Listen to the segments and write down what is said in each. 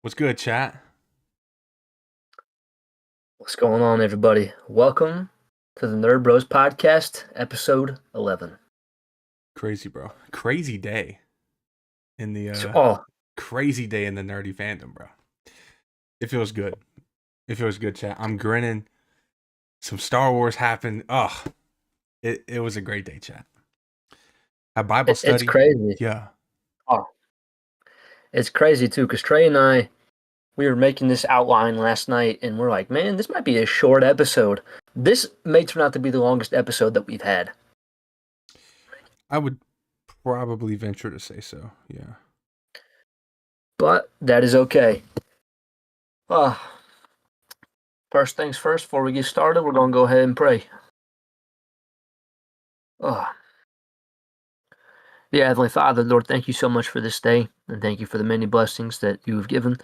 What's good, chat? What's going on, everybody? Welcome to the Nerd Bros Podcast, episode 11. Crazy, bro. Crazy day in the Oh, crazy day in the nerdy fandom, bro. It feels good. It feels good, chat. I'm grinning. Some Star Wars happened. Oh, it was a great day, chat. A Bible it's study. crazy. Yeah. Oh, it's crazy too, because Trey and I, we were making this outline last night, and we're like, man, this might be a short episode. This may turn out to be the longest episode that we've had. I would probably venture to say so. Yeah. But that is okay. Uh, First things first, before we get started, we're going to go ahead and pray. Uh, Yeah, Heavenly Father, Lord, thank you so much for this day, and thank you for the many blessings that you have given.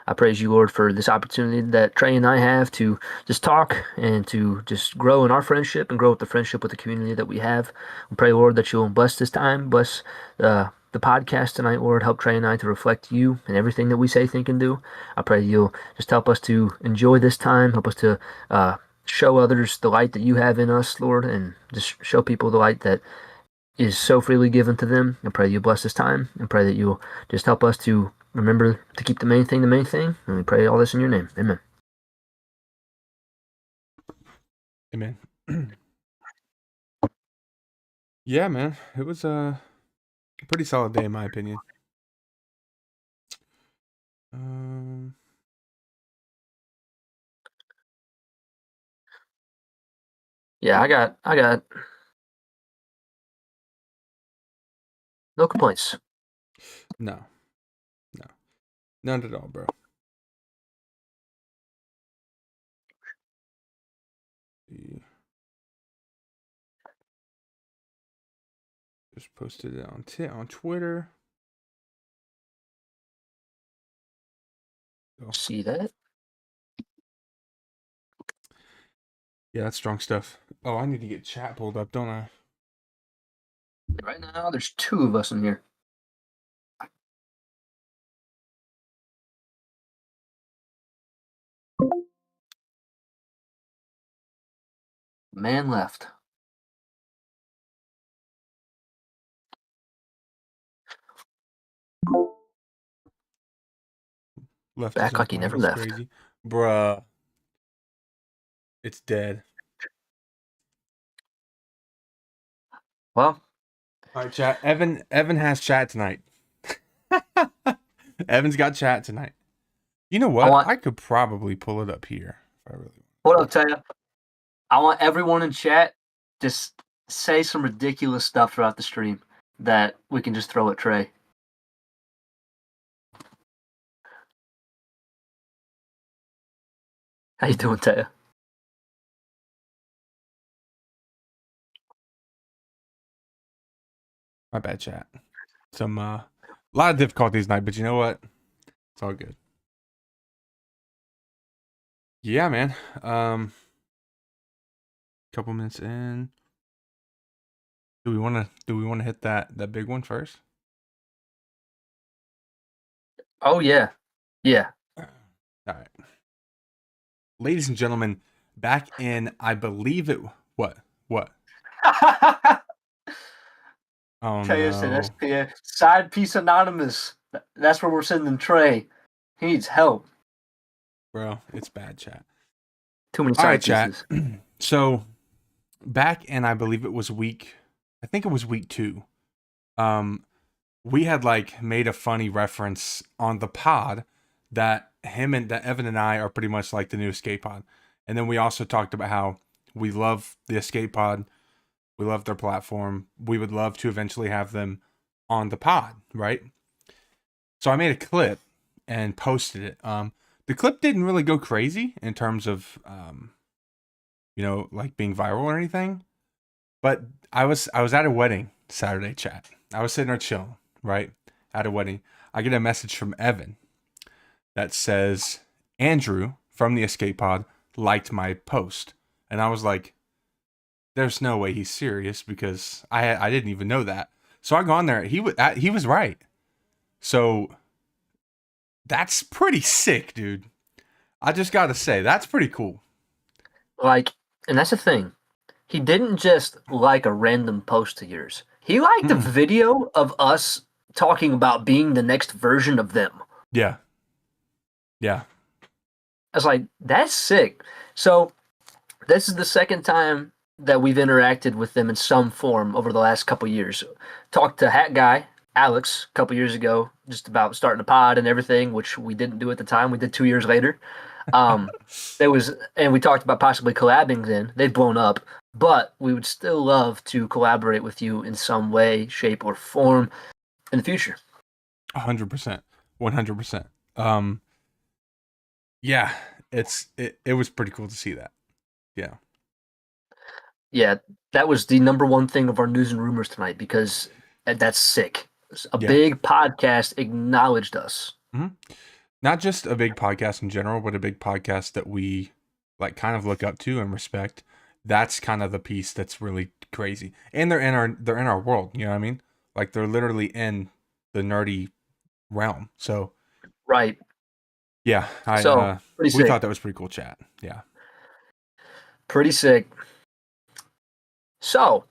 I praise you, Lord, for this opportunity that Trey and I have to just talk and to just grow in our friendship and grow with the friendship with the community that we have. We pray, Lord, that you'll bless this time, bless the podcast tonight, Lord. Help Trey and I to reflect you and everything that we say, think, and do. I pray you'll just help us to enjoy this time, help us to show others the light that you have in us, Lord, and just show people the light that is so freely given to them. I pray you bless this time and pray that you'll just help us to remember to keep the main thing the main thing. And we pray all this in your name. Amen. Amen. Yeah, man. It was a pretty solid day in my opinion. Um Yeah, I got no complaints. no. No. None at all, bro. Just posted it on Twitter. So, See that? yeah, that's strong stuff. Oh, I need to get chat pulled up, don't I? Right now there's two of us in here. Man left. Left is Back like he implying never he's left. crazy. Bruh, it's dead. Well, All right, chat. Evan has chat tonight. Evan's got chat tonight. You know I what? want I could probably pull it up here if I really what I'll tell you. I want everyone in chat just say some ridiculous stuff throughout the stream that we can just throw at Trey. How you doing, Taya? My bad, chat. Some a lot of difficulties tonight, but you know what? It's all good. Yeah, man. Couple minutes in. Do we wanna hit that big one first? Oh yeah. Yeah. All right. Ladies and gentlemen, back in I believe it what? What? Oh Taya said no. SPA side piece anonymous. That's where we're sending Trey. He needs help. Bro, it's bad, chat. Too many All right, side chat. pieces. So back in I believe it was I think it was week 2. Um we had like made a funny reference on the pod that Evan and I are pretty much like the new escape pod. And then we also talked about how we love the escape pod. We love their platform. We would love to eventually have them on the pod, right? So I made a clip and posted it. The clip didn't really go crazy in terms of like being viral or anything. But I was at a wedding Saturday, chat. I was sitting there chilling, right? At a wedding. I get a message from Evan that says Andrew from the escape pod liked my post. And I was like, there's no way he's serious because I didn't even know that. So I go on there. He was right. So That's pretty sick, dude. I just gotta say, that's pretty cool. Like, and that's the thing. He didn't just like a random post of yours. He liked a Mm-mm. video of us talking about being the next version of them. Yeah, yeah, I was like, that's sick. So this is the second time that we've interacted with them in some form over the last couple years. Talked to Hat Guy, Alex, a couple years ago, just about starting a pod and everything, which we didn't do at the time. We did 2 years later. Um, there was, and we talked about possibly collabing then. They've blown up, but we would still love to collaborate with you in some way, shape, or form in the future. 100%, 100%. Um, yeah, it was pretty cool to see that. Yeah, Yeah, that was the number one thing of our news and rumors tonight because that's sick. A yeah. big podcast acknowledged us. Hmm. Not just a big podcast in general, but a big podcast that we like kind of look up to and respect. That's kind of the piece that's really crazy. And they're in our world, you know what I mean? Like they're literally in the nerdy realm. So, Right. yeah, I So pretty we sick. thought that was pretty cool chat. Yeah. Pretty sick. So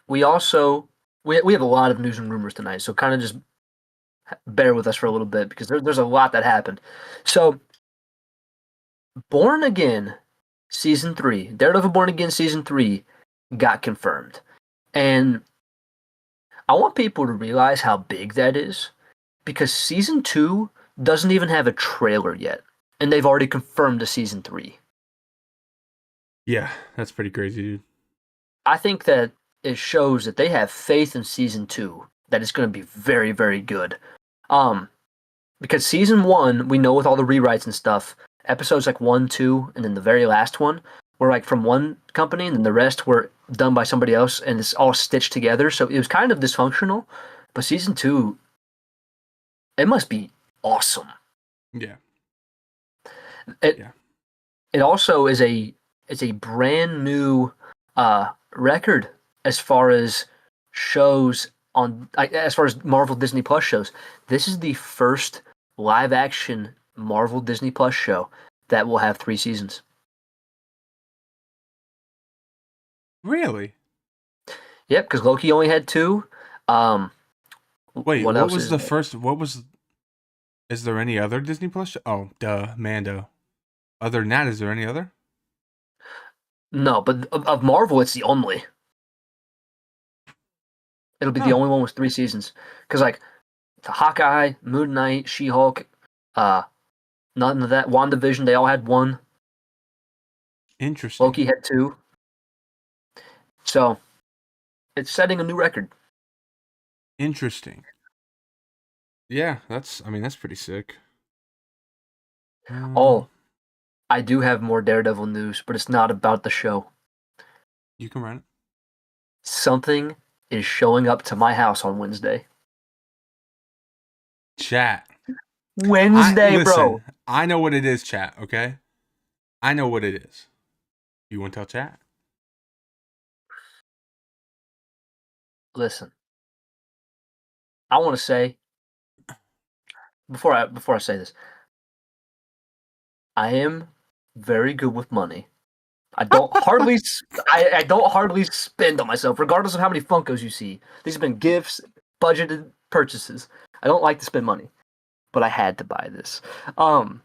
we also we have a lot of news and rumors tonight. So kind of just bear with us for a little bit because there's a lot that happened. So Born Again season 3, Daredevil Born Again season 3 got confirmed. And I want people to realize how big that is because season 2 doesn't even have a trailer yet. And they've already confirmed a season 3. Yeah, that's pretty crazy, dude. I think that it shows that they have faith in season 2 that it's going to be very, very good. Um, because season 1, we know with all the rewrites and stuff, episodes like 1, 2, and then the very last one were like from one company, and then the rest were done by somebody else, and it's all stitched together. So it was kind of dysfunctional. But season 2, it must be awesome. Yeah. It Yeah. it also is a brand new record as far as shows on as far as Marvel Disney Plus shows. This is the first live action Marvel Disney Plus show that will have 3 seasons. Really? Yep, because Loki only had 2. Um, Wait, what what else was is the there? first what was is there any other Disney Plus show? Oh, duh, Mando. Other than that, is there any other? No, but of Marvel, it's the only. It'll be the Huh. only one with 3 seasons. Because like the Hawkeye, Moon Knight, She Hulk, uh, none of that. WandaVision, they all had 1. Interesting. Loki had 2. So it's setting a new record. Interesting. Yeah, I mean, that's pretty sick. Oh, I do have more Daredevil news, but it's not about the show. You can run it. Something is showing up to my house on Wednesday. Chat. I Wednesday, listen. bro. I know what it is, chat. Okay, I know what it is. You want to tell chat? Listen, I want to say before I say this, I am very good with money. I don't hardly I don't hardly spend on myself, regardless of how many Funkos you see. These have been gifts, budgeted purchases. I don't like to spend money, but I had to buy this. Um,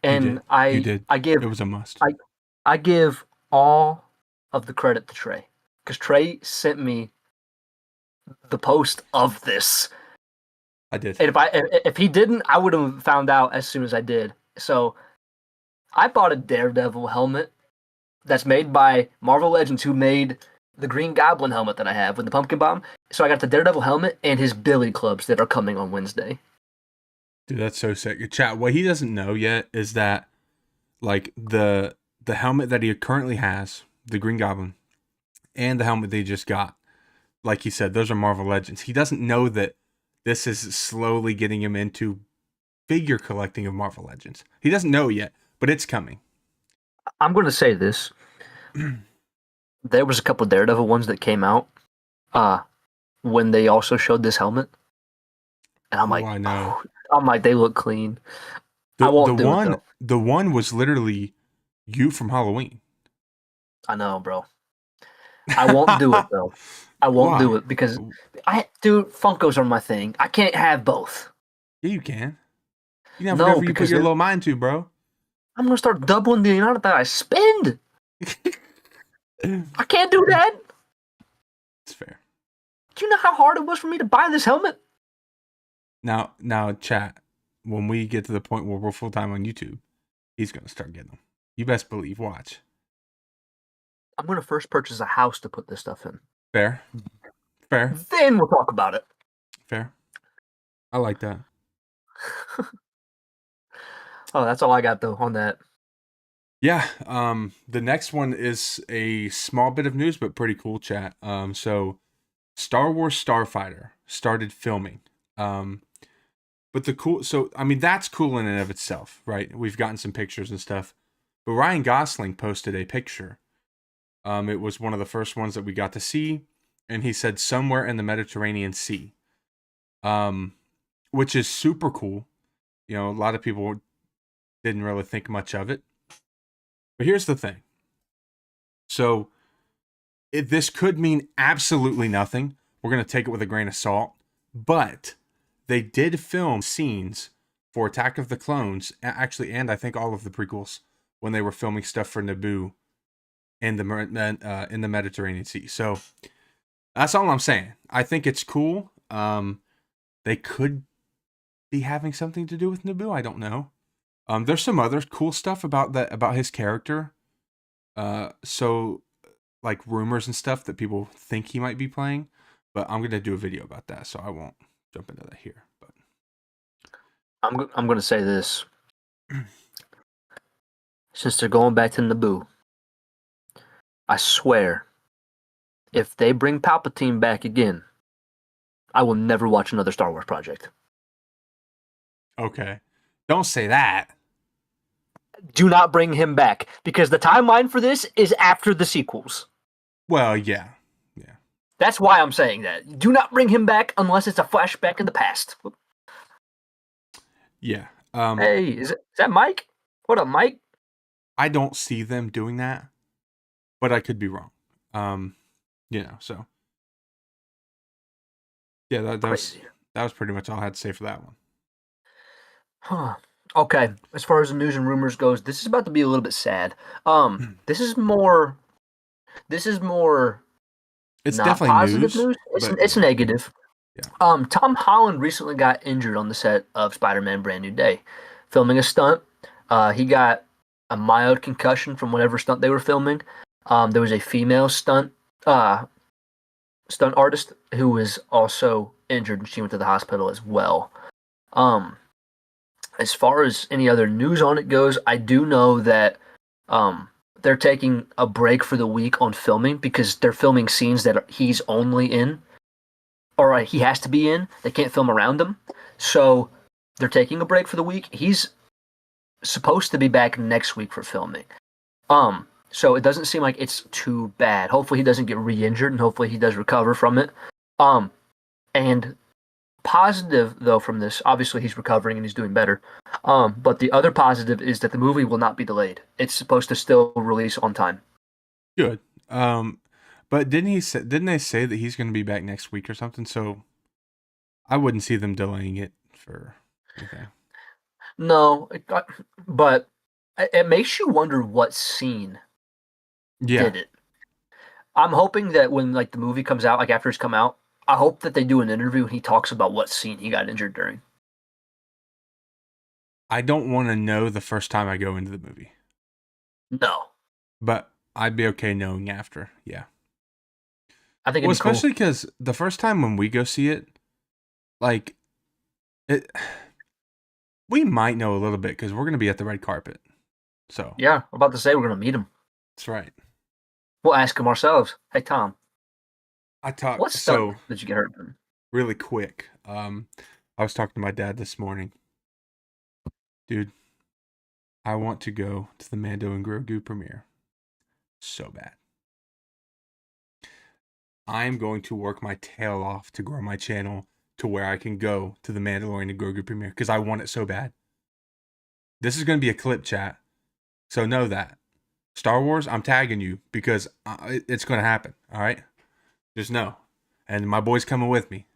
You and did. You did. I give It was a must. I I give all of the credit to Trey because Trey sent me the post of this. I did. And if he didn't, I would have found out as soon as I did. So I bought a Daredevil helmet that's made by Marvel Legends, who made the Green Goblin helmet that I have with the pumpkin bomb. So I got the Daredevil helmet and his billy clubs that are coming on Wednesday. Dude, that's so sick. Chat. What he doesn't know yet is that like the helmet that he currently has, the Green Goblin, and the helmet they just got, like he said, those are Marvel Legends. He doesn't know that this is slowly getting him into figure collecting of Marvel Legends. He doesn't know yet, but it's coming. I'm going to say this. There was a couple Daredevil ones that came out when they also showed this helmet. And I'm Oh, like, I know. they look clean. I The the won't do it one though. the one was literally you from Halloween. I know, bro. I won't do it though. I won't do Why? it because dude, Funkos are my thing. I can't have both. Yeah, you can. You can have No, whatever you put because your then little mind to, bro. I'm gonna start doubling the amount that I spend. I can't do that. It's fair. Do you know how hard it was for me to buy this helmet? Now, chat. When we get to the point where we're full time on YouTube, he's gonna start getting them. You best believe. Watch. I'm gonna first purchase a house to put this stuff in. Fair, fair, Then we'll talk about it. fair. I like that. Oh, that's all I got though on that. Yeah. The next one is a small bit of news, but pretty cool, chat. So Star Wars Starfighter started filming. Um, but so I mean, that's cool in and of itself, right? We've gotten some pictures and stuff. But Ryan Gosling posted a picture. It was one of the first ones that we got to see, and he said somewhere in the Mediterranean Sea. Which is super cool. You know, a lot of people didn't really think much of it. But here's the thing. So this could mean absolutely nothing. We're going to take it with a grain of salt. But they did film scenes for Attack of the Clones, actually, and I think all of the prequels, when they were filming stuff for Naboo in the Mediterranean Sea. So that's all I'm saying. I think it's cool. They could be having something to do with Naboo. I don't know. There's some other cool stuff about his character. So like rumors and stuff that people think he might be playing, but I'm gonna do a video about that, so I won't jump into that here. But I'm gonna say this. Since they're going back to Naboo, I swear, if they bring Palpatine back again, I will never watch another Star Wars project. okay, don't say that. Do not bring him back because the timeline for this is after the sequels. Well, yeah, yeah, That's why I'm saying that. Do not bring him back unless it's a flashback in the past. yeah. Hey, is that Mike? What up, Mike? I don't see them doing that, but I could be wrong. Um, so yeah, Crazy. that was pretty much all I had to say for that one. Huh. Okay. As far as the news and rumors goes, this is about to be a little bit sad. This is more. This is more It's not definitely positive news, news. but It's yeah, negative. yeah. Tom Holland recently got injured on the set of Spider-Man: Brand New Day, filming a stunt. He got a mild concussion from whatever stunt they were filming. There was a female uh, stunt artist who was also injured, and she went to the hospital as well. Um, as far as any other news on it goes, I do know that they're taking a break for the week on filming because they're filming scenes that he's only in, or he has to be in. They can't film around him, so they're taking a break for the week. He's supposed to be back next week for filming. So it doesn't seem like it's too bad. Hopefully he doesn't get re-injured, and hopefully he does recover from it. And positive though from this, obviously he's recovering and he's doing better. But the other positive is that the movie will not be delayed. It's supposed to still release on time. Good. But didn't they say that he's going to be back next week or something? So I wouldn't see them delaying it for anything. No, but it makes you wonder what scene Yeah, did it. I'm hoping that when like the movie comes out, like after it's come out, I hope that they do an interview and he talks about what scene he got injured during. I don't want to know the first time I go into the movie, No, but I'd be okay knowing after. Yeah. I think Well, it'd be cool. especially because the first time when we go see it, like it, we might know a little bit because we're going to be at the red carpet. So Yeah, I'm about to say we're gonna meet him. that's right. We'll ask him ourselves. Hey Tom, I talk what stunt so did you get hurt in? really quick. I was talking to my dad this morning, dude. I want to go to the Mando and Grogu premiere so bad. I'm going to work my tail off to grow my channel to where I can go to the Mandalorian and Grogu premiere because I want it so bad. This is going to be a clip, chat. So know that. Star Wars, I'm tagging you because it's going to happen. All right? Just know. And my boy's coming with me.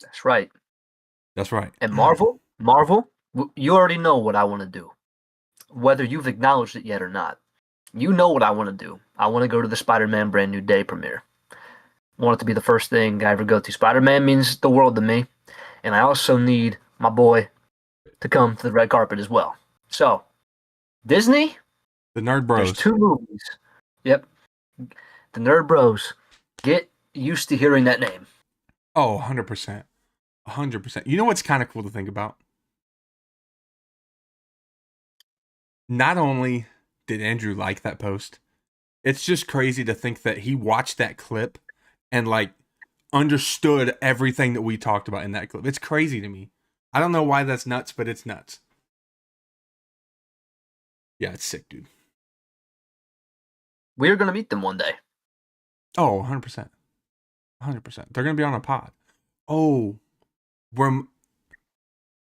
That's right. That's right. And Marvel, you already know what I want to do. Whether you've acknowledged it yet or not. You know what I want to do. I want to go to the Spider-Man Brand New Day premiere. I want it to be the first thing I ever go to. Spider-Man means the world to me. And I also need my boy to come to the red carpet as well. So, Disney, The Nerd Bros. There's 2 movies. Yep. The Nerd Bros. Get used to hearing that name. Oh, 100%. 100%. You know what's kind of cool to think about? Not only did Andrew like that post, it's just crazy to think that he watched that clip and like understood everything that we talked about in that clip. It's crazy to me. I don't know why that's nuts, but it's nuts. Yeah, it's sick, dude. We're going to meet them one day. Oh, 100%. 100%. They're going to be on a pod. Oh,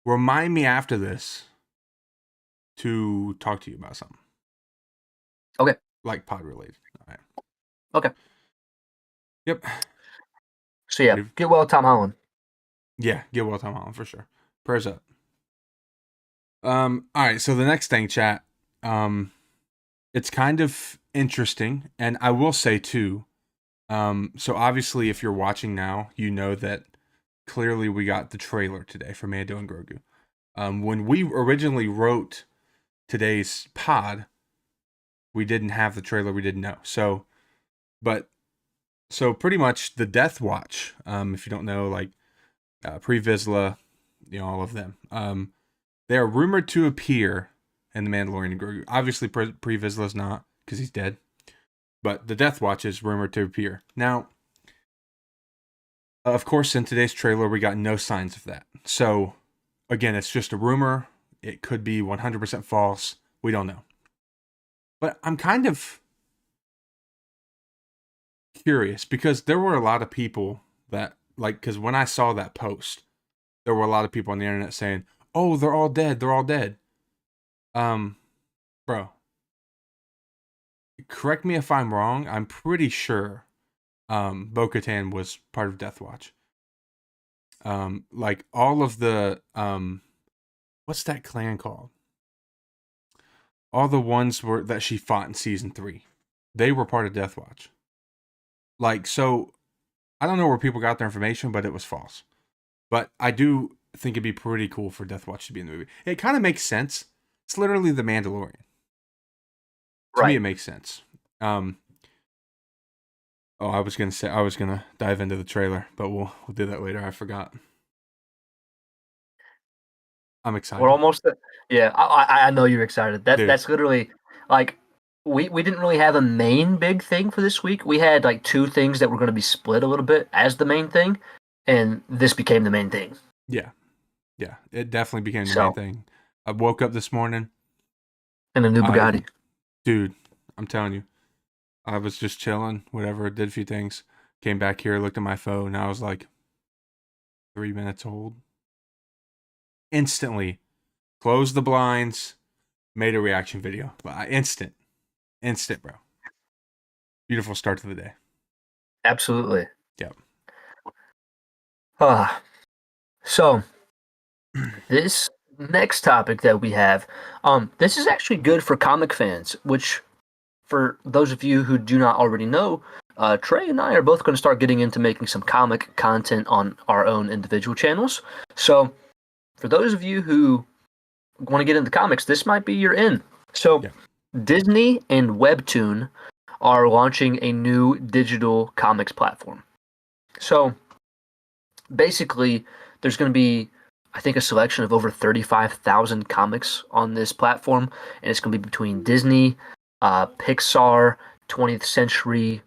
remind me after this to talk to you about something. Okay. Like pod related. All right. Okay. Yep. So yeah, get well, Tom Holland. Yeah, get well, Tom Holland, for sure. Prayers up. All right, so the next thing, chat. It's kind of interesting, and I will say too. So obviously, if you're watching now, you know that clearly we got the trailer today for Mando and Grogu. When we originally wrote today's pod, we didn't have the trailer. We didn't know. So pretty much the Death Watch. If you don't know, like Pre Vizsla, all of them. They are rumored to appear in the Mandalorian and Grogu. Obviously, Pre Vizsla's not because he's dead. But the Death Watch is rumored to appear. Now, of course, in today's trailer, we got no signs of that. So, again, it's just a rumor. It could be 100% false. We don't know. But I'm kind of curious because there were a lot of people that, because when I saw that post, there were a lot of people on the internet saying, oh, they're all dead. They're all dead. Bro. Correct me if I'm wrong. I'm pretty sure Bo-Katan was part of Death Watch. Like all of the what's that clan called? All the ones that she fought in season 3. They were part of Death Watch. Like, so I don't know where people got their information, but it was false. But I do think it'd be pretty cool for Death Watch to be in the movie. It kind of makes sense. It's literally the Mandalorian. To me, it makes sense. I was gonna dive into the trailer, but we'll do that later. I forgot. I'm excited. We're almost yeah. I know you're excited. That's literally like we didn't really have a main big thing for this week. We had like 2 things that were going to be split a little bit as the main thing, and this became the main thing. Yeah, it definitely became the main thing. I woke up this morning and a new Bugatti. Dude, I'm telling you, I was just chilling, whatever, did a few things, came back here, looked at my phone, and I was like 3 minutes old. Instantly closed the blinds, made a reaction video. Instant, bro. Beautiful start to the day. Absolutely. Yep. So this next topic that we have, this is actually good for comic fans, which for those of you who do not already know, Trey and I are both going to start getting into making some comic content on our own individual channels. So for those of you who want to get into comics, this might be your in. So Disney and Webtoon are launching a new digital comics platform. So basically, there's going to be, I think, a selection of over 35,000 comics on this platform, and it's going to be between Disney, Pixar, 20th Century.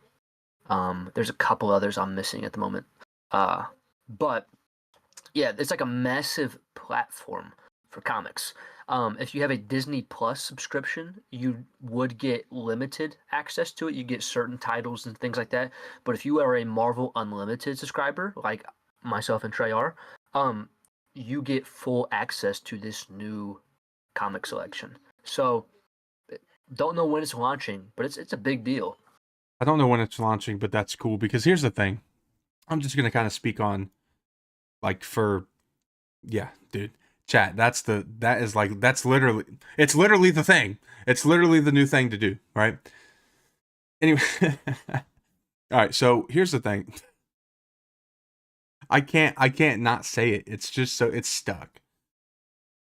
There's a couple others I'm missing at the moment. But yeah, it's like a massive platform for comics. If you have a Disney Plus subscription, you would get limited access to it. You get certain titles and things like that. But if you are a Marvel Unlimited subscriber, like myself and Trey are, um, you get full access to this new comic selection. So don't know when it's launching, but it's a big deal. I don't know when it's launching, but that's cool because here's the thing. I'm just gonna kind of speak on like for yeah, dude. Chat. That's literally it's literally the thing. It's literally the new thing to do, right? Anyway, all right. So here's the thing. I can't not say it. It's just so it's stuck.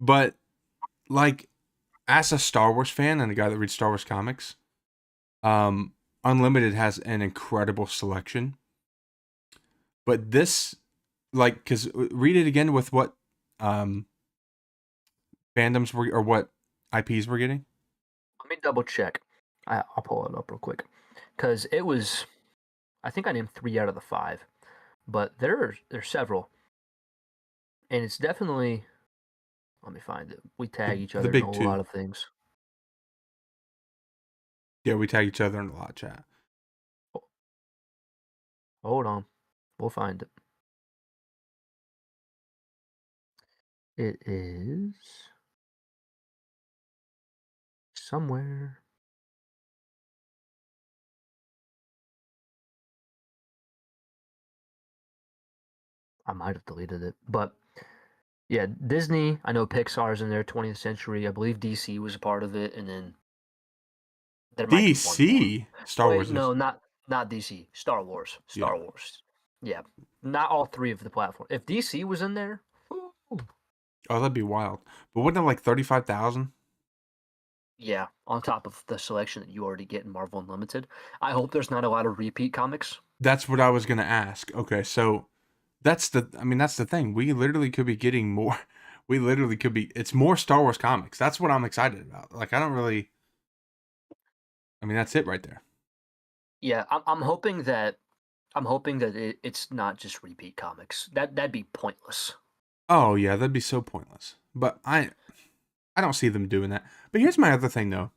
But like as a Star Wars fan and a guy that reads Star Wars comics, um, Unlimited has an incredible selection. But this, like, because read it again with what um fandoms were or what IPs we're getting. Let me double check. I'll pull it up real quick because it was. I think I named 3 out of the 5, but there's several, and it's definitely. Let me find it. We tag each The other in a big whole two. lot of things. Yeah, we tag each other in a lot, chat. Hold on, we'll find it. It is somewhere. I might have deleted it, but yeah, Disney. I know Pixar's in there. 20th Century. I believe DC was a part of it, and then there might be one more. DC Star Wait, Wars is no, not DC. Star Wars. yeah. Star Wars. Yeah, not all 3 of the platform. If DC was in there, ooh, Oh, that'd be wild. But wouldn't it like 35,000? yeah, on top of the selection that you already get in Marvel Unlimited. I hope there's not a lot of repeat comics. That's what I was gonna ask. Okay, so that's the thing. We literally could be getting more. We literally could be. It's more Star Wars comics. That's what I'm excited about. Like I don't really. I mean, that's it right there. Yeah, I'm hoping that it's not just repeat comics. That'd be pointless. Oh yeah, that'd be so pointless. But I don't see them doing that. But here's my other thing though.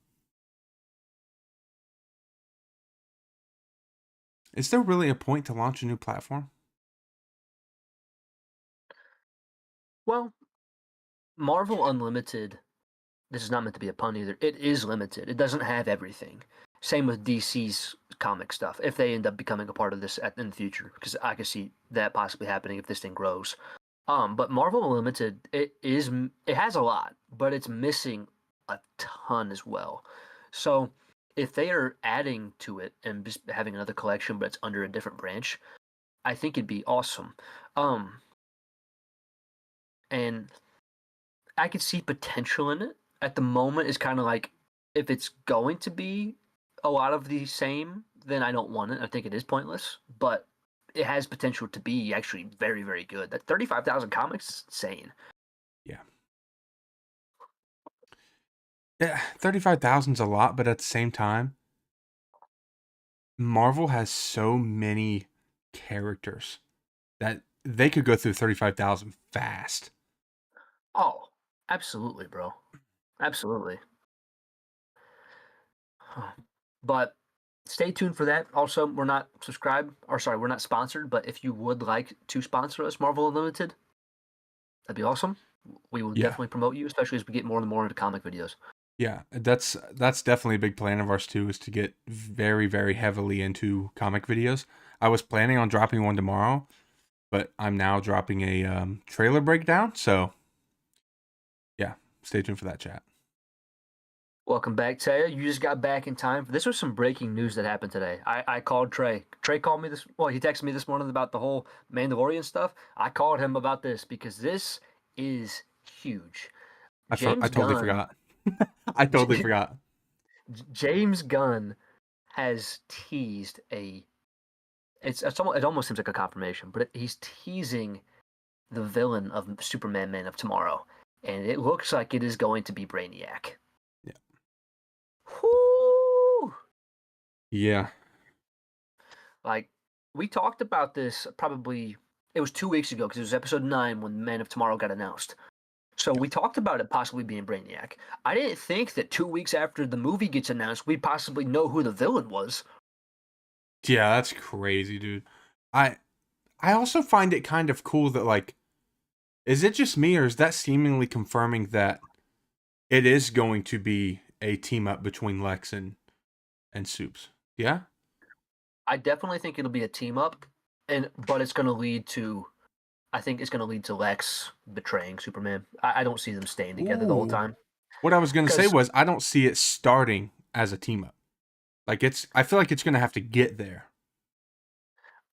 Is there really a point to launch a new platform? Well, Marvel Unlimited. This is not meant to be a pun either. It is limited. It doesn't have everything. Same with DC's comic stuff. If they end up becoming a part of this in the future, because I could see that possibly happening if this thing grows. But Marvel Unlimited, it has a lot, but it's missing a ton as well. So if they are adding to it and just having another collection, but it's under a different branch, I think it'd be awesome. Um, and I could see potential in it. At the moment, it's kind of like if it's going to be a lot of the same, then I don't want it. I think it is pointless, but it has potential to be actually very, very good. That 35,000 comics is insane. Yeah. Yeah, 35,000's a lot, but at the same time, Marvel has so many characters that they could go through 35,000 fast. Oh, absolutely, bro. Absolutely. But stay tuned for that. Also, we're not subscribed, or sorry, we're not sponsored, but if you would like to sponsor us, Marvel Unlimited, that'd be awesome. We will Yeah. definitely promote you, especially as we get more and more into comic videos. Yeah, that's definitely a big plan of ours too, is to get very, very heavily into comic videos. I was planning on dropping one tomorrow, but I'm now dropping a trailer breakdown. So yeah, stay tuned for that chat. Welcome back, Taya. You just got back in time. This was some breaking news that happened today. I called Trey. Trey called me this. Well, he texted me this morning about the whole Mandalorian stuff. I called him about this because this is huge. I James totally Gunn. forgot. I totally forgot. James Gunn has teased a. It almost seems like a confirmation, but he's teasing the villain of Superman Man of Tomorrow, and it looks like it is going to be Brainiac. Yeah. Whoo! Yeah. Like we talked about this probably it was 2 weeks ago because it was episode 9 when Man of Tomorrow got announced. So we talked about it possibly being Brainiac. I didn't think that 2 weeks after the movie gets announced, we'd possibly know who the villain was. Yeah, that's crazy, dude. I I also find it kind of cool that like, is it just me or is that seemingly confirming that it is going to be a team up between Lex and Soups? Yeah. I definitely think it'll be a team up, but it's going to lead to. I think it's going to lead to Lex betraying Superman. I don't see them staying together the whole Ooh. time What I was gonna say because was I don't see it starting as a team up. Like I feel like it's gonna have to get there.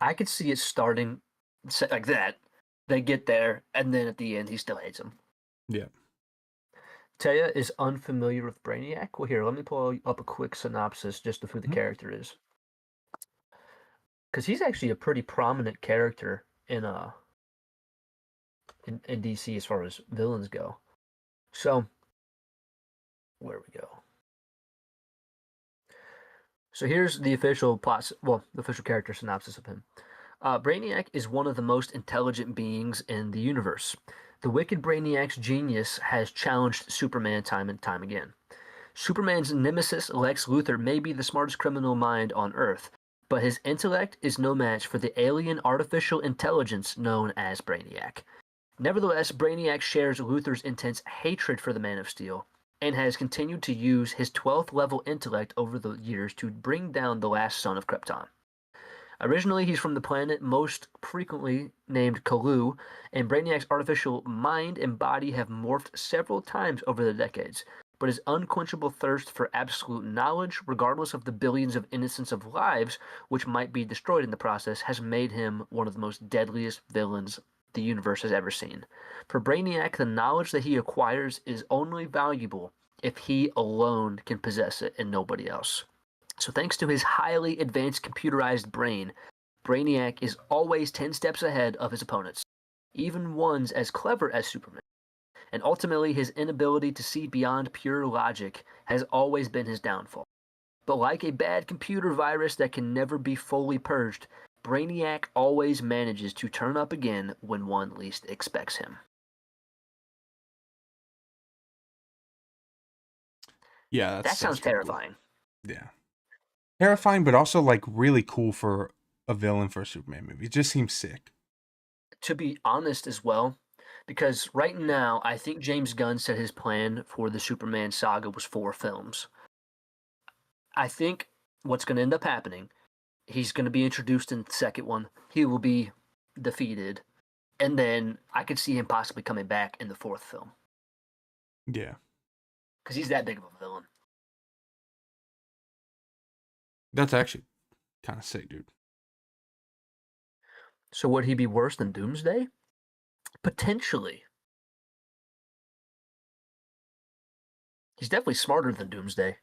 I could see it starting like that. They get there, and then at the end, he still hates him. Yeah. Taya is unfamiliar with Brainiac. Well, here, let me pull up a quick synopsis just of who the Mhm. character is, because he's actually a pretty prominent character in DC as far as villains go. So where we go. So here's the official plot. Well, the official character synopsis of him. Brainiac is one of the most intelligent beings in the universe. The wicked Brainiac's genius has challenged Superman time and time again. Superman's nemesis, Lex Luthor, may be the smartest criminal mind on Earth, but his intellect is no match for the alien artificial intelligence known as Brainiac. Nevertheless, Brainiac shares Luthor's intense hatred for the Man of Steel and has continued to use his 12th level intellect over the years to bring down the last son of Krypton. Originally, he's from the planet most frequently named Kalu, and Brainiac's artificial mind and body have morphed several times over the decades. But his unquenchable thirst for absolute knowledge, regardless of the billions of innocents of lives which might be destroyed in the process, has made him one of the most deadliest villains the universe has ever seen. For Brainiac, the knowledge that he acquires is only valuable if he alone can possess it and nobody else. So, thanks to his highly advanced computerized brain, Brainiac is always 10 steps ahead of his opponents, even ones as clever as Superman. And ultimately, his inability to see beyond pure logic has always been his downfall. But like a bad computer virus that can never be fully purged, Brainiac always manages to turn up again when one least expects him. Yeah, That that's sounds pretty cool. terrifying. Yeah. Terrifying, but also like really cool for a villain for a Superman movie. It just seems sick. To be honest as well, because right now I think James Gunn said his plan for the Superman saga was 4 films. I think what's going to end up happening, he's going to be introduced in the second one. He will be defeated, and then I could see him possibly coming back in the fourth film Yeah. because he's that big of a villain. That's actually kind of sick, dude. So would he be worse than Doomsday? Potentially. He's definitely smarter than Doomsday.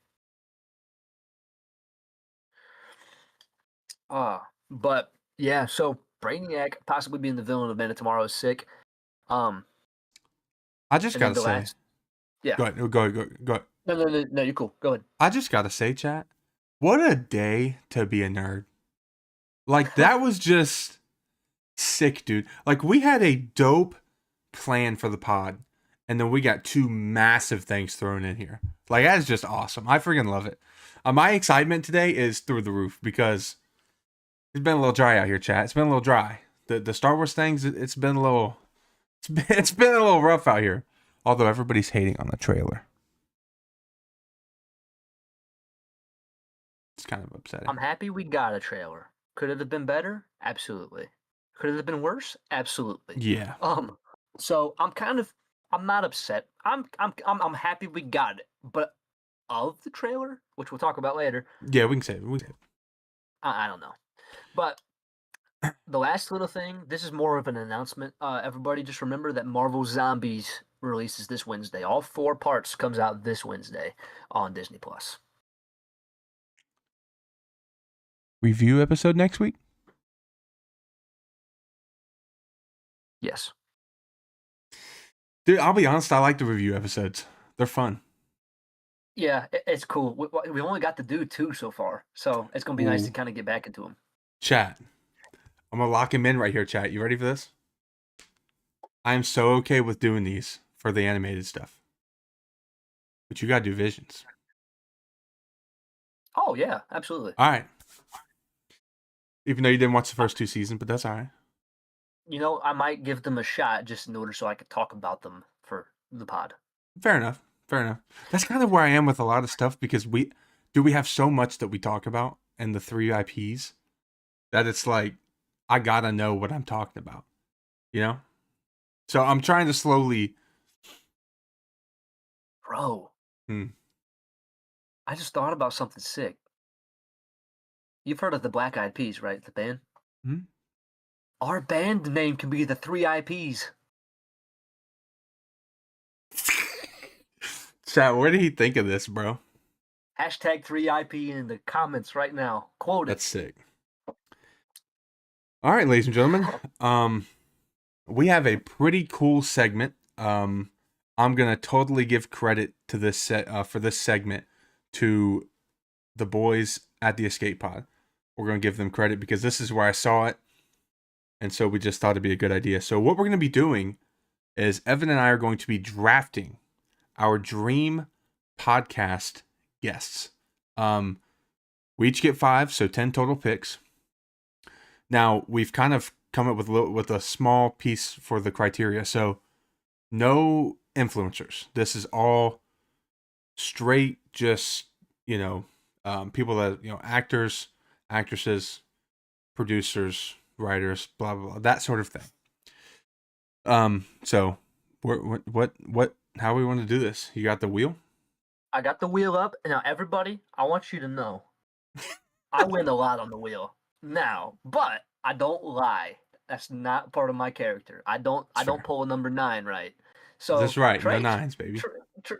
But yeah, so Brainiac possibly being the villain of Man of Tomorrow is sick. Um, I just and then gotta the say, last, yeah. go ahead, go ahead. No, you're cool. Go I just gotta say, chat, what a day to be a nerd. Like ahead. that was just sick, dude. Like we had a dope plan for the pod, and then we got two massive things thrown in here. Like that is just awesome. I freaking love it. My excitement today is through the roof because it's been a little dry out here, chat. It's been a little dry. The Star Wars things, it's been a little, it's been a little rough out here. Although everybody's hating on the trailer, it's kind of upsetting. I'm happy we got a trailer. Could it have been better? Absolutely. Could it have been worse? Absolutely. Yeah, Um, so I'm not upset. I'm happy we got it. But of the trailer, which we'll talk about later, yeah, we can save it. We can save I don't know. But the last little thing, this is more of an announcement. Everybody just remember that Marvel Zombies releases this Wednesday. All 4 parts comes out this Wednesday on Disney Plus. it. Review episode next week. Yes. Dude, I'll be honest. I like the review episodes. They're fun. Yeah, it's cool. We only got to do 2 so far, so it's gonna be nice to Ooh, kind of get back into them. chat. I'm gonna lock him in right here, chat. You ready for this? I am so okay with doing these for the animated stuff, but you gotta do visions. Oh yeah, absolutely. All right. Even though you didn't watch the first 2 seasons, but that's all right. I might give them a shot just in order so I could talk about them for the pod. Fair enough. Fair enough. That's kind of where I am with a lot of stuff because we have so much that we talk about and the three IPs that it's like I gotta know what I'm talking about. You know? So I'm trying to slowly. Bro, Hmm. I just thought about something sick. You've heard of the Black Eyed Peas, right? The band? Hmm? Our band name can be the Three IPs. Chat, what did he think of this, bro? Hashtag 3IP in the comments right now. Quote it. That's sick. All right, ladies and gentlemen. We have a pretty cool segment. I'm gonna totally give credit to this for this segment to the boys at the Escape Pod. We're gonna give them credit because this is where I saw it, and so we just thought it'd be a good idea. So what we're gonna be doing is Evan and I are going to be drafting our dream podcast guests. We each get 5, so 10 total picks. Now we've kind of come up with a small piece for the criteria. So no influencers. This is all straight, just people that actors, actresses, producers, writers, blah blah blah, that sort of thing. So what? How we want to do this? You got the wheel? I got the wheel up. Now, everybody, I want you to know I win a lot on the wheel now, but I don't lie. That's not part of my character. I don't. It's I don't fair. pull a number 9 right. That's So right. No Trey, nines, baby.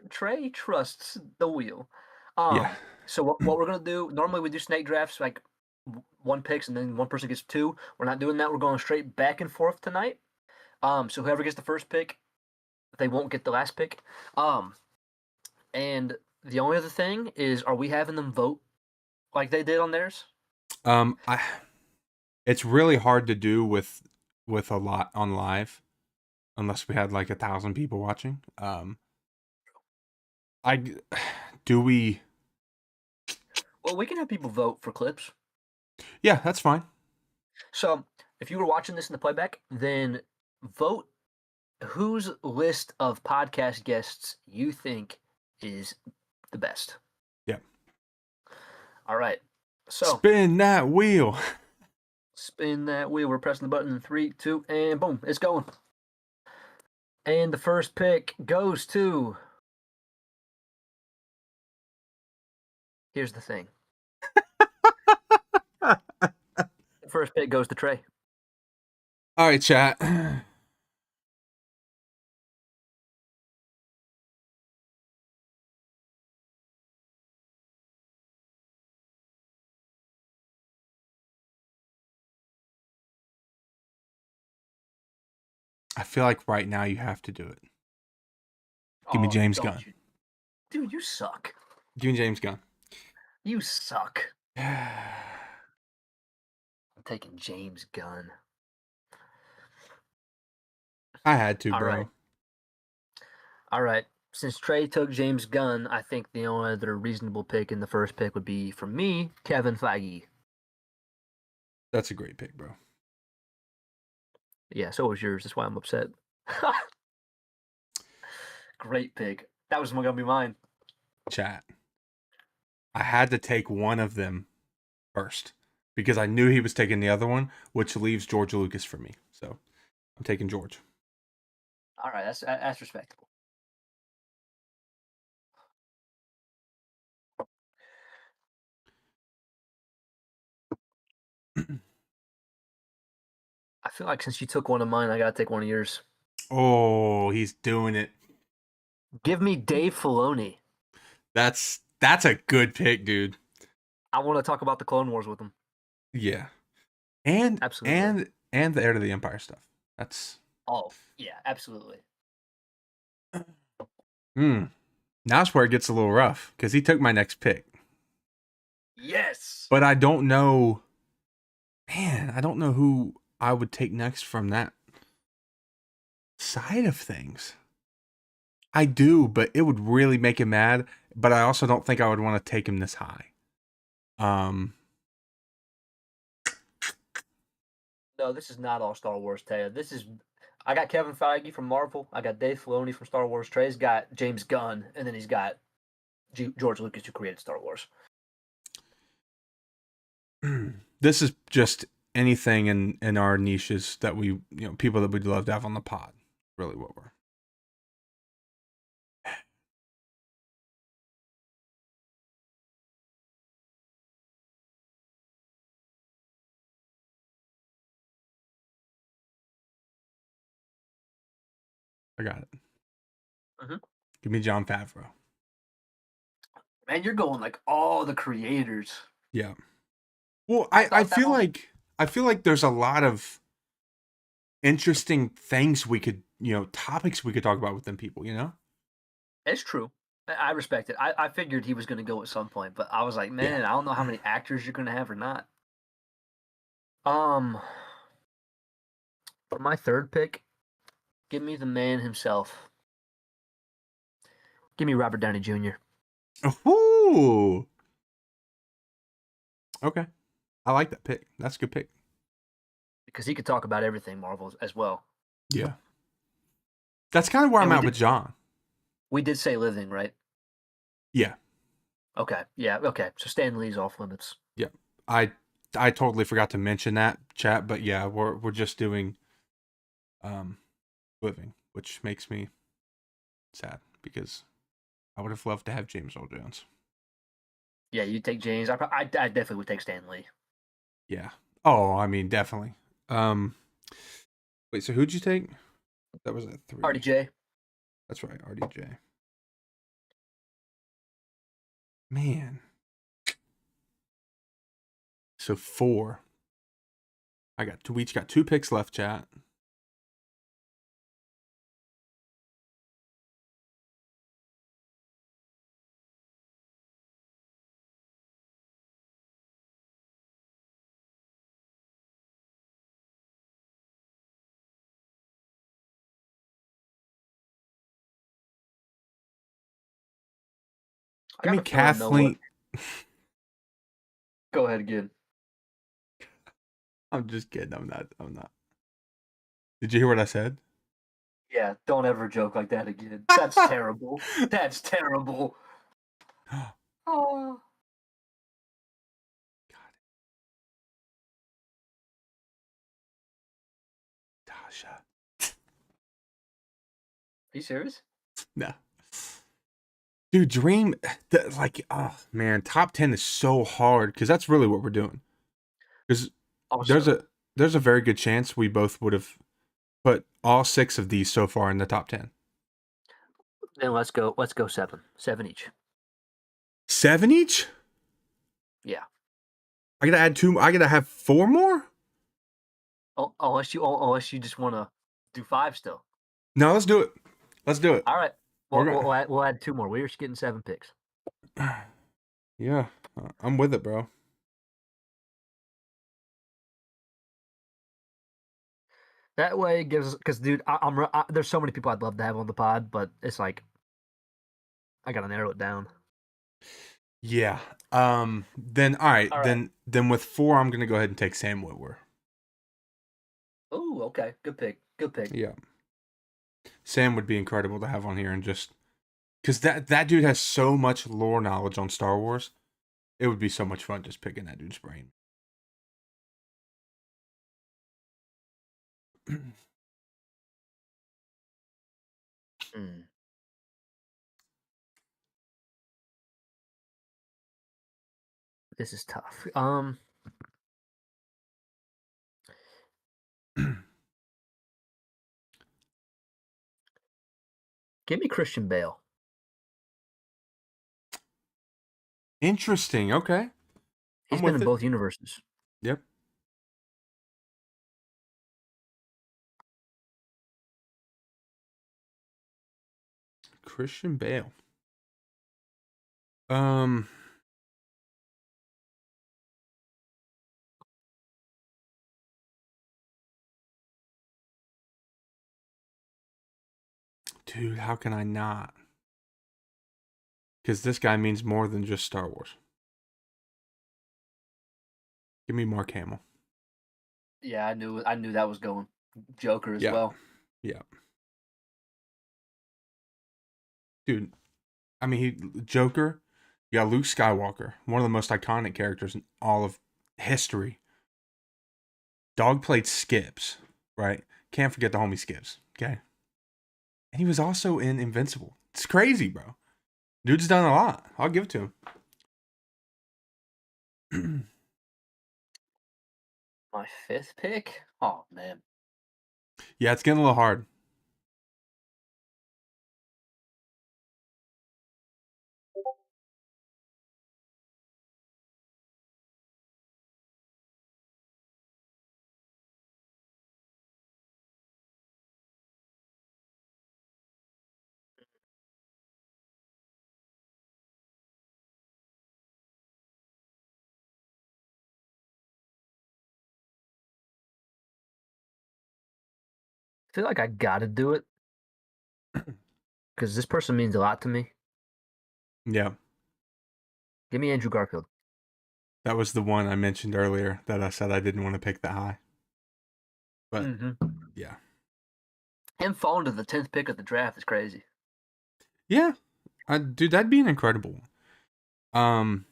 Trey trusts the wheel. Yeah. So what we're gonna do? Normally we do snake drafts, like one picks and then one person gets 2. We're not doing that. We're going straight back and forth tonight. So whoever gets the first pick, they won't get the last pick. And the only other thing is, are we having them vote like they did on theirs? I. It's really hard to do with a lot on live, unless we had like 1,000 people watching. I do we? Well, we can have people vote for clips. Yeah, that's fine. So if you were watching this in the playback, then vote whose list of podcast guests you think is the best. Yeah. All right. So Spin that wheel. spin that wheel. We're pressing the button in 3, 2, and boom, it's going. And the first pick goes to. Here's the thing. The first pick goes to Trey. All right, chat. I feel like right now you have to do it. Give me Oh, James don't Gunn. you? Dude, you suck. Give me James Gunn. You suck. I I'm taking James Gunn. had to, All bro. right. All right. Since Trey took James Gunn, I think the only other reasonable pick in the first pick would be, from me, Kevin Feige. That's a great pick, bro. Yeah, so was yours. That's why I'm upset. Great pick. That was going to be mine. Chat. I had to take one of them first because I knew he was taking the other one, which leaves George Lucas for me. So I'm taking George. All right, that's respectable. I feel like since you took one of mine, I got to take one of yours. Oh, he's doing it. Give me Dave Filoni. That's a good pick, dude. I want to talk about the Clone Wars with him. Yeah. And Absolutely. and the Heir to the Empire stuff. That's Oh, yeah, absolutely. Now's where it gets a little rough because he took my next pick. Yes. But I don't know. Man, I don't know who I would take next from that side of things. I do, but it would really make him mad. But I also don't think I would want to take him this high. No, No, this is not all Star Wars, Taya. This is. I got Kevin Feige from Marvel. I got Dave Filoni from Star Wars. Trey's got James Gunn, and then he's got George Lucas, who created Star Wars. This is just anything in our niches that we, people that we'd love to have on the pod. Really what we're. I got it. Mm-hmm. Give me Jon Favreau. Man, you're going like all the creators. Yeah. Well, I feel like there's a lot of interesting things we could, topics we could talk about with them people, It's true. I respect it. I figured he was going to go at some point, but I was like, man, Yeah. I don't know how many actors you're going to have or not. For my third pick, give me the man himself. Give me Robert Downey Jr. Ooh. Okay. I like that pick. That's a good pick. Because he could talk about everything Marvel as well. Yeah. That's kind of where I'm at with John. We did say living, right? Yeah. Okay. Yeah. Okay. So Stan Lee's off limits. Yeah. I totally forgot to mention that, chat, but yeah, we're just doing living, which makes me sad because I would have loved to have James Earl Jones. Yeah, you take James. I definitely would take Stan Lee. Yeah. Oh, I mean, definitely. Wait, so who'd you take? That was at 3. RDJ. That's right, RDJ. Man. So 4. We each got 2 picks left, chat. Give me Kathleen. Go ahead again. I'm just kidding. I'm not. Did you hear what I said? Yeah, don't ever joke like that again. That's terrible. That's terrible. Oh. Tasha. Are you serious? No. Dude, Dream, oh man, top 10 is so hard because that's really what we're doing. Because there's a very good chance we both would have put all 6 of these so far in the top 10. Then let's go 7. 7 each. 7 each? Yeah. I gotta add 2. I gotta have 4 more? Oh, unless you just want to do 5 still. No, let's do it. All right. We'll add 2 more. We're just getting 7 picks. Yeah, I'm with it, bro. That way it gives, because dude, there's so many people I'd love to have on the pod, but it's like I gotta narrow it down. Yeah. Then all right. Then with 4, I'm gonna go ahead and take Sam Witwer. Oh, okay. Good pick. Yeah. Sam would be incredible to have on here, and just because that dude has so much lore knowledge on Star Wars, it would be so much fun just picking that dude's brain. This is tough. Give me Christian Bale. Interesting. Okay. He's been in both universes. Yep. Christian Bale. Dude, how can I not? Because this guy means more than just Star Wars. Give me Mark Hamill. Yeah, I knew that was going. Joker as Yeah, well. yeah, dude. I mean, Joker. You got Luke Skywalker, one of the most iconic characters in all of history. Dog played Skips, right? Can't forget the homie Skips. Okay, and he was also in Invincible. It's crazy, bro. Dude's done a lot. I'll give it to him. My fifth pick? Oh man. Yeah, it's getting a little hard. I feel like I gotta do it because this person means a lot to me. Yeah, Give me Andrew Garfield. that was the one I mentioned earlier that I said I didn't want to pick that high. But Mm-hmm. yeah, Him falling to the 10th pick of the draft is crazy. yeah, dude, that'd be an incredible one.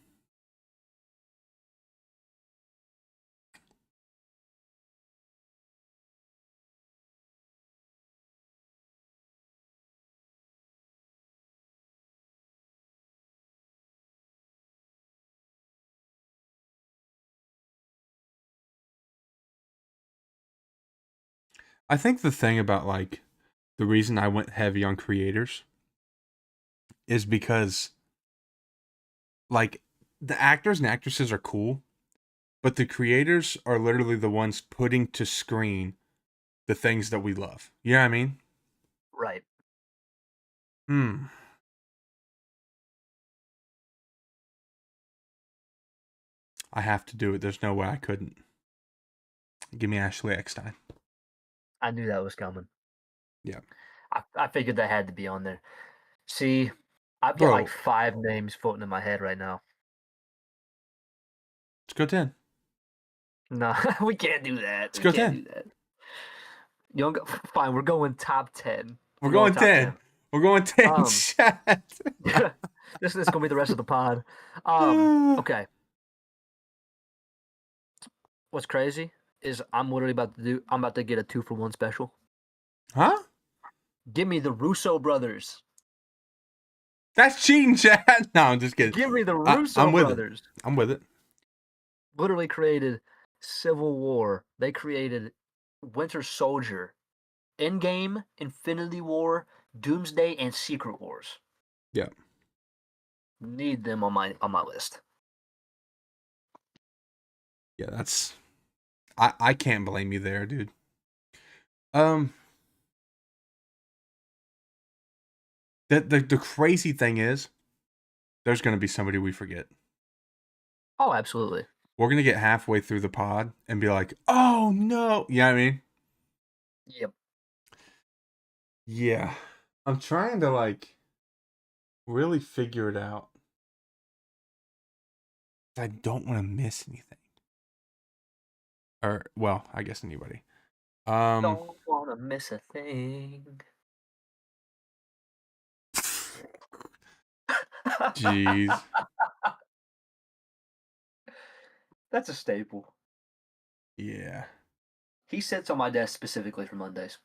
I think the thing about like the reason I went heavy on creators is because like the actors and actresses are cool, but the creators are literally the ones putting to screen the things that we love. You know what I mean? Right. Hmm. I have to do it. There's no way I couldn't. Give me Ashley Eckstein. I knew that was coming. Yeah. I figured that had to be on there. See, I've got like Bro, 5 names floating in my head right now. let's go 10. No, we can't do that. Let's We go can't 10. do that. You don't go, fine, we're going top 10. We're We're going going top 10. 10. We're going 10 Um, chat. this is gonna be the rest of the pod. Okay. What's crazy is I'm about to get a 2-for-1 special. Huh? Give me the Russo brothers. That's cheating, chat. No, I'm just kidding. Give me the I'm Russo with it. brothers. I'm with it. Literally created Civil War. They created Winter Soldier, Endgame, Infinity War, Doomsday, and Secret Wars. Yeah. Need them on my list. Yeah, that's I can't blame you there, dude. Um the crazy thing is there's gonna be somebody we forget. Oh, absolutely. We're gonna get halfway through the pod and be like, oh no. You know what I mean? Yep. Yeah. I'm trying to like really figure it out. I don't want to miss anything. Or well, I guess anybody. Um Don't wanna miss a thing. Jeez. That's a staple. Yeah. He sits on my desk specifically for Mondays.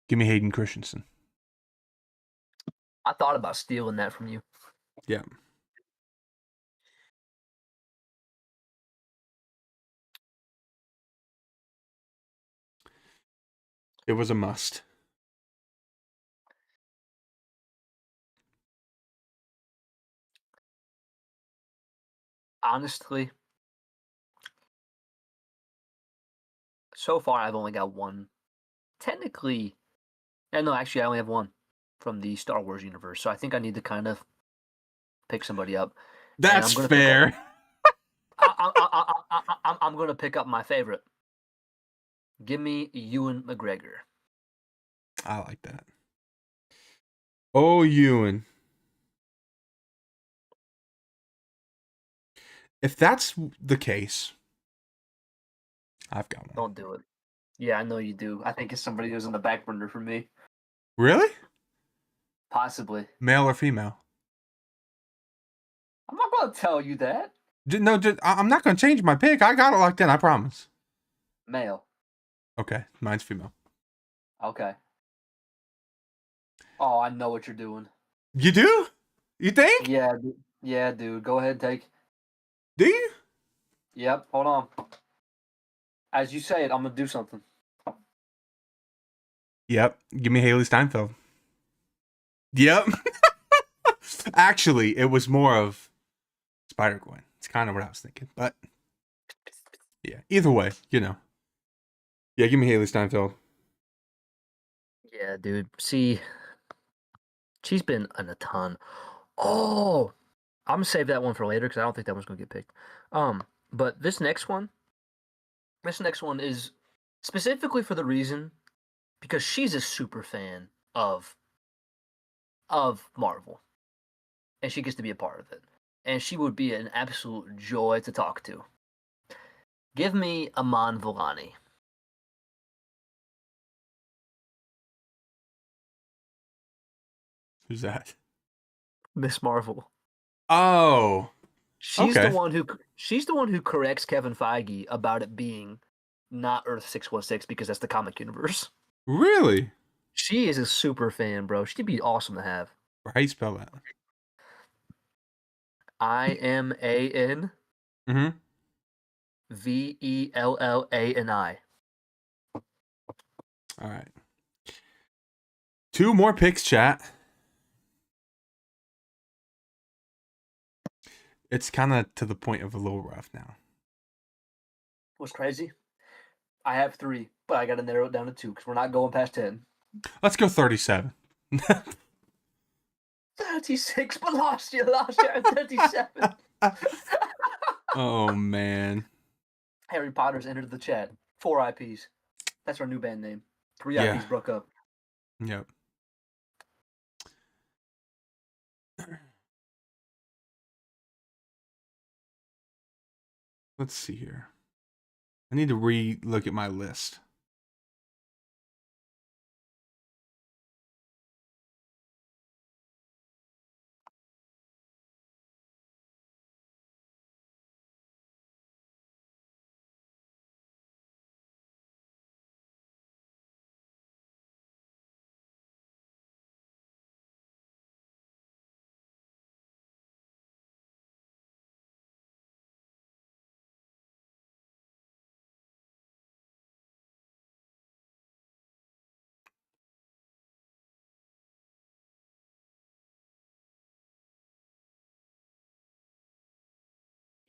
Give me Hayden Christensen. I thought about stealing that from you. Yeah. It was a must. Honestly, so far I've only got one. Technically, no, actually I only have one from the Star Wars universe. So I think I need to kind of pick somebody up, and That's I'm gonna pick up. fair. I'm gonna pick up my favorite. Give me Ewan McGregor. I like that. Oh, Ewan. If that's the case, I've got one. Don't do it. Yeah, I know you do. I think it's somebody who's in the back burner for me. Really? Possibly. Male or female? I'm not going to tell you that. No, I'm not going to change my pick. I got it locked in. I promise. Male. Okay, mine's female. Okay. Oh, I know what you're doing. You do? You think? Yeah, dude. Go ahead, take. Do you? Yep. Hold on. As you say it, I'm gonna do something. Yep. Give me Haley Steinfeld. Yep. Actually, it was more of Spider-Gwen. It's kind of what I was thinking, but yeah. Either way, Yeah, give me Haley Steinfeld. Yeah, dude. See, she's been in a ton. Oh, I'm gonna save that one for later because I don't think that one's gonna get picked. But this next one is specifically for the reason because she's a super fan of Marvel, and she gets to be a part of it, and she would be an absolute joy to talk to. Give me Aman Vellani. Who's that? Miss Marvel. Oh, She's okay. the one who corrects Kevin Feige about it being not Earth 616 because that's the comic universe. Really? She is a super fan, bro. She'd be awesome to have. How you spell that? IMAN Mm-hmm. VELLANI. All right. 2 more picks, chat. It's kind of to the point of a little rough now. What's crazy? I have 3, but I got to narrow it down to 2 because we're not going past 10. Let's go 37. 36, but lost you at 37. Oh, man. Harry Potter's entered the chat. 4 IPs. That's our new band name. 3 IPs broke up. Yep. Let's see here. I need to re-look at my list.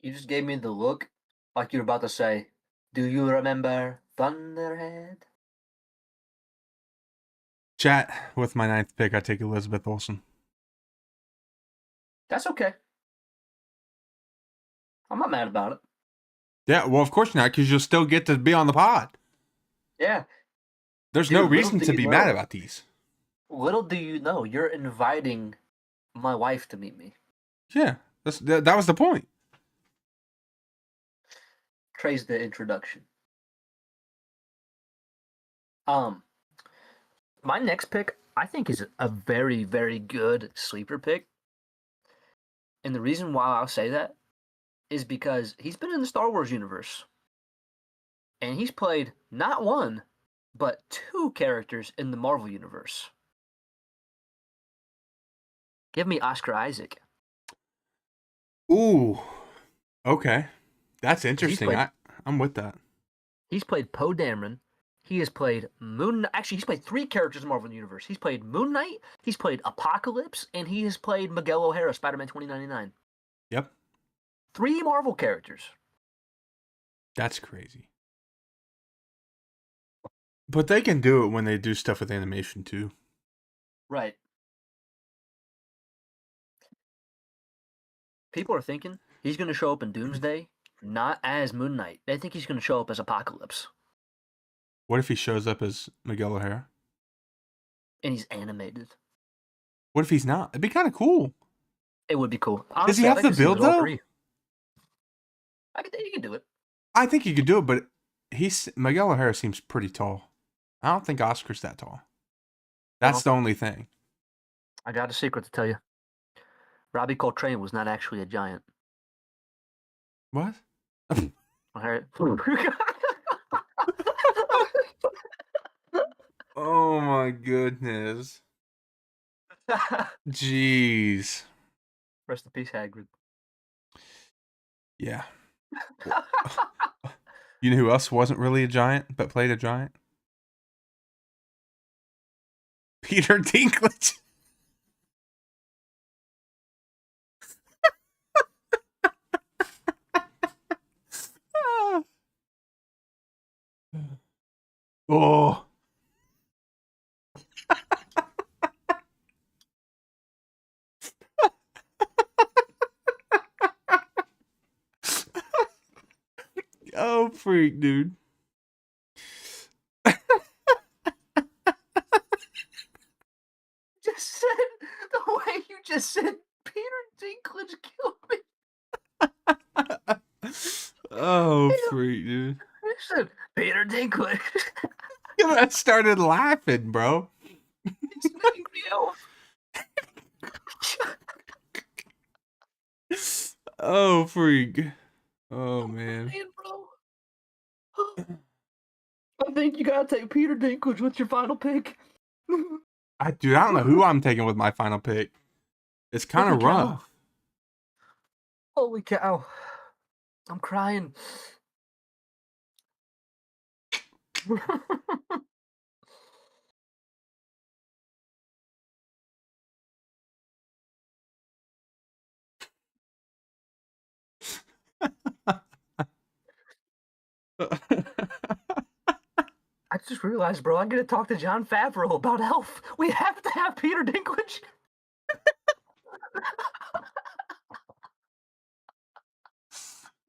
You just gave me the look like you're about to say, "Do you remember Thunderhead?" Chat, with my 9th pick, I take Elizabeth Olsen. That's okay. I'm not mad about it. Yeah, well, of course not, because you'll still get to be on the pod. Yeah. There's Dude, no reason to be mad about these. Little do you know, you're inviting my wife to meet me. Yeah, that was the point. Trey's the introduction. My next pick, I think, is a very, very good sleeper pick. And the reason why I'll say that is because he's been in the Star Wars universe. And he's played not 1, but 2 characters in the Marvel universe. Give me Oscar Isaac. Ooh, okay. That's interesting. I'm with that. He's played Poe Dameron. He has played Actually, he's played 3 characters in the Marvel Universe. He's played Moon Knight, he's played Apocalypse, and he has played Miguel O'Hara, Spider-Man 2099. Yep. 3 Marvel characters. That's crazy. But they can do it when they do stuff with animation, too. Right. People are thinking he's going to show up in Doomsday not as Moon Knight. They think he's going to show up as Apocalypse. What if he shows up as Miguel O'Hara? And he's animated. What if he's not? It'd be kind of cool. It would be cool. Does he have the build, though? I think you can do it. I think he could do it, but Miguel O'Hara seems pretty tall. I don't think Oscar's that tall. That's Well, the only thing. I got a secret to tell you. Robbie Coltrane was not actually a giant. What? Alright. Oh my goodness. Jeez. Rest in peace, Hagrid. Yeah. You know who else wasn't really a giant but played a giant? Peter Dinklage. Oh. Oh, freak, dude. Just said the way you just said Peter Dinklage killed me. Oh, freak, dude. You said Peter Dinklage. I started laughing, bro. It's an angry elf. Oh, freak. Oh, man. Man, bro. I think you gotta take Peter Dinklage with your final pick. Dude, I don't know who I'm taking with my final pick. It's kind of Holy cow. rough. Holy cow. I'm crying. I just realized, bro, I'm gonna talk to Jon Favreau about Elf. We have to have Peter Dinklage.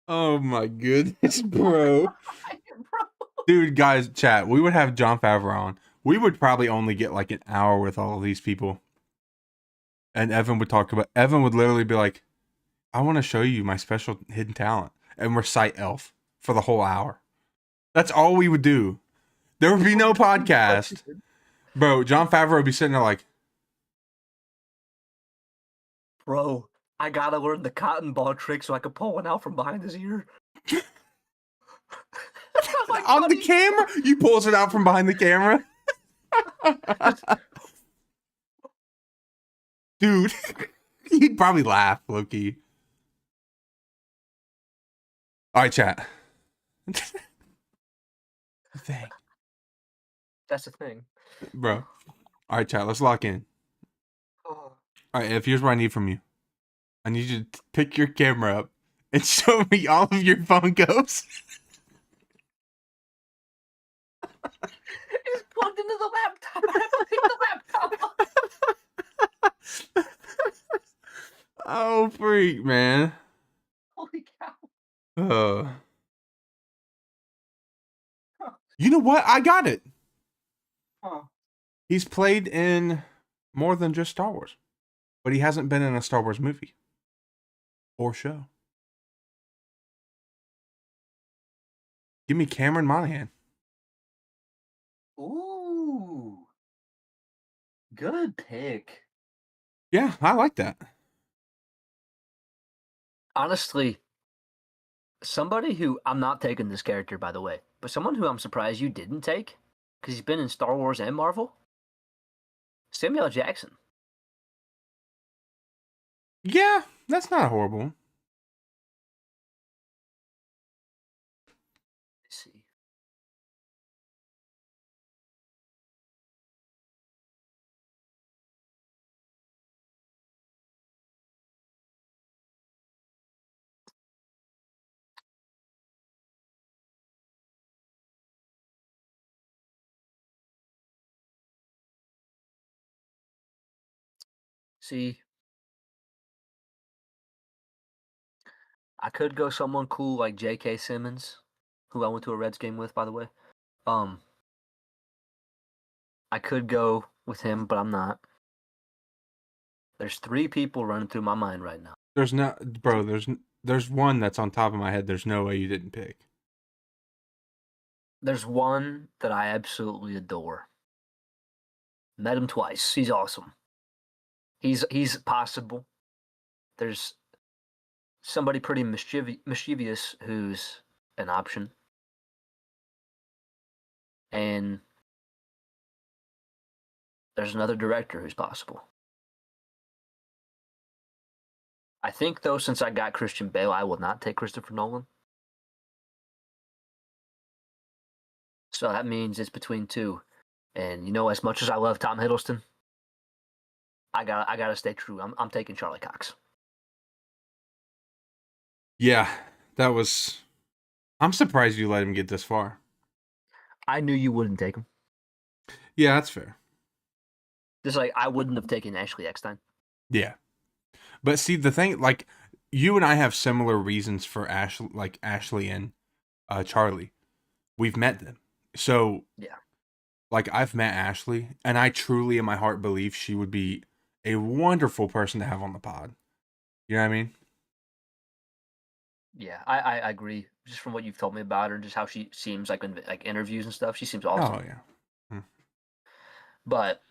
Oh my goodness, bro. Bro. Dude, guys, chat. We would have Jon Favreau on. We would probably only get like an hour with all of these people. And Evan would literally be like, I want to show you my special hidden talent and recite Elf for the whole hour. That's all we would do. There would be no podcast. Bro, Jon Favreau would be sitting there like, Bro, I gotta learn the cotton ball trick so I can pull one out from behind his ear. Like, on the camera? You pulls it out from behind the camera? Dude, he'd probably laugh, Loki. All right, chat. Thing. That's the thing. Bro. All right, chat, let's lock in. Oh. All right, If, here's what I need from you. I need you to pick your camera up and show me all of your Funkos. It's plugged into the laptop. I have to pick the laptop up. Oh, freak, man. Holy cow. You know what? I got it. Huh. He's played in more than just Star Wars, but he hasn't been in a Star Wars movie or show. Give me Cameron Monaghan. Ooh. Good pick. Yeah, I like that. Honestly, somebody who I'm not taking this character, by the way, but someone who I'm surprised you didn't take, because he's been in Star Wars and Marvel, Samuel Jackson. Yeah, that's not horrible. Let's see. See, I could go someone cool like J.K. Simmons, who I went to a Reds game with, by the way. I could go with him, but I'm not. There's 3 people running through my mind right now. There's not, bro. there's one that's on top of my head. There's no way you didn't pick. There's one that I absolutely adore. Met him twice. He's awesome. He's possible. There's somebody pretty mischievous who's an option. And there's another director who's possible. I think, though, since I got Christian Bale, I will not take Christopher Nolan. So that means it's between two. And, as much as I love Tom Hiddleston, I gotta stay true. I'm taking Charlie Cox. Yeah, that was. I'm surprised you let him get this far. I knew you wouldn't take him. Yeah, that's fair. Just like I wouldn't have taken Ashley Eckstein. Yeah, but see the thing, like you and I have similar reasons for Ashley and Charlie. We've met them, so Yeah. like I've met Ashley, and I truly, in my heart, believe she would be a wonderful person to have on the pod. You know what I mean? Yeah, I agree. Just from what you've told me about her, and just how she seems like in like interviews and stuff, she seems awesome. Oh yeah. But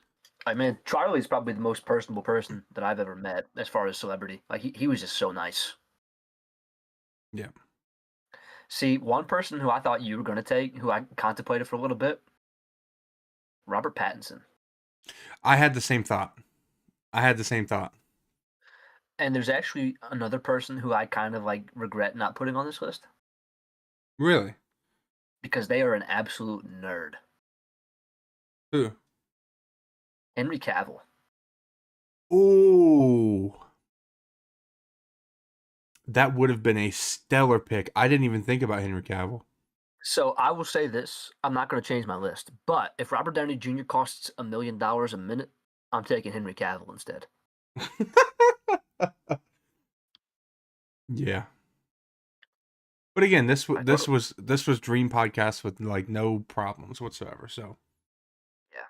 I mean, Charlie's probably the most personable person that I've ever met as far as celebrity. Like he was just so nice. Yeah. See, one person who I thought you were going to take, who I contemplated for a little bit, Robert Pattinson. I had the same thought. And there's actually another person who I kind of like regret not putting on this list Really? because they are an absolute nerd. Who? Henry Cavill. Ooh. That would have been a stellar pick. I didn't even think about Henry Cavill. So I will say this: I'm not going to change my list. But if Robert Downey Jr. costs $1 million a minute, I'm taking Henry Cavill instead. Yeah. But again, this I this totally, was this was Dream Podcast with like no problems whatsoever. So yeah.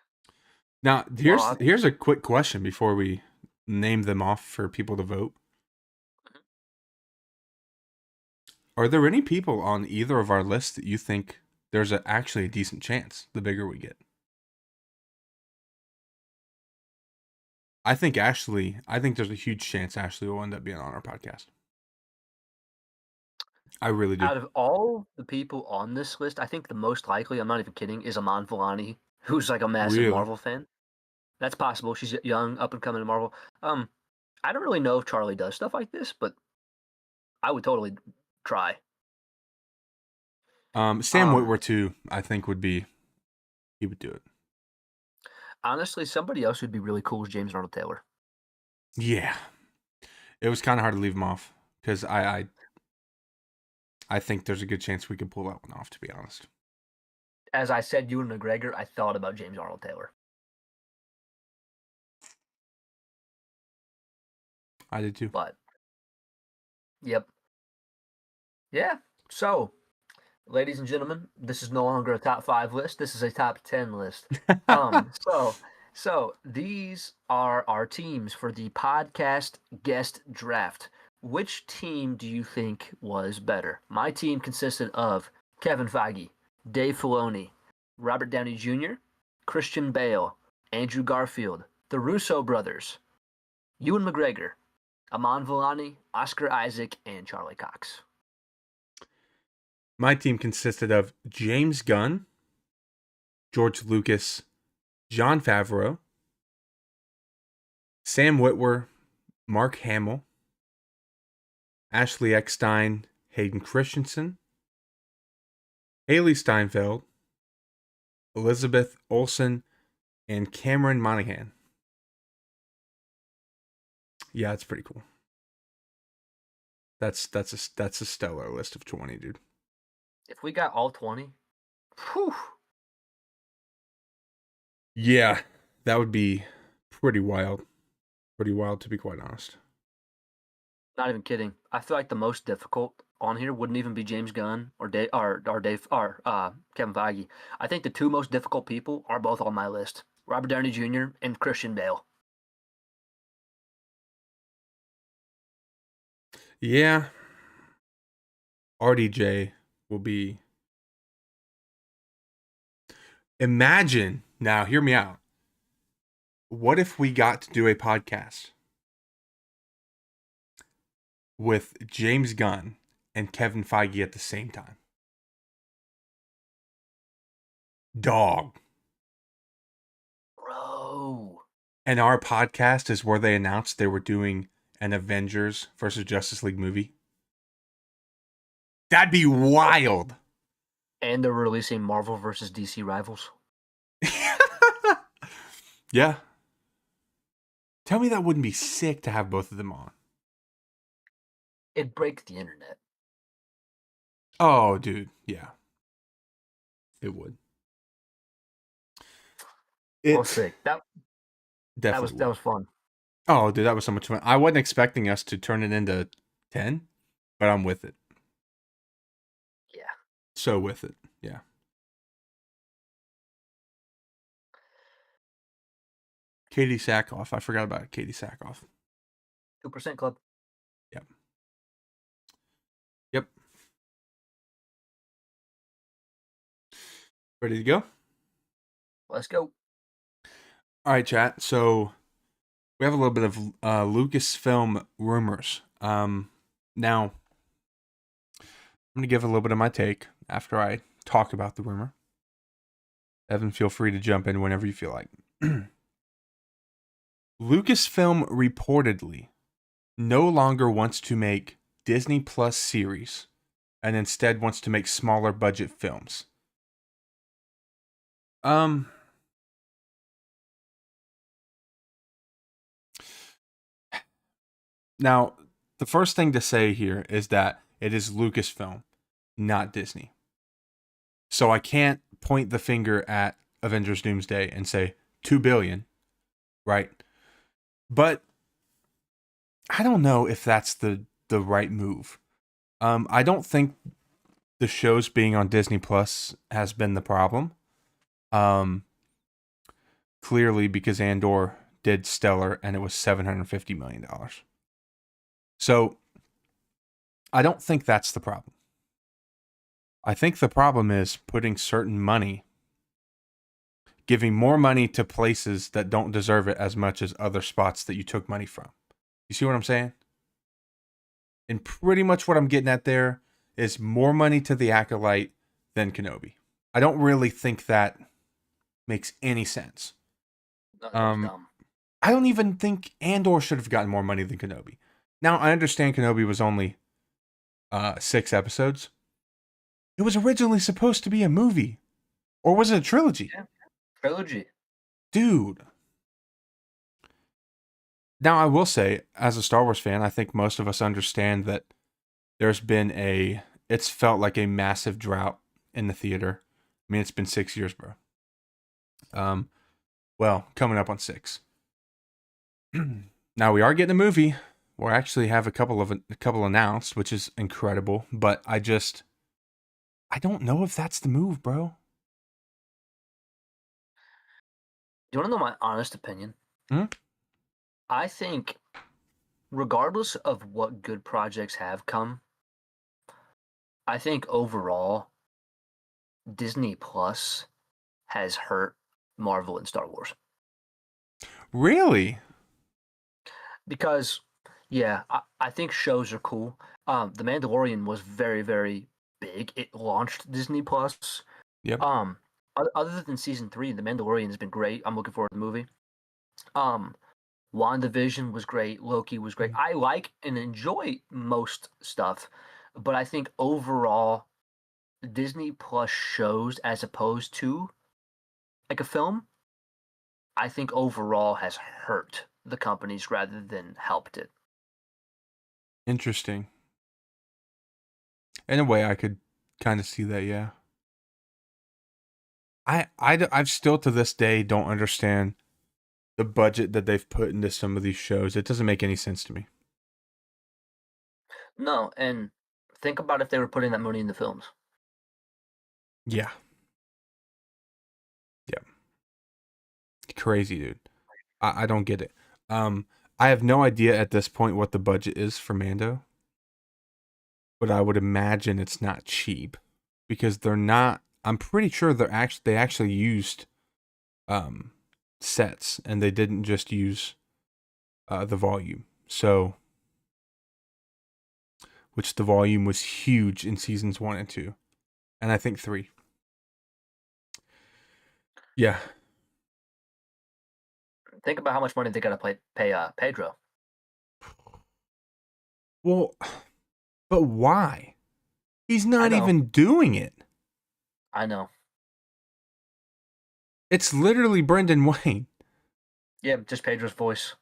now Well, here's a quick question before we name them off for people to vote. Are there any people on either of our lists that you think there's actually a decent chance the bigger we get? I think there's a huge chance Ashley will end up being on our podcast. I really do. out of all the people on this list, I think the most likely, I'm not even kidding, is Aman Vellani, who's like a massive Really? Marvel fan. That's possible. She's young, up and coming in Marvel. I don't really know if Charlie does stuff like this, but I would totally try. Sam Um, Witwer too, I think he would do it. Honestly, somebody else who'd be really cool is James Arnold Taylor. Yeah. It was kind of hard to leave him off because I think there's a good chance we could pull that one off, to be honest. As I said, Ewan McGregor, I thought about James Arnold Taylor. I did too. But, yep. Yeah. So, ladies and gentlemen, this is no longer a top 5 list. This is a top 10 list. So these are our teams for the podcast guest draft. Which team do you think was better? My team consisted of Kevin Feige, Dave Filoni, Robert Downey Jr., Christian Bale, Andrew Garfield, the Russo brothers, Ewan McGregor, Aman Vellani, Oscar Isaac, and Charlie Cox. My team consisted of James Gunn, George Lucas, Jon Favreau, Sam Witwer, Mark Hamill, Ashley Eckstein, Hayden Christensen, Haley Steinfeld, Elizabeth Olsen, and Cameron Monaghan. Yeah, it's pretty cool. That's a stellar list of 20, dude. If we got all 20, whew. Yeah, that would be pretty wild. Pretty wild, to be quite honest. Not even kidding. I feel like the most difficult on here wouldn't even be James Gunn or Kevin Feige. I think the two most difficult people are both on my list: Robert Downey Jr. and Christian Bale. Yeah, RDJ will be. Imagine now, hear me out. What if we got to do a podcast with James Gunn and Kevin Feige at the same time? Dog. Bro. And our podcast is where they announced they were doing an Avengers versus Justice League movie. That'd be wild. And they're releasing Marvel versus DC Rivals. Yeah. Tell me that wouldn't be sick to have both of them on. It'd break the internet. Oh, dude. Yeah. It would. Well, sick. That Definitely was fun. Oh, dude, that was so much fun. I wasn't expecting us to turn it into 10, but I'm with it. Yeah. So with it. Yeah. Katie Sackhoff. I forgot about Katie Sackhoff. 2% Club. Yep. Yep. Ready to go? Let's go. All right, chat. So we have a little bit of Lucasfilm rumors. Now, I'm going to give a little bit of my take after I talk about the rumor. Evan, feel free to jump in whenever you feel like. Lucasfilm reportedly no longer wants to make Disney Plus series and instead wants to make smaller budget films. Now, the first thing to say here is that it is Lucasfilm, not Disney. So I can't point the finger at Avengers Doomsday and say 2 billion, right? But I don't know if that's the right move. I don't think the shows being on Disney Plus has been the problem. Clearly because Andor did stellar and it was $750 million. So I don't think that's the problem. I think the problem is putting certain money, giving more money to places that don't deserve it as much as other spots that you took money from. You see what I'm saying? And pretty much what I'm getting at there is more money to the Acolyte than Kenobi. I don't really think that makes any sense. That was dumb. I don't even think Andor should have gotten more money than Kenobi. Now, I understand Kenobi was only 6 episodes. It was originally supposed to be a movie. Or was it a trilogy? Yeah. Trilogy. Dude. Now, I will say, as a Star Wars fan, I think most of us understand that there's been it's felt like a massive drought in the theater. I mean, it's been 6 years, bro. Well, coming up on 6. Now, we are getting a movie. We actually have a couple announced, which is incredible. But I don't know if that's the move, bro. Do you want to know my honest opinion? I think, regardless of what good projects have come, I think overall, Disney Plus has hurt Marvel and Star Wars. Really? Because, yeah, I think shows are cool. The Mandalorian was very, very big. It launched Disney Plus. Yep. Other than season 3, The Mandalorian has been great. I'm looking forward to the movie. WandaVision was great. Loki was great. I like and enjoy most stuff, but I think overall, Disney Plus shows as opposed to like a film, I think overall has hurt the companies rather than helped it. Interesting. In a way, I could kind of see that, yeah. I've still to this day don't understand the budget that they've put into some of these shows. It doesn't make any sense to me. No, and think about if they were putting that money in the films. Yeah. Yeah. Crazy, dude. I don't get it. I have no idea at this point what the budget is for Mando. but I would imagine it's not cheap because they're not. I'm pretty sure they actually used um, sets and they didn't just use the volume. So, which the volume was huge in seasons 1 and 2, and I think 3. Yeah. Think about how much money they got to pay Pedro. Well, but why? He's I not know. even doing it. I know. It's literally Brendan Wayne. Yeah, just Pedro's voice.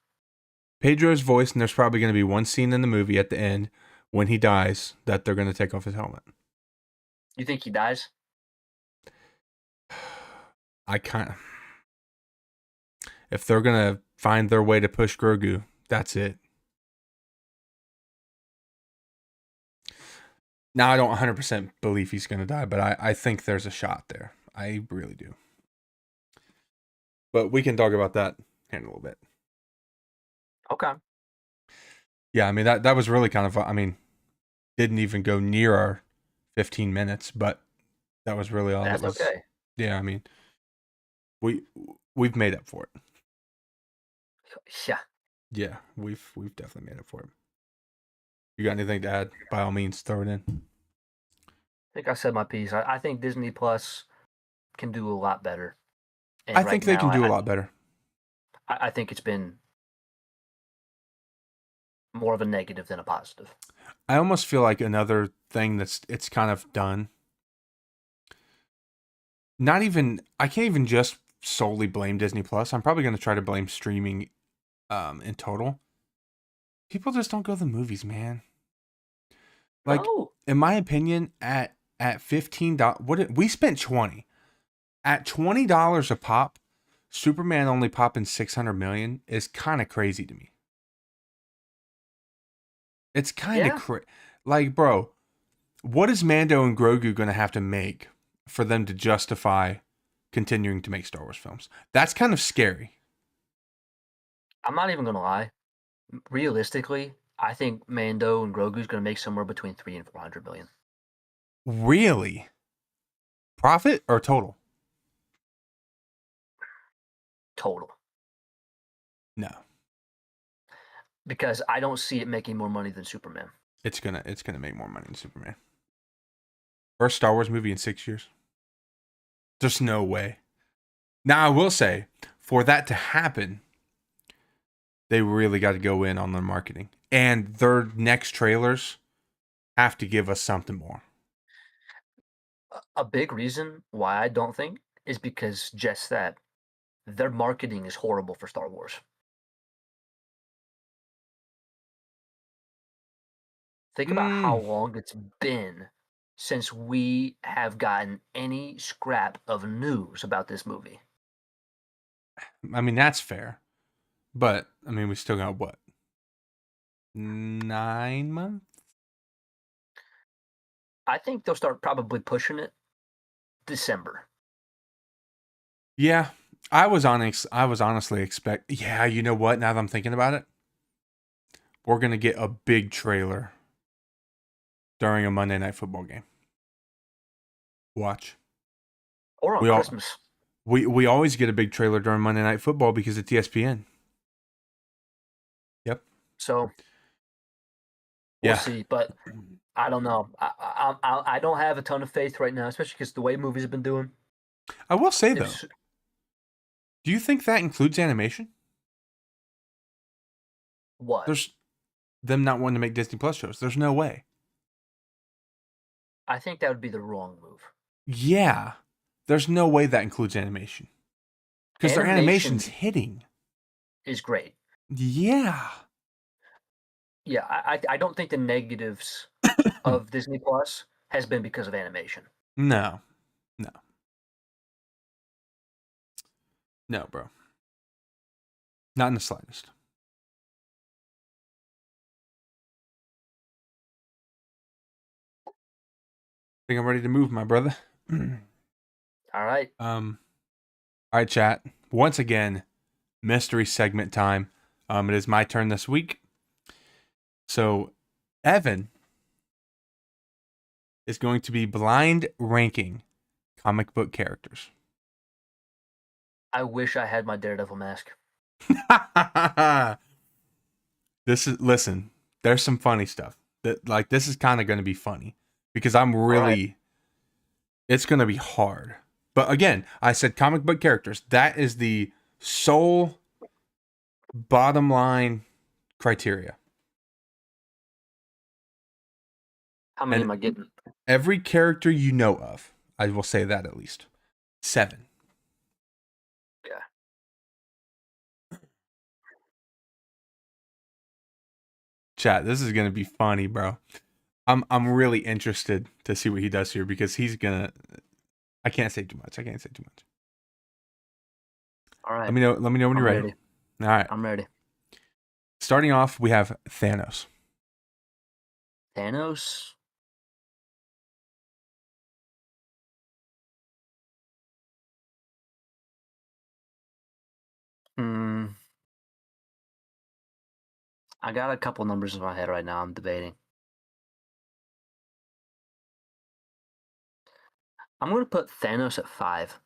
Pedro's voice, and there's probably going to be one scene in the movie at the end when he dies that they're going to take off his helmet. You think he dies? I kind of. If they're going to find their way to push Grogu, that's it. Now, I don't 100% believe he's going to die, but I think there's a shot there. I really do. But we can talk about that in a little bit. Okay. Yeah, I mean, that was really kind of, I mean, didn't even go near our 15 minutes, but that was really all That's that was. okay. Yeah, I mean, we've made up for it. Yeah. Yeah, we've definitely made up for it. You got anything to add? By all means, throw it in. I think I said my piece. I think Disney Plus can do a lot better. And I right think they now, can do a lot better. I think it's been more of a negative than a positive. I almost feel like another thing it's kind of done. Not even I can't even just solely blame Disney Plus. I'm probably going to try to blame streaming in total. People just don't go to the movies, man. Like No. in my opinion at $15, we spent 20. At $20 a pop, Superman only popping 600 million is kind of crazy to me. It's kind of Yeah. like, bro, what is Mando and Grogu going to have to make for them to justify continuing to make Star Wars films? That's kind of scary. I'm not even going to lie. Realistically, I think Mando and Grogu's going to make somewhere between 3 and 400 million. Really? Profit or total? Total. No. Because I don't see it making more money than Superman. It's gonna make more money than Superman. First Star Wars movie in 6 years. There's no way. Now I will say, for that to happen, they really got to go in on their marketing. And their next trailers have to give us something more. A big reason why I don't think is because just that their marketing is horrible for Star Wars. Think about how long it's been since we have gotten any scrap of news about this movie. I mean, that's fair. But, I mean, we still got what? 9 months? I think they'll start probably pushing it December. Yeah. I was honestly yeah, you know what? Now that I'm thinking about it, we're going to get a big trailer during a Monday Night Football game. Watch. Or on Christmas. We always get a big trailer during Monday Night Football because it's ESPN. Yep. So we'll see, but I don't know. I don't have a ton of faith right now, especially because the way movies have been doing. I will say though, do you think that includes animation? What? There's them not wanting to make Disney Plus shows. There's no way. I think that would be the wrong move. Yeah. There's no way that includes animation. Because their animation's hitting. Is great. Yeah. Yeah, I don't think the negatives of Disney Plus has been because of animation. No. No, bro. Not in the slightest. I think I'm ready to move, my brother. All right. All right, chat. Once again, mystery segment time. It is my turn this week. So, Evan is going to be blind ranking comic book characters. I wish I had my Daredevil mask. Listen, there's some funny stuff. This is kind of going to be funny because I'm All right. really it's going to be hard. But again, I said comic book characters. That is the sole bottom line criteria. How many And am I getting? every character you know of, I will say that at least 7. Yeah. Chat, this is going to be funny, bro. I'm really interested to see what he does here because he's going to I can't say too much. I can't say too much. All right. Let me know when you're I'm ready. ready. All right. I'm ready. Starting off, we have Thanos. Thanos. Hmm. I got a couple numbers in my head right now. I'm debating. I'm going to put Thanos at 5.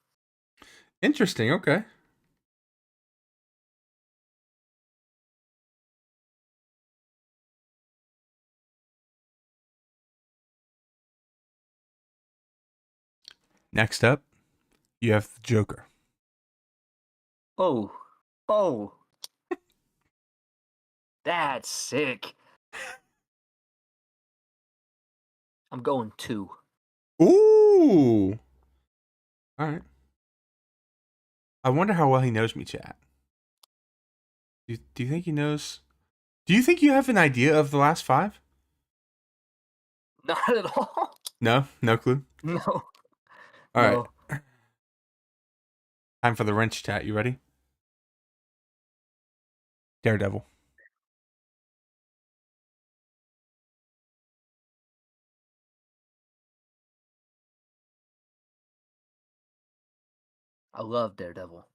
Interesting. Okay. Next up, you have the Joker. Oh. Oh. That's sick. I'm going 2. Ooh. All right. I wonder how well he knows me, chat. Do you think he knows? Do you think you have an idea of the last 5? Not at all. No, no clue. No. All right. No. Time for the wrench, chat. You ready? Daredevil. I love Daredevil.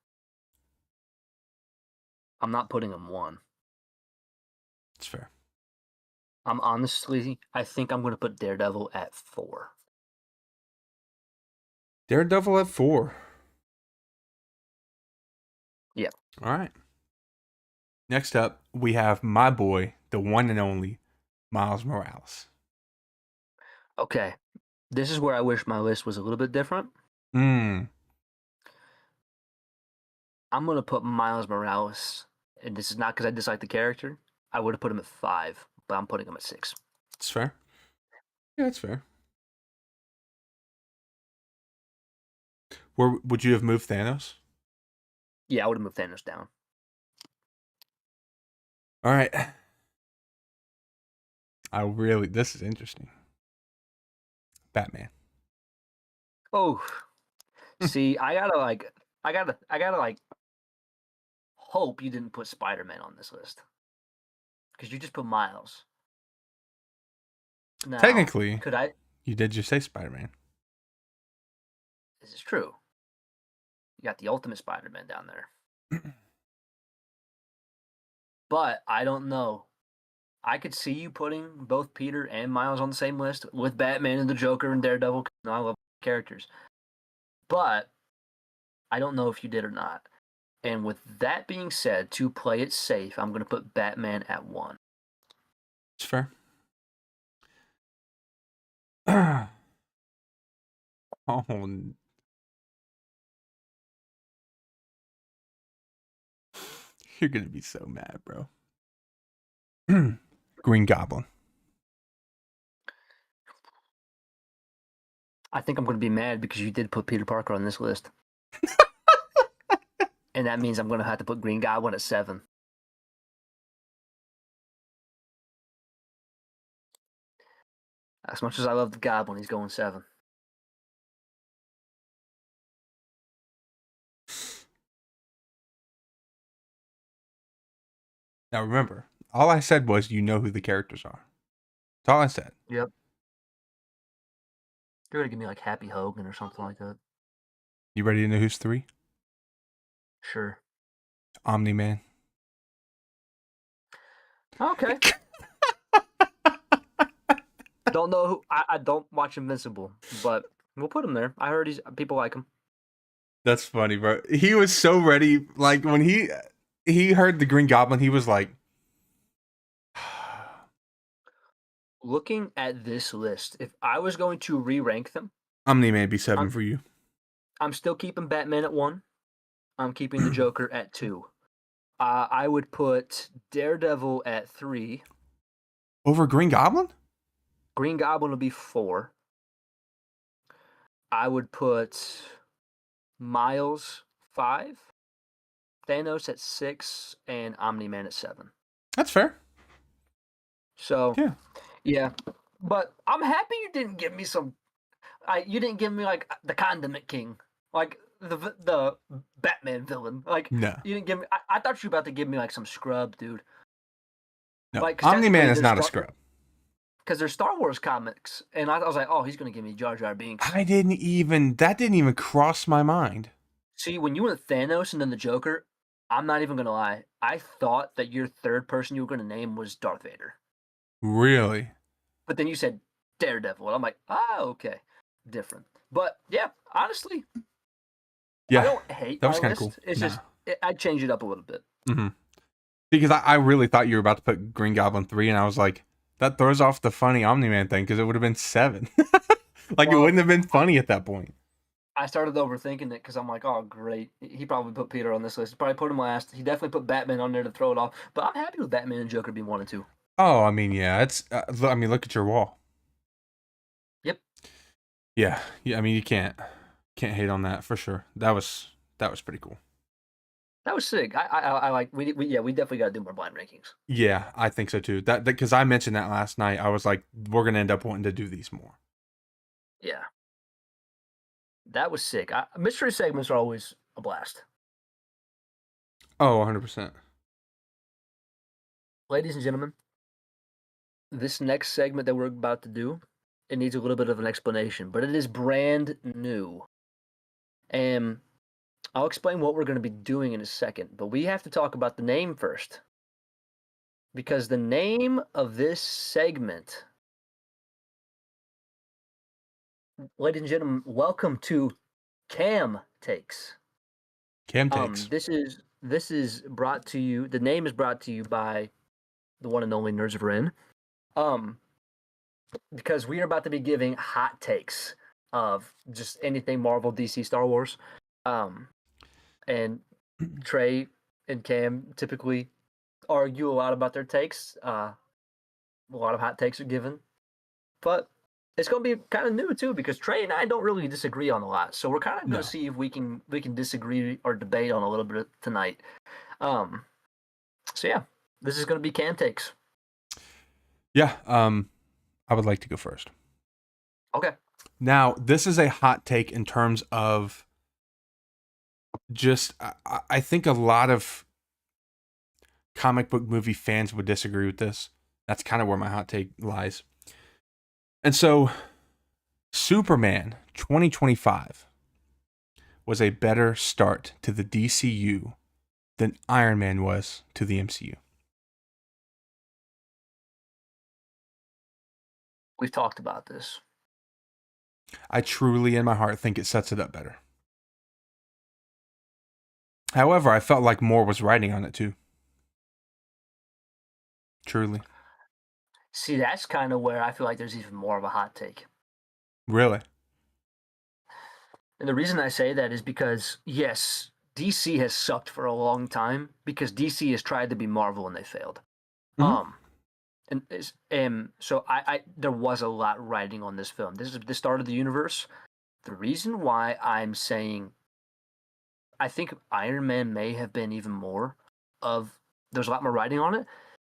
I'm not putting him 1. It's fair. I think I'm going to put Daredevil at 4. Daredevil at 4. Yeah. All right. Next up, we have my boy, the one and only Miles Morales. Okay. This is where I wish my list was a little bit different. Hmm. I'm going to put Miles Morales, and this is not because I dislike the character. I would have put him at 5, but I'm putting him at 6. It's fair. Yeah, it's fair. Where would you have moved Thanos? Yeah, I would have moved Thanos down. All right. This is interesting. Batman. Oh, see, I gotta like hope you didn't put Spider-Man on this list because you just put Miles. Now, Technically, could I? you did just say Spider-Man. This is true. You got the Ultimate Spider-Man down there, but I don't know. I could see you putting both Peter and Miles on the same list with Batman and the Joker and Daredevil. I love characters, but I don't know if you did or not. And with that being said, to play it safe, I'm going to put Batman at 1. It's fair. Oh, you're gonna be so mad, bro. Green Goblin. I think I'm going to be mad because you did put Peter Parker on this list. And that means I'm going to have to put Green Goblin at 7. As much as I love the Goblin, he's going 7. Now remember, all I said was you know who the characters are. That's all I said. Yep. You're going to give me like Happy Hogan or something like that. You ready to know who's 3? Sure. Omni-Man. Okay. Don't know who. I don't watch Invincible, but we'll put him there. I heard people like him. That's funny, bro. He was so ready. Like when he heard the Green Goblin, he was like, Looking at this list, if I was going to re-rank them, Omni Man be 7 I'm for you. I'm still keeping Batman at 1. I'm keeping the Joker at 2. I would put Daredevil at 3. Over Green Goblin? Green Goblin would be 4. I would put Miles 5, Thanos at 6, and Omni-Man at 7. That's fair. So, Yeah. yeah. But I'm happy you didn't give me you didn't give me like the Condiment King, like the Batman villain. Like No. you didn't give me. I thought you were about to give me like some scrub, dude. No. Like Omni Man is not a scrub. Because they're Star Wars comics, and I was like, oh, he's gonna give me Jar Jar Binks. That didn't even cross my mind. See, when you went Thanos and then the Joker, I'm not even gonna lie. I thought that your third person you were gonna name was Darth Vader. Really? But then you said Daredevil, and I'm like, okay, different. But yeah, honestly, Yeah, I don't hate that was my kind of list. cool. It's just I'd change it up a little bit. Mm-hmm. Because I really thought you were about to put Green Goblin 3, and I was like, that throws off the funny Omni-Man thing, because it would have been 7. It wouldn't have been funny at that point. I started overthinking it because I'm like, oh, great. He probably put Peter on this list. He probably put him last. He definitely put Batman on there to throw it off. But I'm happy with Batman and Joker being 1 and 2. Oh, I mean, yeah, it's. I mean, look at your wall. Yep. Yeah, I mean, you can't hate on that for sure. That was pretty cool. That was sick. I like. We definitely got to do more blind rankings. Yeah, I think so too. That because I mentioned that last night. I was like, we're gonna end up wanting to do these more. Yeah. That was sick. Mystery segments are always a blast. Oh, 100%. Ladies and gentlemen, this next segment that we're about to do, it needs a little bit of an explanation, but it is brand new. And I'll explain what we're going to be doing in a second, but we have to talk about the name first. Because the name of this segment, ladies and gentlemen, welcome to Cam Takes. Cam Takes. This is brought to you. The name is brought to you by the one and only Nerds of Ren. Because we are about to be giving hot takes of just anything Marvel, DC, Star Wars. And Trey and Cam typically argue a lot about their takes. A lot of hot takes are given. But it's going to be kind of new too, because Trey and I don't really disagree on a lot. So we're kind of going to see if we can disagree or debate on a little bit tonight. So yeah, this is going to be Cam Takes. Yeah, I would like to go first. Okay. Now, this is a hot take in terms of just, I think a lot of comic book movie fans would disagree with this. That's kind of where my hot take lies. And so, Superman 2025 was a better start to the DCU than Iron Man was to the MCU. We've talked about this. I truly, in my heart, think it sets it up better. However, I felt like more was writing on it too. Truly. See, that's kind of where I feel like there's even more of a hot take. Really? And the reason I say that is because, yes, DC has sucked for a long time because DC has tried to be Marvel and they failed. Mm-hmm. And so I there was a lot riding on this film. This is the start of the universe. The reason why I'm saying I think Iron Man may have been even more of there's a lot more riding on it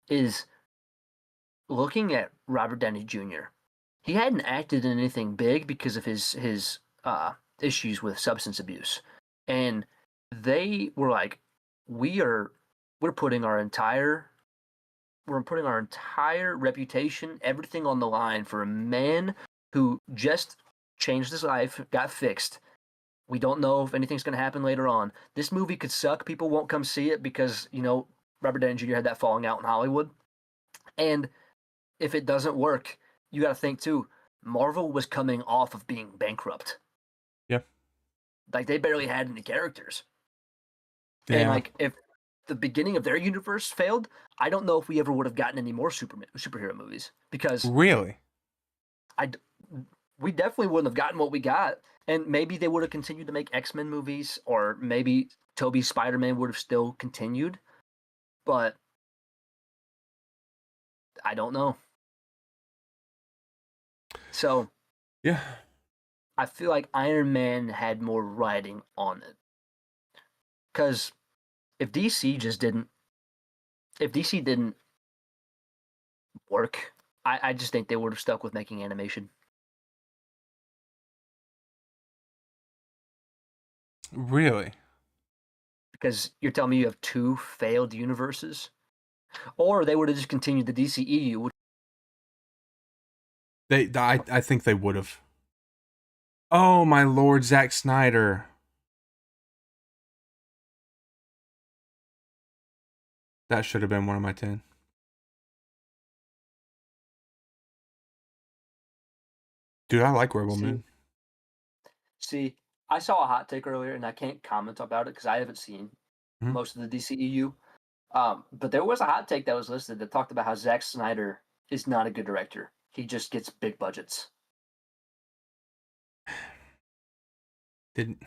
is looking at Robert Downey Jr. He hadn't acted in anything big because of his issues with substance abuse, and they were like, we're putting our entire reputation, everything on the line for a man who just changed his life, got fixed. We don't know if anything's going to happen later on. This movie could suck. People won't come see it because, Robert Downey Jr. had that falling out in Hollywood. And if it doesn't work, you got to think too. Marvel was coming off of being bankrupt. Yeah. Like they barely had any characters. And Yeah. like if the beginning of their universe failed, I don't know if we ever would have gotten any more superhero movies because Really? I we definitely wouldn't have gotten what we got. And maybe they would have continued to make X-Men movies, or maybe Toby's Spider-Man would have still continued, but I don't know. So Yeah. I feel like Iron Man had more writing on it. Because if DC just didn't, if DC didn't work, I just think they would have stuck with making animation. Really? Because you're telling me you have two failed universes? Or they would have just continued the DCEU, which I think they would have. Oh my lord, Zack Snyder. That should have been one of my 10. Dude, I like Rebel see, Moon. see, I saw a hot take earlier, and I can't comment about it because I haven't seen Mhm. most of the DCEU. But there was a hot take that was listed that talked about how Zack Snyder is not a good director. He just gets big budgets. Didn't.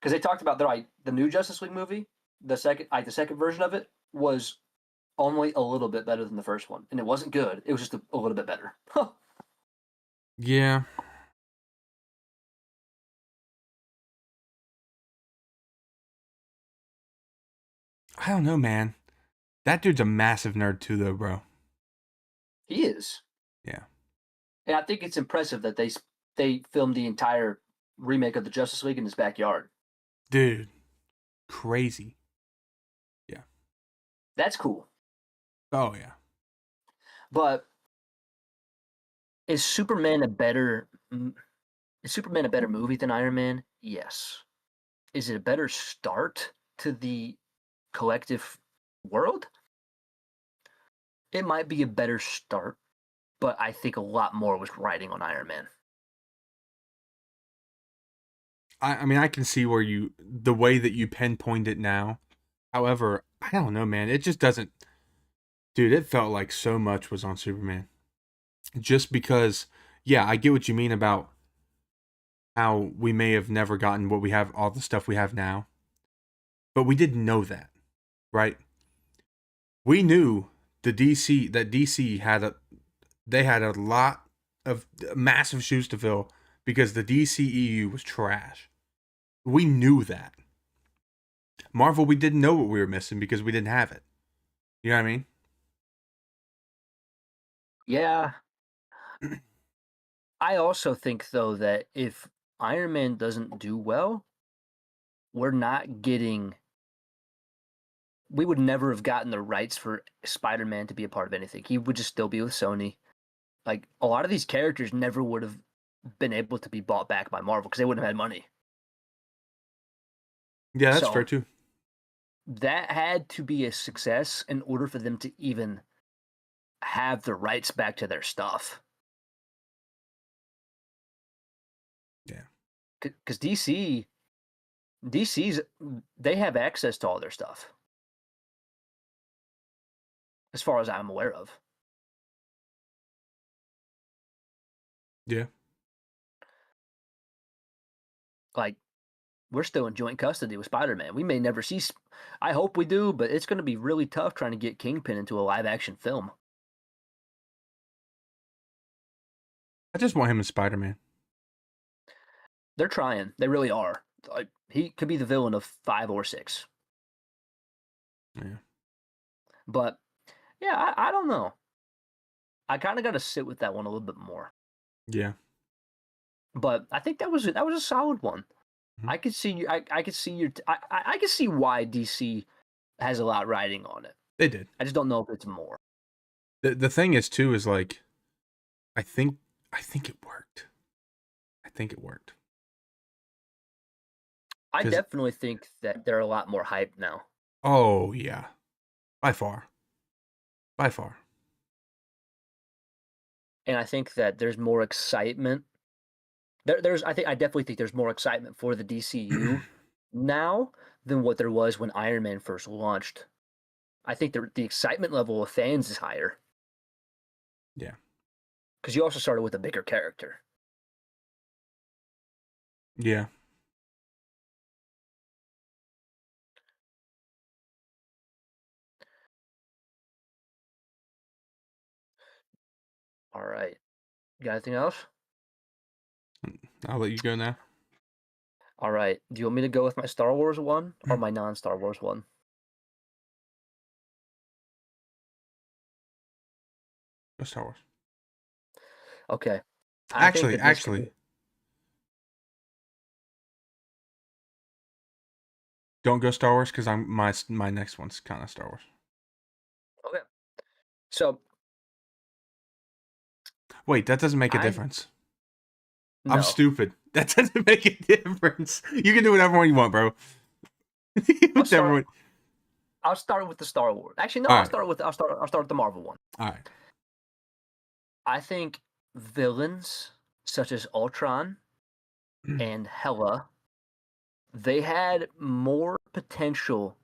Because they talked about the new Justice League movie, the second version of it was only a little bit better than the first one, and it wasn't good. It was just a little bit better. Yeah. I don't know, man. That dude's a massive nerd too, though, bro. He is, Yeah. and I think it's impressive that they filmed the entire remake of the Justice League in his backyard. Dude. Crazy. Yeah. That's cool. Oh, yeah. But is Superman a better movie than Iron Man? Yes. Is it a better start to the collective world? It might be a better start, but I think a lot more was riding on Iron Man. I mean, I can see where the way that you pinpoint it now. However, I don't know, man. It just doesn't. Dude, it felt like so much was on Superman. Just because, yeah, I get what you mean about how we may have never gotten what we have, all the stuff we have now. But we didn't know that, right? We knew DC they had a lot of massive shoes to fill because the DCEU was trash. We knew that. Marvel, we didn't know what we were missing because we didn't have it. You know what I mean? Yeah. I also think though that if Iron Man doesn't do well, we're not getting we would never have gotten the rights for Spider-Man to be a part of anything. He would just still be with Sony. Like a lot of these characters never would have been able to be bought back by Marvel because they wouldn't have had money. Yeah, that's fair So too. that had to be a success in order for them to even have the rights back to their stuff. Yeah. Because DC's they have access to all their stuff, as far as I'm aware of. Yeah. Like we're still in joint custody with Spider-Man. We may never see. I hope we do, but it's going to be really tough trying to get Kingpin into a live-action film. I just want him as Spider-Man. They're trying. They really are. Like he could be the villain of 5 or 6. Yeah. But yeah, I don't know. I kind of got to sit with that one a little bit more. Yeah. But I think that was a solid one. Mhm. I could see you. I could see your. I could see why DC has a lot riding on it. They did. I just don't know if it's more. The thing is too is like I think I think it worked. I think it worked. I Cuz definitely think that they're a lot more hyped now. oh yeah. By far. By far. and I think that there's more excitement. I definitely think there's more excitement for the DCU now than what there was when Iron Man first launched. I think the excitement level of fans is higher Yeah. because you also started with a bigger character. Yeah. All right, you got anything else? I'll let you go now. All right, do you want me to go with my Star Wars one or my non-Star Wars one? Go Star Wars. Okay, I think Actually, that this could be don't go Star Wars because I'm my next one's kind of Star Wars. okay. So Wait, that doesn't make a I difference. I'm no, stupid. That doesn't make a difference. You can do whatever one you want, bro. I'll Whichever start. one. I'll start with the Star Wars. Actually, no, All right. I'll start with the Marvel one. All right. I think villains such as Ultron and Hela, they had more potential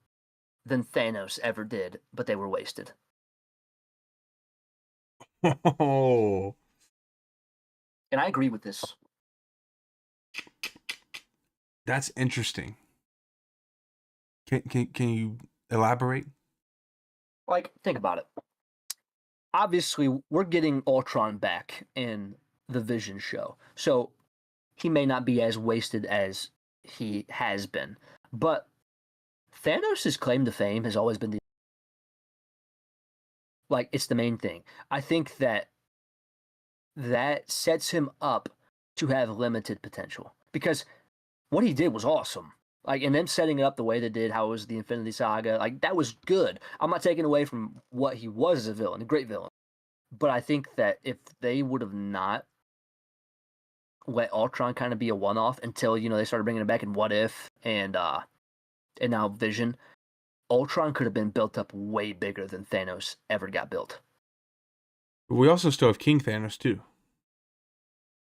than Thanos ever did, but they were wasted. Oh, And I agree with this. that's interesting. Can you elaborate? Like, think about it. Obviously, we're getting Ultron back in the Vision show. So he may not be as wasted as he has been. But Thanos' claim to fame has always been it's the main thing. I think that sets him up to have limited potential because what he did was awesome. Like, and them setting it up the way they did, how it was the Infinity Saga, like that was good. I'm not taking away from what he was as a villain, a great villain. But I think that if they would have not let Ultron kind of be a one-off until they started bringing it back in What If and now Vision, Ultron could have been built up way bigger than Thanos ever got built. We also still have King Thanos too,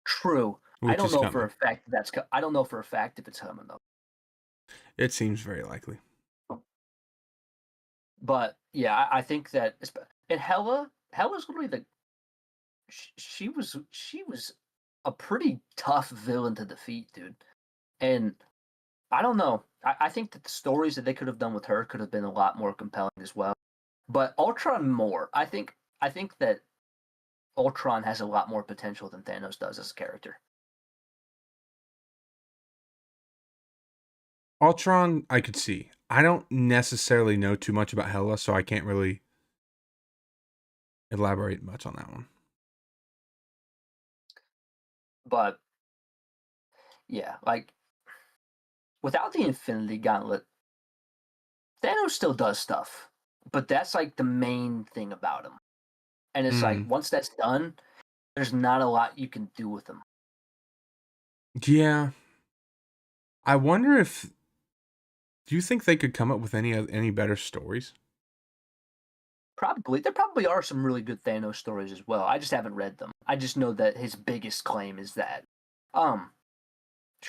True. I which don't is know for coming. a fact I don't know for a fact if it's coming though. It seems very likely. But yeah, I think that and Hella's literally she was a pretty tough villain to defeat, dude. And I don't know. I think that the stories that they could have done with her could have been a lot more compelling as well. But Ultron more. I think that Ultron has a lot more potential than Thanos does as a character. Ultron, I could see. I don't necessarily know too much about Hela, so I can't really elaborate much on that one. But yeah, like without the Infinity Gauntlet, Thanos still does stuff. But that's like the main thing about him. And it's like Mm. once that's done, there's not a lot you can do with him. Yeah, I wonder if. Do you think they could come up with any better stories? Probably there probably are some really good Thanos stories as well. I just haven't read them. I just know that his biggest claim is that. Um,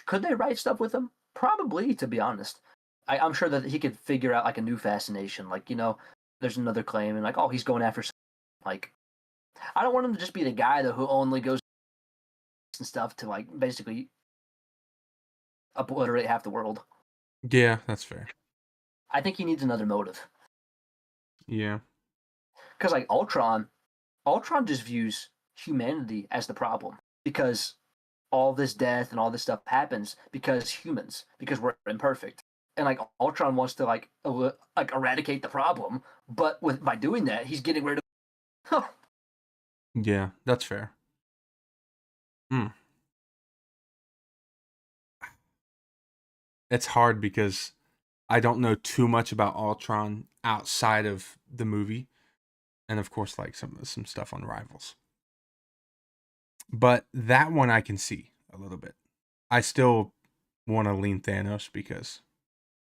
could they write stuff with him? Probably, to be honest. I'm sure that he could figure out like a new fascination. Like there's another claim and like he's going after like I don't want him to just be the guy though who only goes and stuff to like basically obliterate half the world. Yeah, that's fair. I think he needs another motive Yeah. because like Ultron just views humanity as the problem because all this death and all this stuff happens because humans, because we're imperfect. And like Ultron wants to like eradicate the problem, but by doing that, he's getting rid of. Yeah, that's fair. Hmm. It's hard because I don't know too much about Ultron outside of the movie, and of course, like some stuff on Rivals. But that one I can see a little bit. I still want to lean Thanos because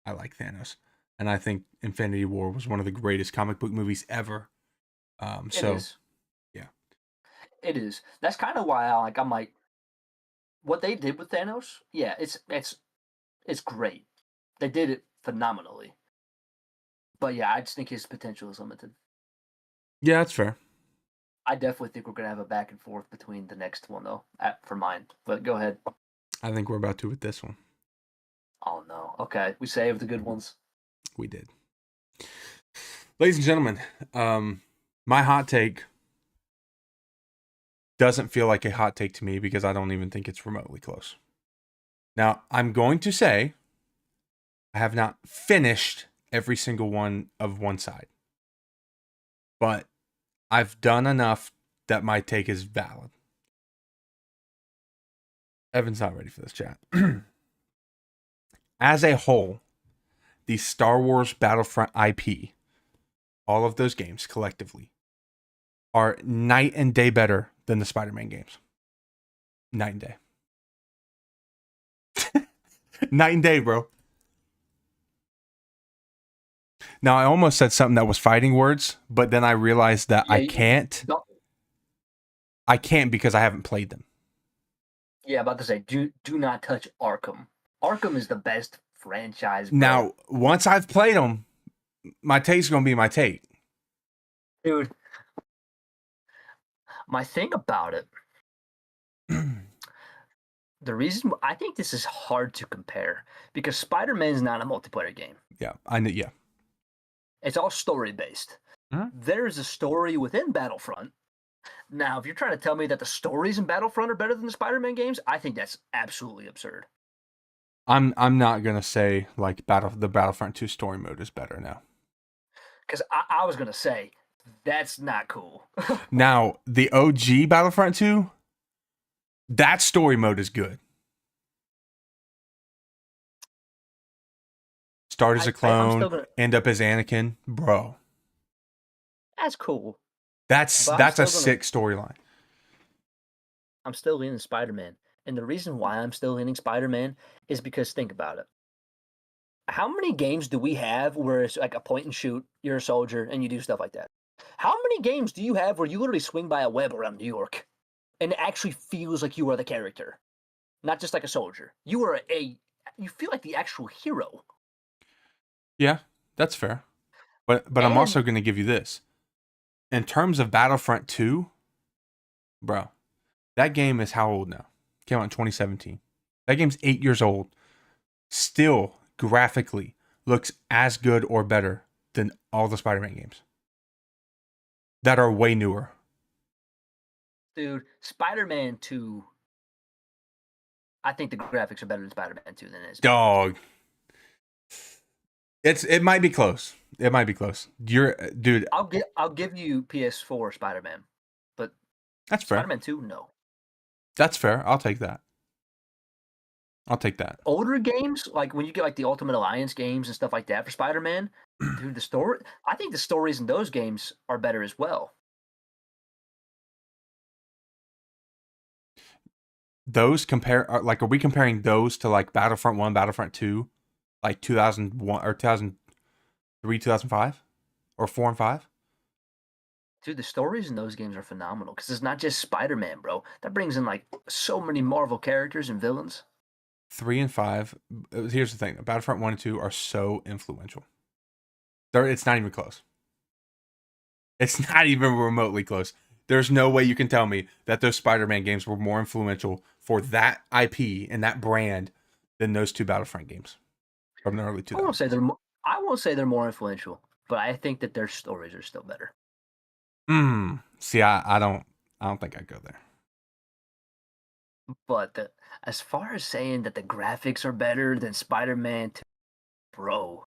I like Thanos, and I think Infinity War was one of the greatest comic book movies ever. It So is. yeah, It is. That's kind of why I'm like, what they did with Thanos. Yeah, it's great. They did it phenomenally. But yeah, I just think his potential is limited. Yeah, that's fair. I definitely think we're gonna have a back and forth between the next one though, for mine. But go ahead. I think we're about to with this one. Oh no. Okay, we saved the good ones. We did. Ladies and gentlemen, my hot take doesn't feel like a hot take to me because I don't even think it's remotely close. Now, I'm going to say I have not finished every single one of one side, but I've done enough that my take is valid. Evan's not ready for this chat. As a whole, the Star Wars Battlefront IP, all of those games collectively, are night and day better than the Spider-Man games. Night and day. Night and day, bro. Now, I almost said something that was fighting words, but then I realized that I can't. I can't because I haven't played them. Yeah, about to say, do not touch Arkham. Arkham is the best franchise. Bro. Now, once I've played them, my take's going to be my take. Dude, my thing about it, the reason I think this is hard to compare because Spider-Man is not a multiplayer game. Yeah, I know. Yeah, it's all story based. There's a story within Battlefront. Now, if you're trying to tell me that the stories in Battlefront are better than the Spider-Man games, I think that's absolutely absurd. I'm not gonna say like the Battlefront 2 story mode is better now. Because I was gonna say that's not cool. Now, the OG Battlefront 2, that story mode is good. Start as a clone, end up as Anakin, bro. That's cool. That's a sick storyline. I'm still leaning Spider-Man. And the reason why I'm still leaning Spider-Man is because think about it. How many games do we have where it's like a point and shoot, you're a soldier, and you do stuff like that? How many games do you have where you literally swing by a web around New York and it actually feels like you are the character? Not just like a soldier. You feel like the actual hero. Yeah, that's fair. But I'm also going to give you this. In terms of Battlefront 2, bro, that game is how old now? Came out in 2017. That game's 8 years old. Still, graphically, looks as good or better than all the Spider-Man games that are way newer. Dude, Spider-Man 2, I think the graphics are better in Spider-Man 2 than it is. Dog. It might be close. It might be close. Dude. I'll give you PS4 Spider-Man, but that's fair. Spider-Man 2, no. That's fair. I'll take that. Older games, like when you get like the Ultimate Alliance games and stuff like that for Spider-Man, dude, I think the stories in those games are better as well. Those are we comparing those to like Battlefront 1, Battlefront 2, like 2001 or 2003, 2005, or 4 and 5? Dude, the stories in those games are phenomenal because it's not just Spider-Man, bro. That brings in like so many Marvel characters and villains. 3 and 5. Here's the thing: Battlefront 1 and 2 are so influential. It's not even close. It's not even remotely close. There's no way you can tell me that those Spider-Man games were more influential for that IP and that brand than those two Battlefront games from the early 2000s. I won't say they're more influential, but I think that their stories are still better. See, I don't think I'd go there. But as far as saying that the graphics are better than Spider-Man 2, bro.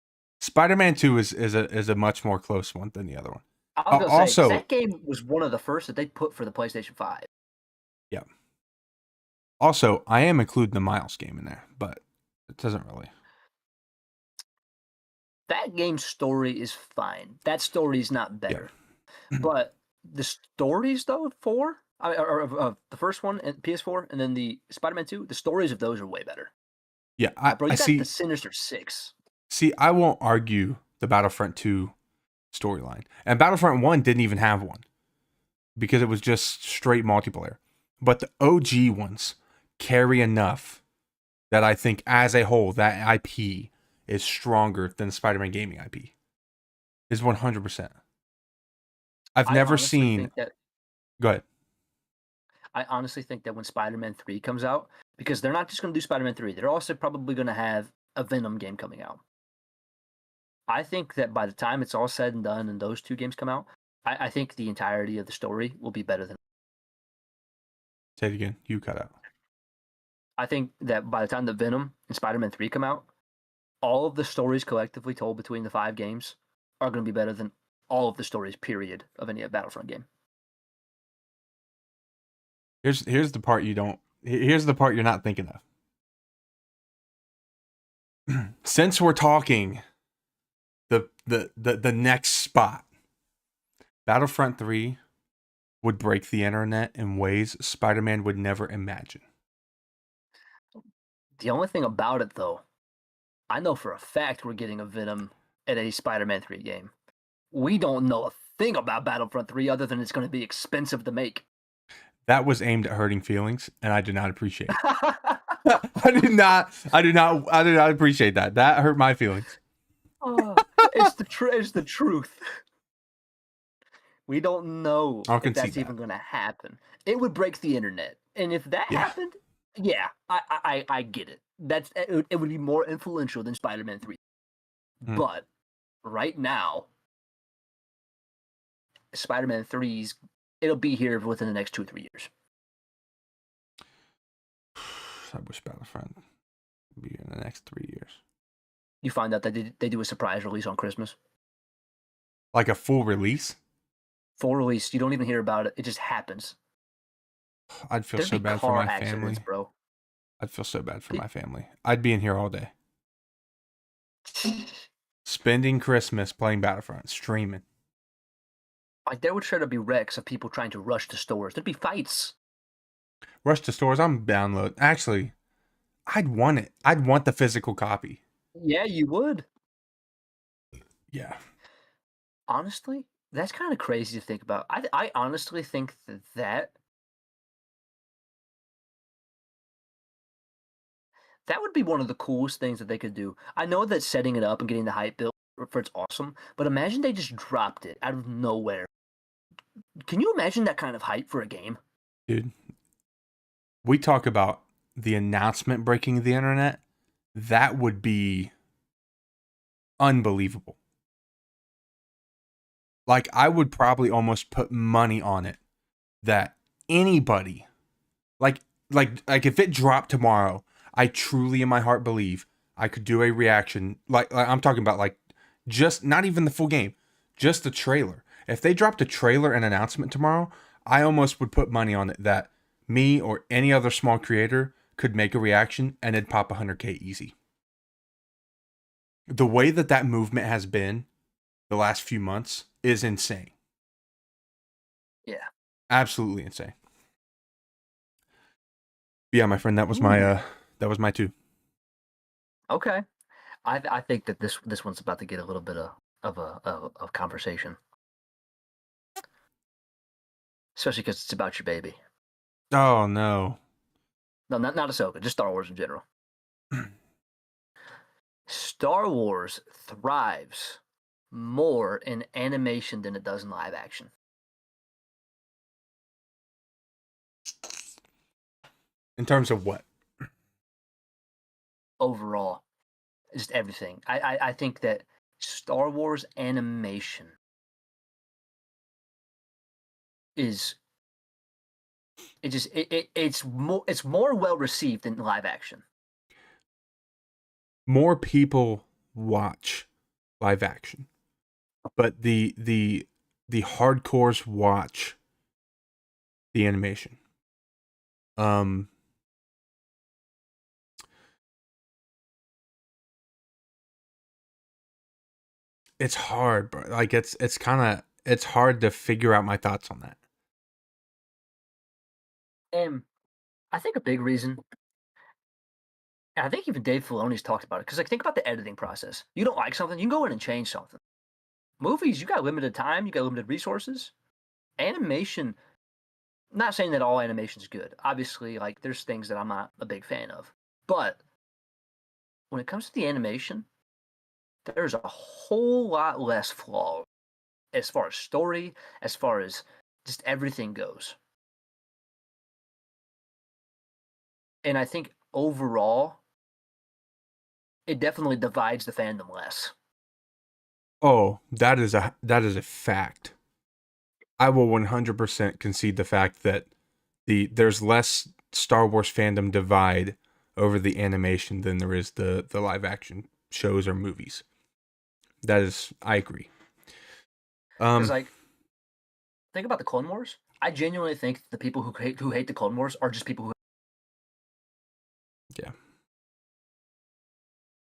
Spider-Man 2 is a much more close one than the other one. I was gonna say, that game was one of the first that they put for the PlayStation 5. Yeah. Also, I am including the Miles game in there, but it doesn't really. That game's story is fine. That story is not better. Yeah. But the stories, though, the first one, and PS4, and then the Spider-Man 2, the stories of those are way better. Yeah, I see. The Sinister Six. See, I won't argue the Battlefront 2 storyline. And Battlefront 1 didn't even have one. because it was just straight multiplayer. But the OG ones carry enough that I think as a whole, that IP is stronger than Spider-Man gaming IP. Is 100%. I've I never honestly seen. think that Go ahead. I honestly think that when Spider-Man 3 comes out, because they're not just going to do Spider-Man 3, they're also probably going to have a Venom game coming out. I think that by the time it's all said and done and those two games come out, I think the entirety of the story will be better than. Say it again. You cut out. I think that by the time the Venom and Spider-Man 3 come out, all of the stories collectively told between the 5 games are going to be better than all of the stories, period, of any Battlefront game. Here's the part you don't. Here's the part you're not thinking of. Since we're talking the next spot, Battlefront 3 would break the internet in ways Spider-Man would never imagine. The only thing about it, though, I know for a fact we're getting a Venom at a Spider-Man 3 game. We don't know a thing about Battlefront 3 other than it's going to be expensive to make. That was aimed at hurting feelings, and I did not appreciate it. I did not appreciate that. That hurt my feelings. It's the truth. We don't know if that's even going to happen. It would break the internet, and if that happened, yeah, I get it. It would be more influential than Spider-Man 3. But right now, Spider-Man 3's it'll be here within the next 2 or 3 years. I wish Battlefront would be in the next 3 years. You find out that they do a surprise release on Christmas. Like a full release? Full release. You don't even hear about it. It just happens. I'd feel so bad for my family, bro. I'd feel so bad for my family. I'd be in here all day. Spending Christmas playing Battlefront, streaming. Like, there would sure to be wrecks of people trying to rush to stores. There'd be fights. Rush to stores, I'm download. Actually, I'd want it. I'd want the physical copy. Yeah, you would. Yeah. Honestly, that's kind of crazy to think about. I honestly think that would be one of the coolest things that they could do. I know that setting it up and getting the hype built for it's awesome, but imagine they just dropped it out of nowhere. Can you imagine that kind of hype for a game? Dude, we talk about the announcement breaking the internet. That would be unbelievable. Like, I would probably almost put money on it that anybody, like if it dropped tomorrow, I truly in my heart believe I could do a reaction. Like I'm talking about, like, just not even the full game, just the trailer. If they dropped a trailer and announcement tomorrow, I almost would put money on it that me or any other small creator could make a reaction and it'd pop 100K easy. The way that movement has been the last few months is insane. Yeah. Absolutely insane. Yeah, my friend, that was my 2. Okay. I think that this one's about to get a little bit of conversation. Especially because it's about your baby. Oh, no. No, not Ahsoka, just Star Wars in general. Star Wars thrives more in animation than it does in live action. In terms of what? Overall, just everything. I think that Star Wars animation is it's more well received than live action. More people watch live action, but the hardcores watch the animation. It's hard, bro. Like, it's hard to figure out my thoughts on that. And I think a big reason, and I think even Dave Filoni's talked about it, because, like, think about the editing process. You don't like something, you can go in and change something. Movies, you got limited time, you got limited resources. Animation, not saying that all animation is good. Obviously, like there's things that I'm not a big fan of. But when it comes to the animation, there's a whole lot less flaw as far as story, as far as just everything goes. And I think overall, it definitely divides the fandom less. Oh, that is a fact. I will 100% concede the fact that there's less Star Wars fandom divide over the animation than there is the live action shows or movies. That is, I agree. Because like, think about the Clone Wars. I genuinely think the people who hate the Clone Wars are just people who. Yeah.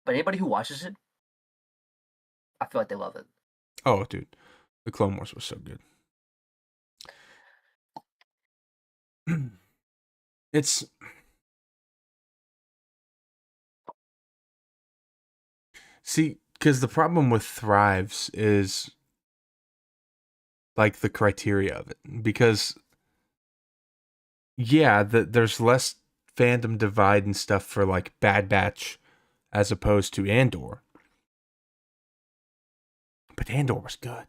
But anybody who watches it, I feel like they love it. Oh, dude, the Clone Wars was so good. It's see, because the problem with Thrives is like the criteria of it. Because yeah, there's less fandom divide and stuff for like Bad Batch as opposed to Andor. But Andor was good.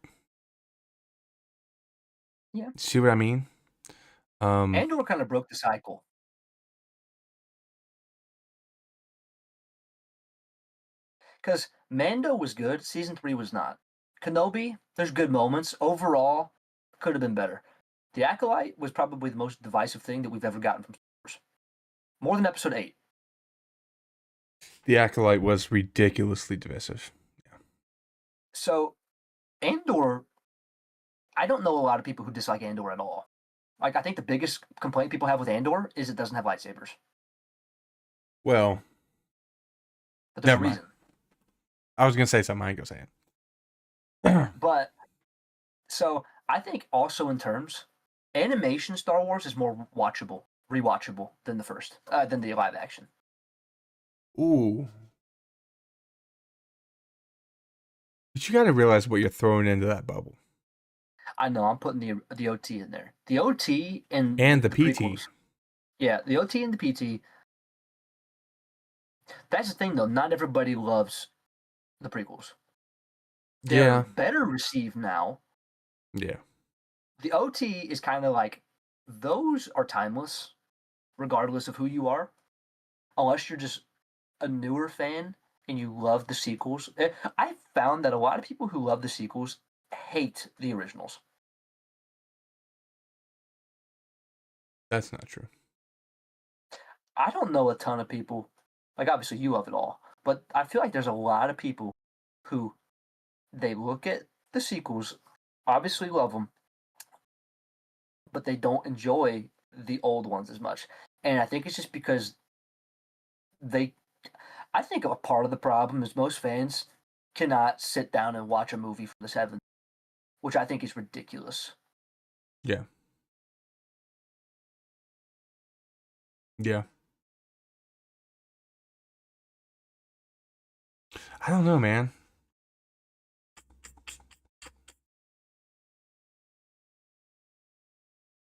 Yeah. See what I mean? Andor kind of broke the cycle. Because Mando was good, season 3 was not. Kenobi, there's good moments. Overall, could have been better. The Acolyte was probably the most divisive thing that we've ever gotten from Star Wars. More than episode 8. the Acolyte was ridiculously divisive. So, Andor, I don't know a lot of people who dislike Andor at all. Like, I think the biggest complaint people have with Andor is it doesn't have lightsabers. Well, But there's a never mind. reason. I was gonna say something. I ain't gonna say it. But, so, I think also in terms, animation Star Wars is more watchable, rewatchable than than the live action. Ooh. But you got to realize what you're throwing into that bubble. I know I'm putting the OT in there. The OT and And the the PT. prequels. Yeah, the OT and the PT. That's the thing though. Not everybody loves the prequels. They're Yeah. better received now. Yeah. The OT is kind of like those are timeless, regardless of who you are, unless you're just a newer fan and you love the sequels. I found that a lot of people who love the sequels hate the originals. That's not true. I don't know a ton of people, like obviously you love it all, but I feel like there's a lot of people who they look at the sequels, obviously love them, but they don't enjoy the old ones as much. And I think it's just because they, I think a part of the problem is most fans cannot sit down and watch a movie from the 70s, which I think is ridiculous. Yeah. Yeah. I don't know, man.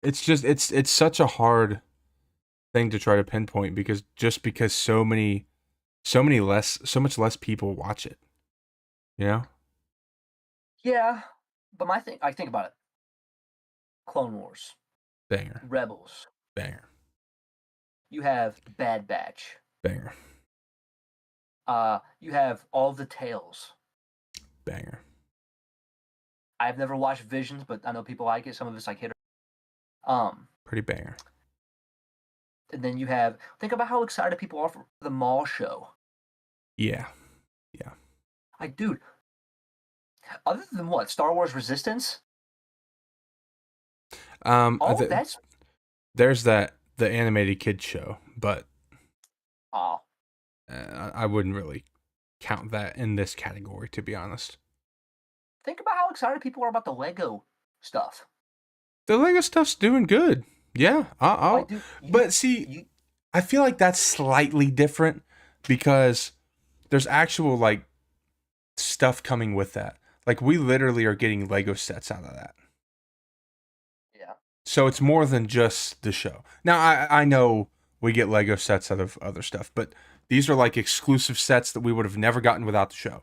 It's just it's such a hard thing to try to pinpoint because so much less people watch it. You know? Yeah, but I think about it. Clone Wars, Banger. Rebels, Banger. you have Bad Batch, Banger. you have all the tales. Banger. I've never watched Visions, but I know people like it. Some of it's like hit. Pretty banger. And then you have think about how excited people are for the mall show. Yeah. Yeah. Like, dude, other than what Star Wars Resistance, all that's there's the animated kids show, but oh, I wouldn't really count that in this category, to be honest. think about how excited people are about the Lego stuff. The Lego stuff's doing good. Yeah, Like, dude, but see, you I feel like that's slightly different because there's actual like stuff coming with that. Like we literally are getting Lego sets out of that. yeah. So it's more than just the show. Now I know we get Lego sets out of other stuff, but these are like exclusive sets that we would have never gotten without the show.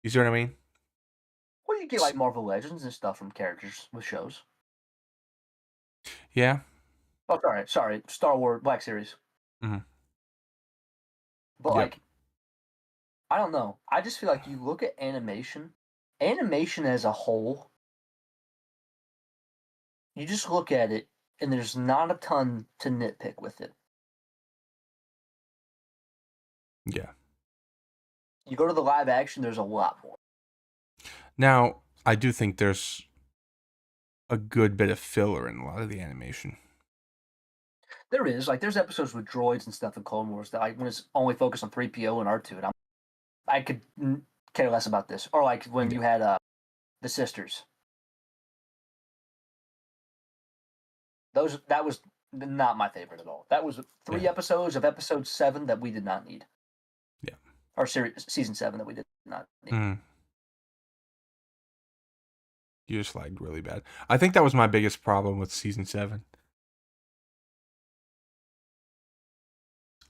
You see what I mean? Well, you get like Marvel Legends and stuff from characters with shows. Yeah. Oh, sorry, Star Wars Black Series. Mm-hmm. But Yep. like, I don't know. I just feel like you look at animation as a whole. You just look at it, and there's not a ton to nitpick with it. Yeah. You go to the live action, there's a lot more. Now I do think there's a good bit of filler in a lot of the animation. There is like there's episodes with droids and stuff in Clone Wars that like when it's only focused on 3PO and R2, and I could care less about this. Or like when you had the sisters. That was not my favorite at all. That was 3 episodes of episode 7 that we did not need. Yeah. Or season 7 that we did not need. Mm. You just lagged really bad. I think that was my biggest problem with season 7.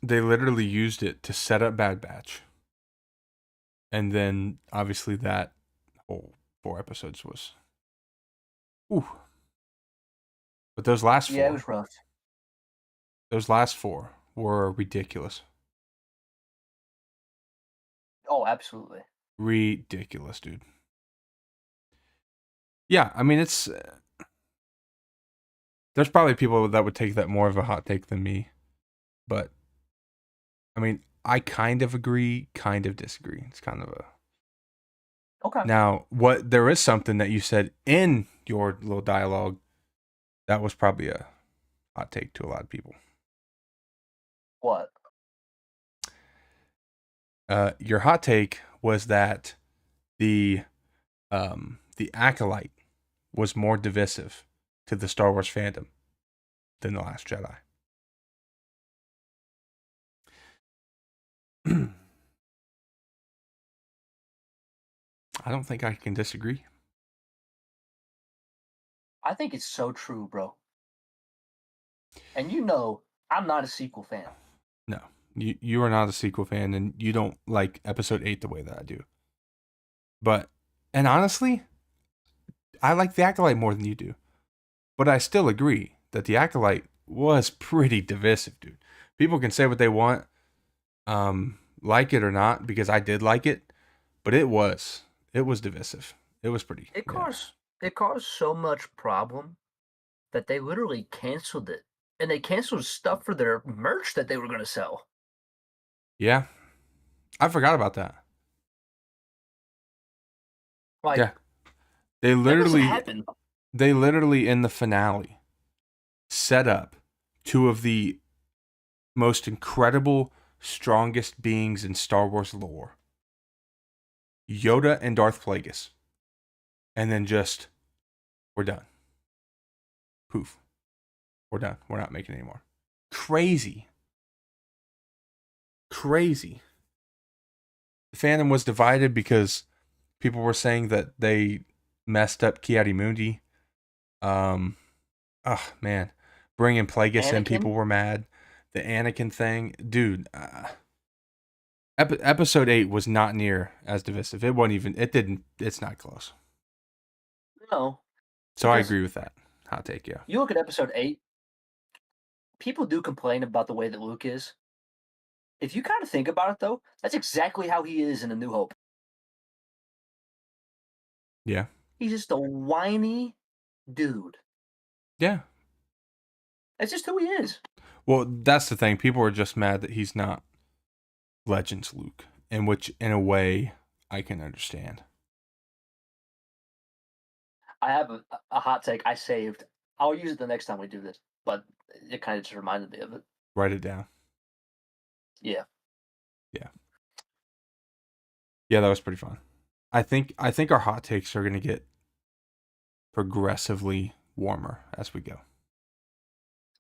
They literally used it to set up Bad Batch. And then obviously that whole 4 episodes was ooh. But those last 4. Yeah, it was rough. Those last 4 were ridiculous. Oh, absolutely. Ridiculous, dude. Yeah, I mean it's there's probably people that would take that more of a hot take than me. But I mean, I kind of agree, kind of disagree. It's kind of a okay. Now, what there is something that you said in your little dialogue that was probably a hot take to a lot of people. What? Your hot take was that the Acolyte was more divisive to the Star Wars fandom than the Last Jedi. I don't think I can disagree. I think it's so true, bro. And you know, I'm not a sequel fan. No, you are not a sequel fan, and you don't like Episode 8 the way that I do. But, and honestly, I like the Acolyte more than you do. But I still agree that the Acolyte was pretty divisive, dude. People can say what they want, like it or not, because I did like it, but it was divisive. It was pretty. It caused so much problem that they literally canceled it. And they canceled stuff for their merch that they were going to sell. Yeah. I forgot about that. Like, yeah. They literally in the finale set up 2 of the most incredible, strongest beings in Star Wars lore. Yoda and Darth Plagueis. And then just, we're done. Poof. We're done. We're not making it anymore. Crazy. The fandom was divided because people were saying that they messed up Ki-Adi-Mundi. Oh, man. Bringing Plagueis in, people were mad. The Anakin thing. Dude, Episode 8 was not near as divisive. It's not close. No. So I agree with that. Hot take, yeah. You look at Episode 8, people do complain about the way that Luke is. If you kind of think about it, though, that's exactly how he is in A New Hope. Yeah. He's just a whiny dude. Yeah. That's just who he is. Well, that's the thing. People are just mad that he's not Legends Luke, in a way, I can understand. I have a hot take I saved. I'll use it the next time we do this, but it kind of just reminded me of it. Write it down. Yeah. Yeah, that was pretty fun. I think our hot takes are going to get progressively warmer as we go.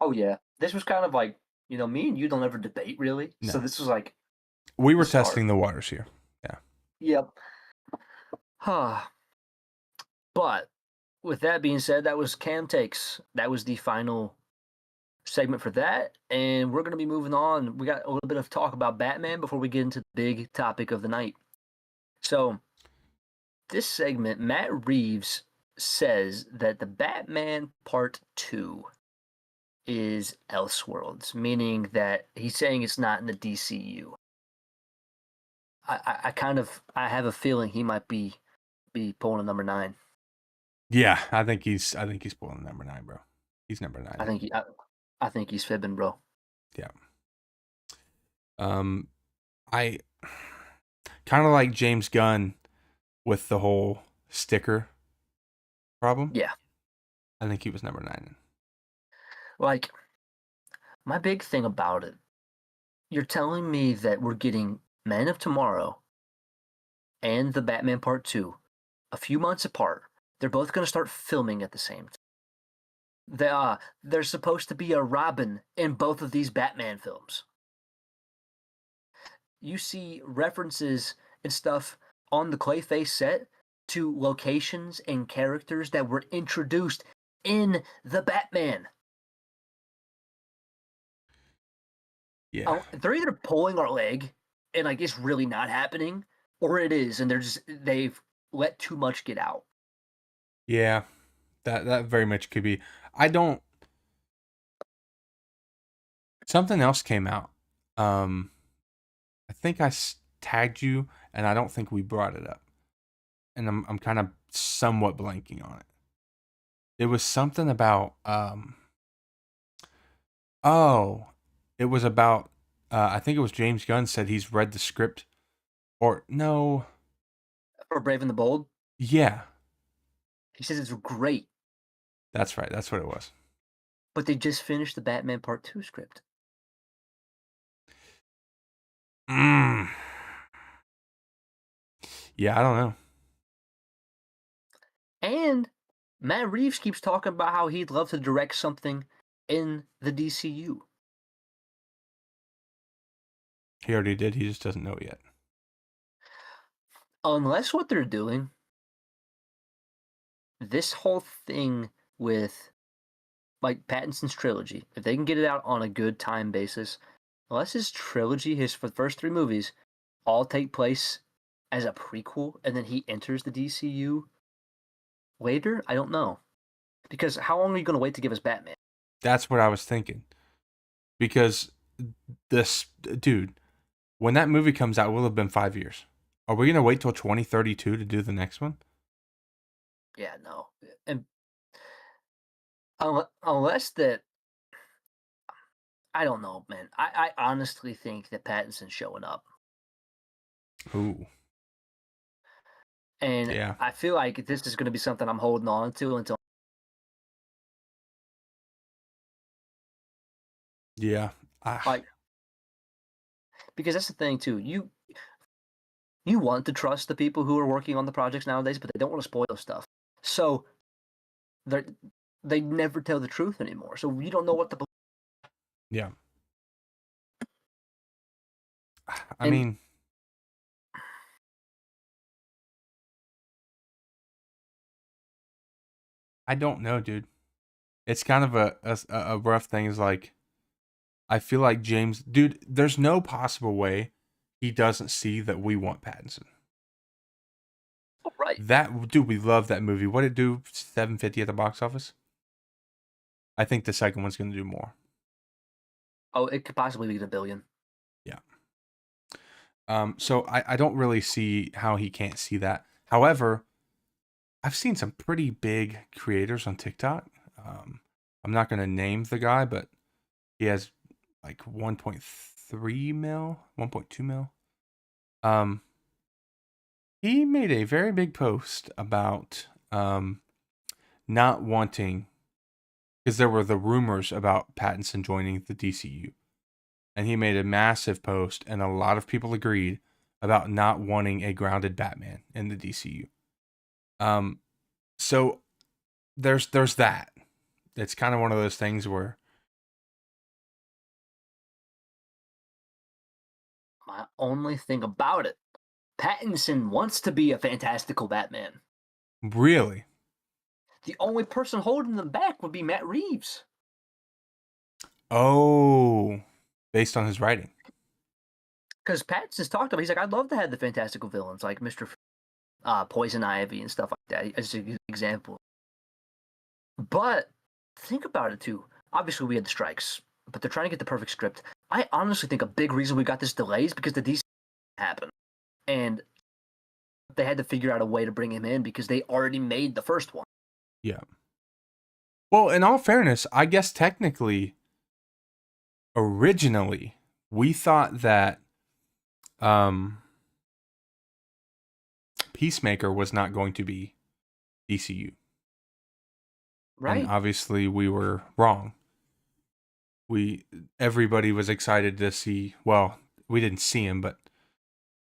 Oh, yeah. This was kind of like, me and you don't ever debate, really. No. So this was like... We were testing the waters here. Yeah. Yep. But with that being said, that was Cam Takes. That was the final segment for that. And we're going to be moving on. We got a little bit of talk about Batman before we get into the big topic of the night. So, this segment, Matt Reeves says that the Batman Part 2 is Elseworlds, meaning that he's saying it's not in the DCU. I have a feeling he might be pulling a number 9. Yeah, I think he's pulling number 9, bro. He's number 9. I think he's fibbing, bro. Yeah. I kind of like James Gunn with the whole sticker problem. Yeah. I think he was number 9. Like, my big thing about it, you're telling me that we're getting Man of Tomorrow and the Batman Part 2 a few months apart. They're both going to start filming at the same time. There's supposed to be a Robin in both of these Batman films. You see references and stuff on the Clayface set to locations and characters that were introduced in the Batman. Yeah. They're either pulling our leg and like it's really not happening, or it is, and they've let too much get out. Yeah. That very much could be. I don't. Something else came out. I think I tagged you, and I don't think we brought it up. And I'm kind of somewhat blanking on it. It was something about oh, it was about I think it was James Gunn said he's read the script, or no, For Brave and the Bold, yeah, he says it's great, that's right, that's what it was. but they just finished the Batman Part 2 script. Mm. Yeah, I don't know. And Matt Reeves keeps talking about how he'd love to direct something in the DCU. He already did. He just doesn't know it yet. Unless what they're doing, this whole thing with like Pattinson's trilogy, if they can get it out on a good time basis, unless his trilogy, his first 3 movies, all take place as a prequel and then he enters the DCU later, I don't know. Because how long are you going to wait to give us Batman? That's what I was thinking. Because this dude, when that movie comes out, it will have been 5 years. Are we gonna wait till 2032 to do the next one? Yeah, no. And unless that, I don't know, man. I honestly think that Pattinson's showing up. Ooh, And yeah, I feel like this is going to be something I'm holding on to until. yeah. Like, because that's the thing, too. You want to trust the people who are working on the projects nowadays, but they don't want to spoil stuff. So they never tell the truth anymore. So you don't know what to believe. Yeah. I And mean, I don't know, dude. It's kind of a rough thing. Is like, I feel like James, dude. There's no possible way he doesn't see that we want Pattinson. right. That dude, we love that movie. What did it do? 750 at the box office. I think the second one's gonna do more. Oh, it could possibly be $1 billion. Yeah. So I don't really see how he can't see that. However, I've seen some pretty big creators on TikTok. I'm not gonna name the guy, but he has like 1.3 mil, 1.2 mil. He made a very big post about not wanting, because there were the rumors about Pattinson joining the DCU. And he made a massive post, and a lot of people agreed about not wanting a grounded Batman in the DCU. So there's that. It's kind of one of those things where My only thing about it, Pattinson wants to be a fantastical Batman. really, The only person holding them back would be Matt Reeves. Oh, based on his writing. Because Pattinson's talked about, he's like, I'd love to have the fantastical villains like Mr. Poison Ivy and stuff like that, as an example. But think about it too. Obviously, we had the strikes, but they're trying to get the perfect script. I honestly think a big reason we got this delay is because the DC happened, and they had to figure out a way to bring him in because they already made the first one. Yeah. Well, in all fairness, I guess technically, originally, we thought that Peacemaker was not going to be DCU. Right. And obviously we were wrong. Everybody was excited to see, well, we didn't see him, but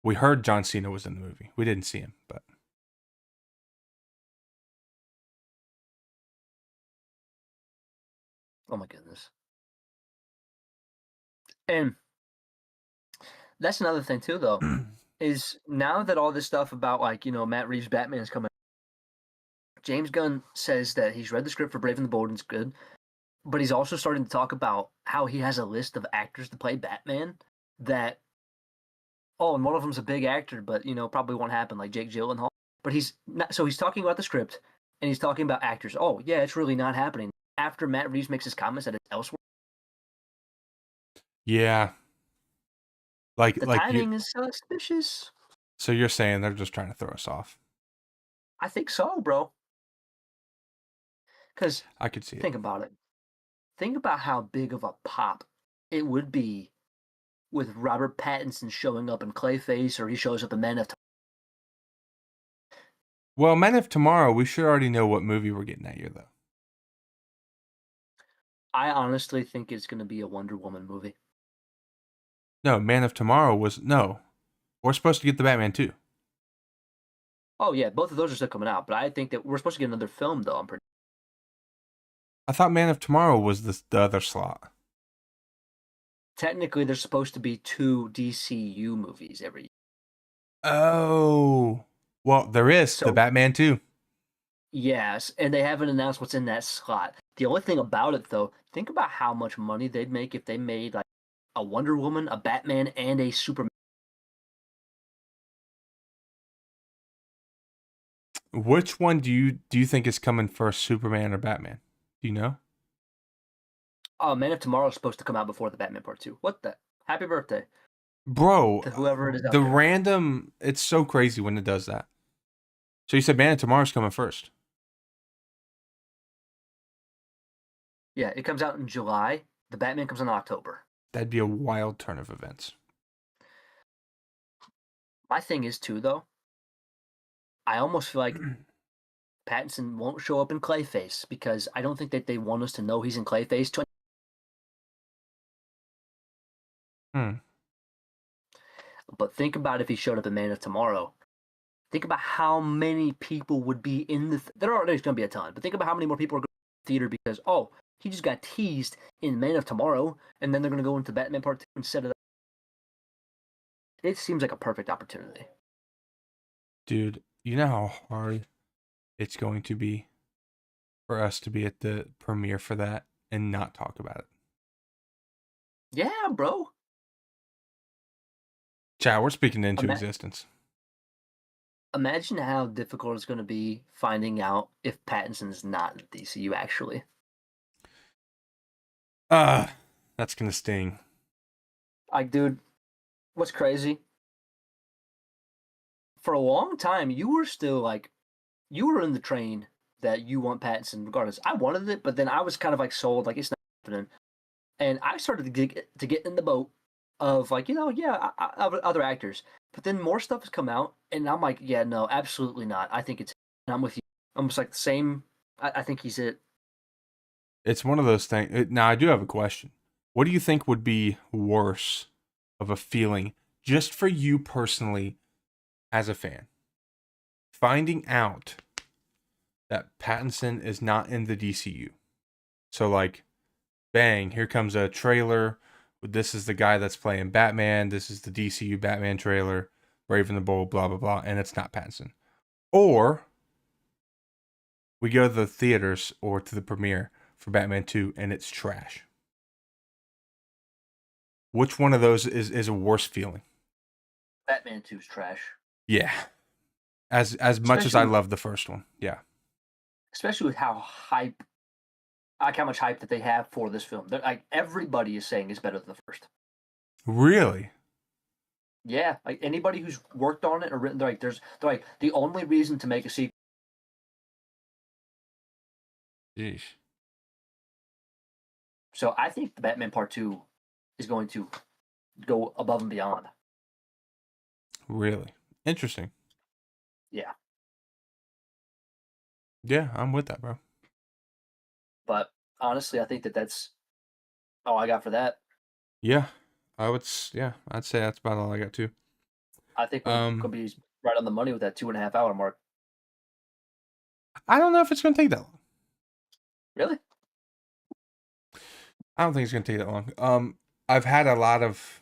we heard John Cena was in the movie. We didn't see him, but Oh my goodness. And that's another thing too, though, is now that all this stuff about, like, Matt Reeves' Batman is coming, James Gunn says that he's read the script for Brave and the Bold and it's good, but he's also starting to talk about how he has a list of actors to play Batman that, and one of them's a big actor, but probably won't happen, like Jake Gyllenhaal. But he's not, so he's talking about the script and he's talking about actors. Oh yeah, it's really not happening. After Matt Reeves makes his comments that it's elsewhere. yeah. The timing is suspicious. So you're saying they're just trying to throw us off? I think so, bro. Because I could see it. Think about it. Think about how big of a pop it would be with Robert Pattinson showing up in Clayface, or he shows up in Men of Tomorrow. Well, Men of Tomorrow, we should already know what movie we're getting that year, though. I honestly think it's going to be a Wonder Woman movie. No, Man of Tomorrow was no. We're supposed to get the Batman too. Oh yeah, both of those are still coming out, but I think that we're supposed to get another film though. I thought Man of Tomorrow was the other slot. Technically, there's supposed to be 2 DCU movies every year. Oh, well, there is the Batman too. Yes, and they haven't announced what's in that slot. The only thing about it, though, think about how much money they'd make if they made like a Wonder Woman, a Batman, and a Superman. Which one do you think is coming first, Superman or Batman? Do you know? Oh, Man of Tomorrow is supposed to come out before the Batman Part 2. What the? Happy birthday. Bro, To whoever it is out the there. random, it's so crazy when it does that. So you said Man of Tomorrow's coming first. Yeah, it comes out in July. The Batman comes in October. That'd be a wild turn of events. My thing is, too, though, I almost feel like Pattinson won't show up in Clayface because I don't think that they want us to know he's in Clayface. But think about if he showed up in Man of Tomorrow. Think about how many people would be in the. There's going to be a ton, but think about how many more people are going to the theater because he just got teased in Man of Tomorrow, and then they're going to go into Batman Part 2 instead of that. It seems like a perfect opportunity. Dude, you know how hard it's going to be for us to be at the premiere for that and not talk about it. Yeah, bro. Chat, we're speaking into existence. Imagine how difficult it's going to be finding out if Pattinson's not in the DCU, actually. That's going to sting. Like, dude, what's crazy? For a long time, you were still like, you were in the train that you want Pattinson regardless. I wanted it, but then I was kind of like sold, like it's not happening. And I started to get in the boat of like, other actors. But then more stuff has come out, and I'm like, yeah, no, absolutely not. I think it's. I'm with you. Almost like the same. I think he's it. It's one of those things. Now, I do have a question. What do you think would be worse of a feeling, just for you personally, as a fan? Finding out that Pattinson is not in the DCU. So, like, bang, here comes a trailer. This is the guy that's playing Batman. This is the DCU Batman trailer. Brave and the Bold, blah, blah, blah. And it's not Pattinson. Or We go to the theaters or to the premiere for Batman 2 and it's trash. Which one of those is a worse feeling? Batman 2's trash. Yeah. As much as Especially I with love the first one. Yeah. especially with how much hype that they have for this film. Like everybody is saying it's better than the first. Really? Yeah, like anybody who's worked on it or written, they're like the only reason to make a sequel. Jeez. So I think the Batman Part Two is going to go above and beyond. Really? Interesting. Yeah, Yeah, I'm with that, bro. but honestly, I think that's all I got for that. Yeah. Yeah, I'd say that's about all I got too. I think we're Um gonna be right on the money with that 2.5 hour mark. I don't know if it's gonna take that long. Really? I don't think it's gonna take that long. I've had a lot of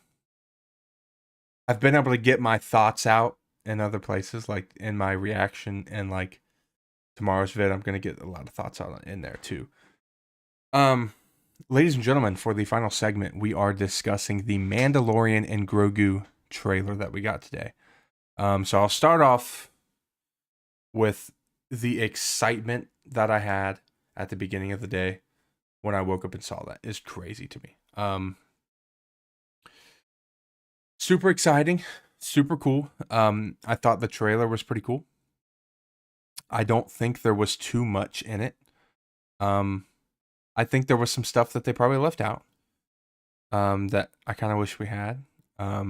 I've been able to get my thoughts out in other places, like in my reaction and like tomorrow's vid, I'm gonna get a lot of thoughts out in there too. Um, ladies and gentlemen, for the final segment, we are discussing the Mandalorian and Grogu trailer that we got today. So I'll start off with the excitement that I had at the beginning of the day when I woke up and saw that. Is crazy to me. Super exciting, super cool. I thought the trailer was pretty cool. I don't think there was too much in it. I think there was some stuff that they probably left out. That I kind of wish we had. I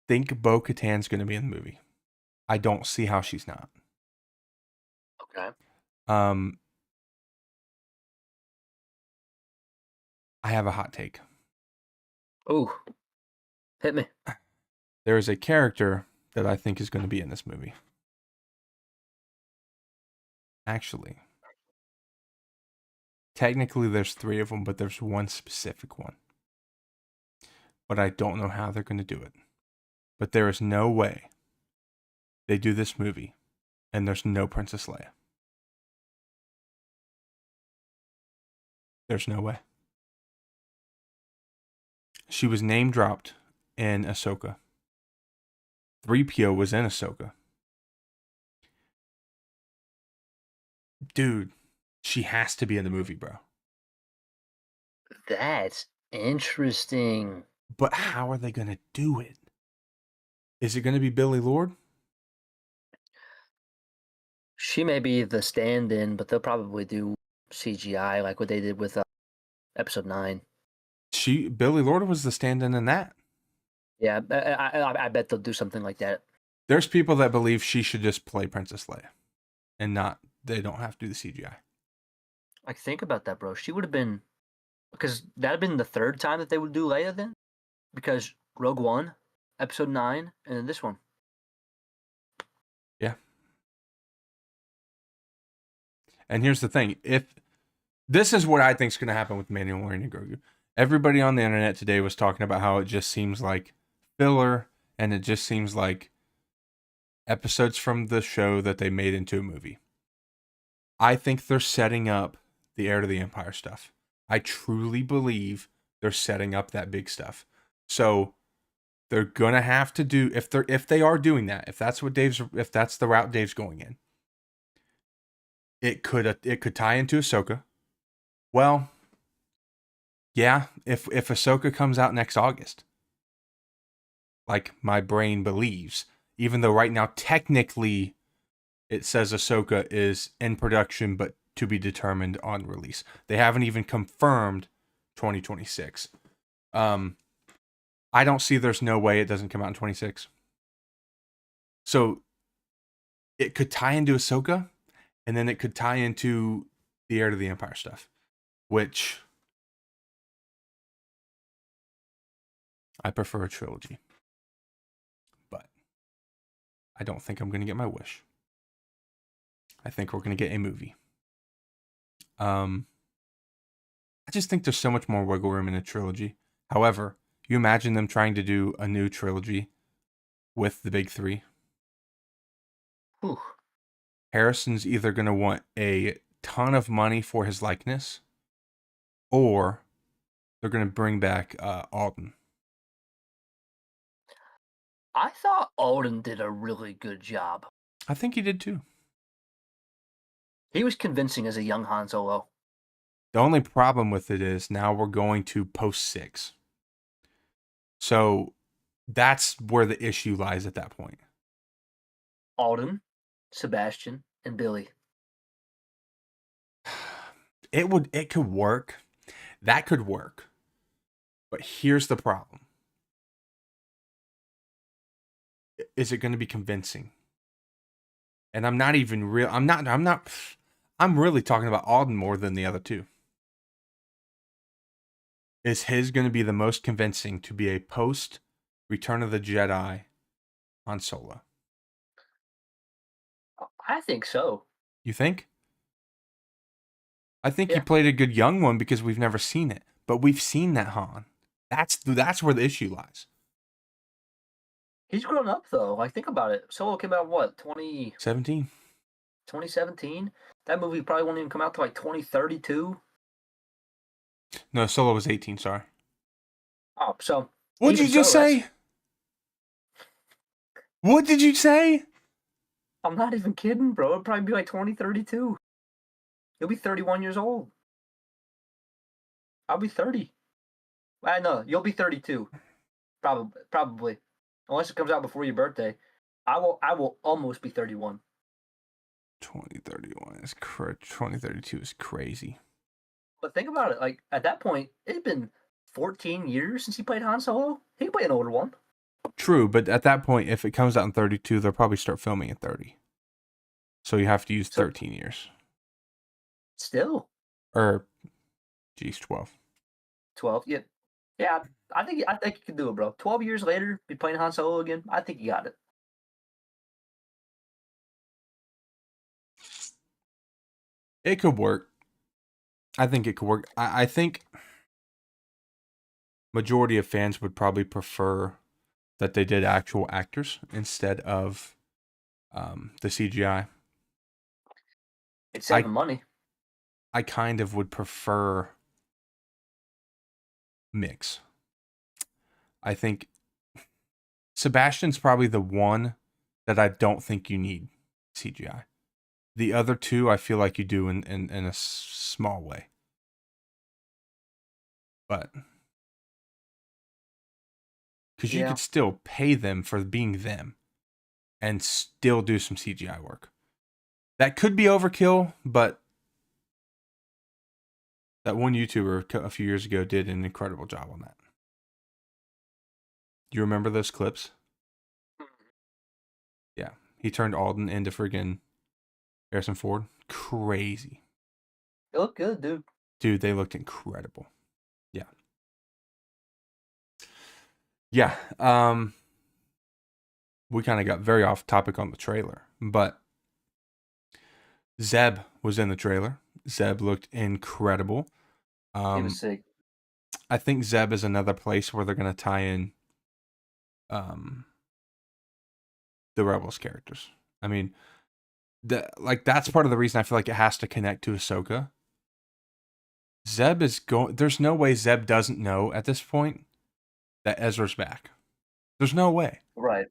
think Bo-Katan's going to be in the movie. I don't see how she's not. Okay. Um, I have a hot take. Ooh, hit me. There is a character that I think is going to be in this movie. Actually, technically there's 3 of them, but there's one specific one. But I don't know how they're going to do it. But there is no way they do this movie and there's no Princess Leia. There's no way. She was name dropped in Ahsoka. 3PO was in Ahsoka. Dude, she has to be in the movie, bro. That's interesting. But how are they going to do it? Is it going to be Billy Lord? She may be the stand-in, but they'll probably do CGI like what they did with Episode 9. Billy Lord was the stand-in in that. Yeah, I bet they'll do something like that. There's people that believe she should just play Princess Leia and they don't have to do the CGI. Like, think about that, bro. She would have been, because that'd been the third time that they would do Leia then, because Rogue One, Episode 9, and then this one. Yeah. And here's the thing. If this is what I think is going to happen with Mandalorian and Grogu. Everybody on the internet today was talking about how it just seems like filler and it just seems like episodes from the show that they made into a movie. I think they're setting up the Heir to the Empire stuff. I truly believe they're setting up that big stuff. So they're gonna have to do if they are doing that, if that's the route Dave's going in, it could tie into Ahsoka. Well, yeah, if Ahsoka comes out next August, like my brain believes, even though right now technically it says Ahsoka is in production but to be determined on release. They haven't even confirmed 2026. I don't see there's no way it doesn't come out in 26. So it could tie into Ahsoka, and then it could tie into the Heir to the Empire stuff, which I prefer a trilogy. But I don't think I'm going to get my wish. I think we're going to get a movie. I just think there's so much more wiggle room in a trilogy. However, you imagine them trying to do a new trilogy with the big 3? Whew. Harrison's either going to want a ton of money for his likeness, or they're going to bring back Alden. I thought Alden did a really good job. I think he did too. He was convincing as a young Han Solo. The only problem with it is now we're going to post 6. So that's where the issue lies at that point. Alden, Sebastian, and Billy. It could work. That could work. But here's the problem. Is it going to be convincing? And I'm not even real. I'm really talking about Alden more than the other two. Is his going to be the most convincing to be a post Return of the Jedi Han Solo? I think so. You think? I think he Yeah. played a good young one because we've never seen it. But we've seen that Han. That's where the issue lies. He's grown up, though. Like, think about it. Solo came out, what, 17. 2017? That movie probably won't even come out till, like, 2032. No, Solo was 18, sorry. Oh, so... What'd you just say? What did you say? I'm not even kidding, bro. It'll probably be like 2032. You'll be 31 years old. I'll be 30. I know, you'll be 32. Probably. Unless it comes out before your birthday. I will almost be 31. 2031 is 2032 is crazy. But think about it. Like, at that point, it's been 14 years since he played Han Solo. He can play an older one. True, but at that point, if it comes out in 32, they'll probably start filming at 30. So you have to use 13 years. Still. Or, geez, 12. 12, yeah. Yeah, I think you can do it, bro. 12 years later, be playing Han Solo again. I think you got it. It could work. I think it could work. I think majority of fans would probably prefer that they did actual actors instead of the CGI. It's saving money. I kind of would prefer mix. I think Sebastian's probably the one that I don't think you need CGI. The other two, I feel like you do in a small way. But because you could still pay them for being them and still do some CGI work. That could be overkill, but that one YouTuber a few years ago did an incredible job on that. You remember those clips? Yeah. He turned Alden into friggin' Harrison Ford. Crazy. They look good, dude. Dude, they looked incredible. Yeah. Yeah. We kind of got very off topic on the trailer, but Zeb was in the trailer. Zeb looked incredible. He was sick. I think Zeb is another place where they're going to tie in the Rebels characters. I mean, that's part of the reason I feel like it has to connect to Ahsoka. Zeb is going. There's no way Zeb doesn't know at this point that Ezra's back. There's no way. Right.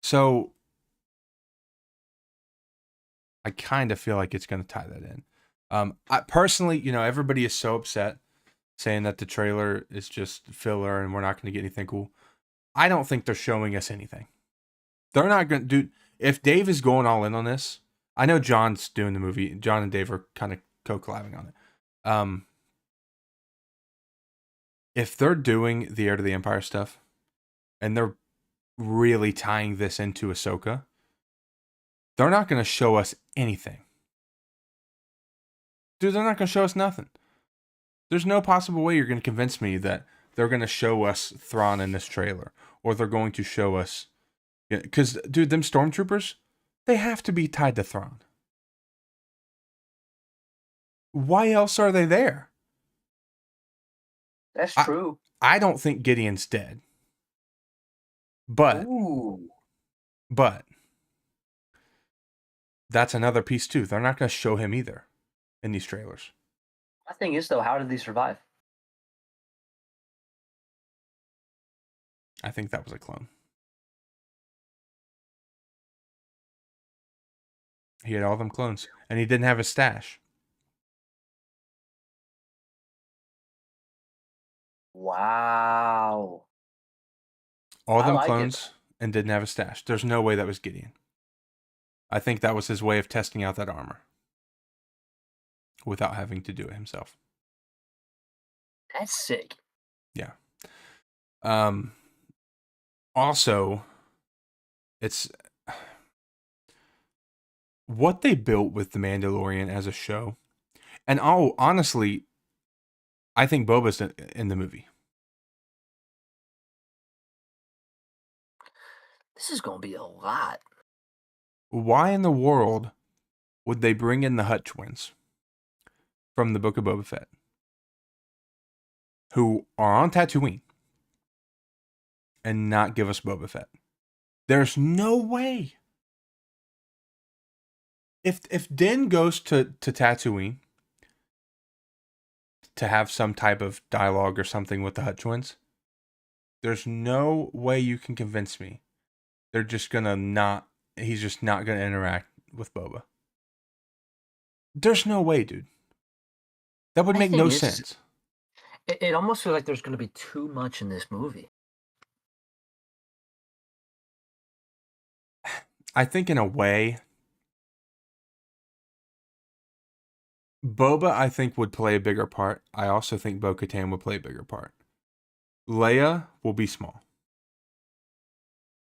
So I kind of feel like it's going to tie that in. I personally, everybody is so upset saying that the trailer is just filler and we're not going to get anything cool. I don't think they're showing us anything. They're not going to do. If Dave is going all in on this, I know John's doing the movie. John and Dave are kind of co-collabing on it. If they're doing the Heir to the Empire stuff and they're really tying this into Ahsoka, they're not going to show us anything. Dude, they're not going to show us nothing. There's no possible way you're going to convince me that they're going to show us Thrawn in this trailer. Or they're going to show us... Because, dude, them stormtroopers, they have to be tied to Thrawn. Why else are they there? That's true. I don't think Gideon's dead. But that's another piece too. They're not going to show him either in these trailers. My thing is though, how did they survive? I think that was a clone. He had all them clones, and he didn't have a stash. Wow. All I them like it. clones and didn't have a stash. There's no way that was Gideon. I think that was his way of testing out that armor without having to do it himself. That's sick. Yeah. Also, it's what they built with the Mandalorian as a show. And honestly, I think Boba's in the movie. This is gonna be a lot. Why in the world would they bring in the Hutt twins from the Book of Boba Fett, who are on Tatooine, and not give us Boba Fett? There's no way. If Din goes to Tatooine to have some type of dialogue or something with the Hutt twins, there's no way you can convince me they're just gonna not. He's just not gonna interact with Boba. There's no way, dude. That would My make thing no is, sense. it almost feels like there's gonna be too much in this movie. I think in a way, Boba, I think, would play a bigger part. I also think Bo-Katan would play a bigger part. Leia will be small.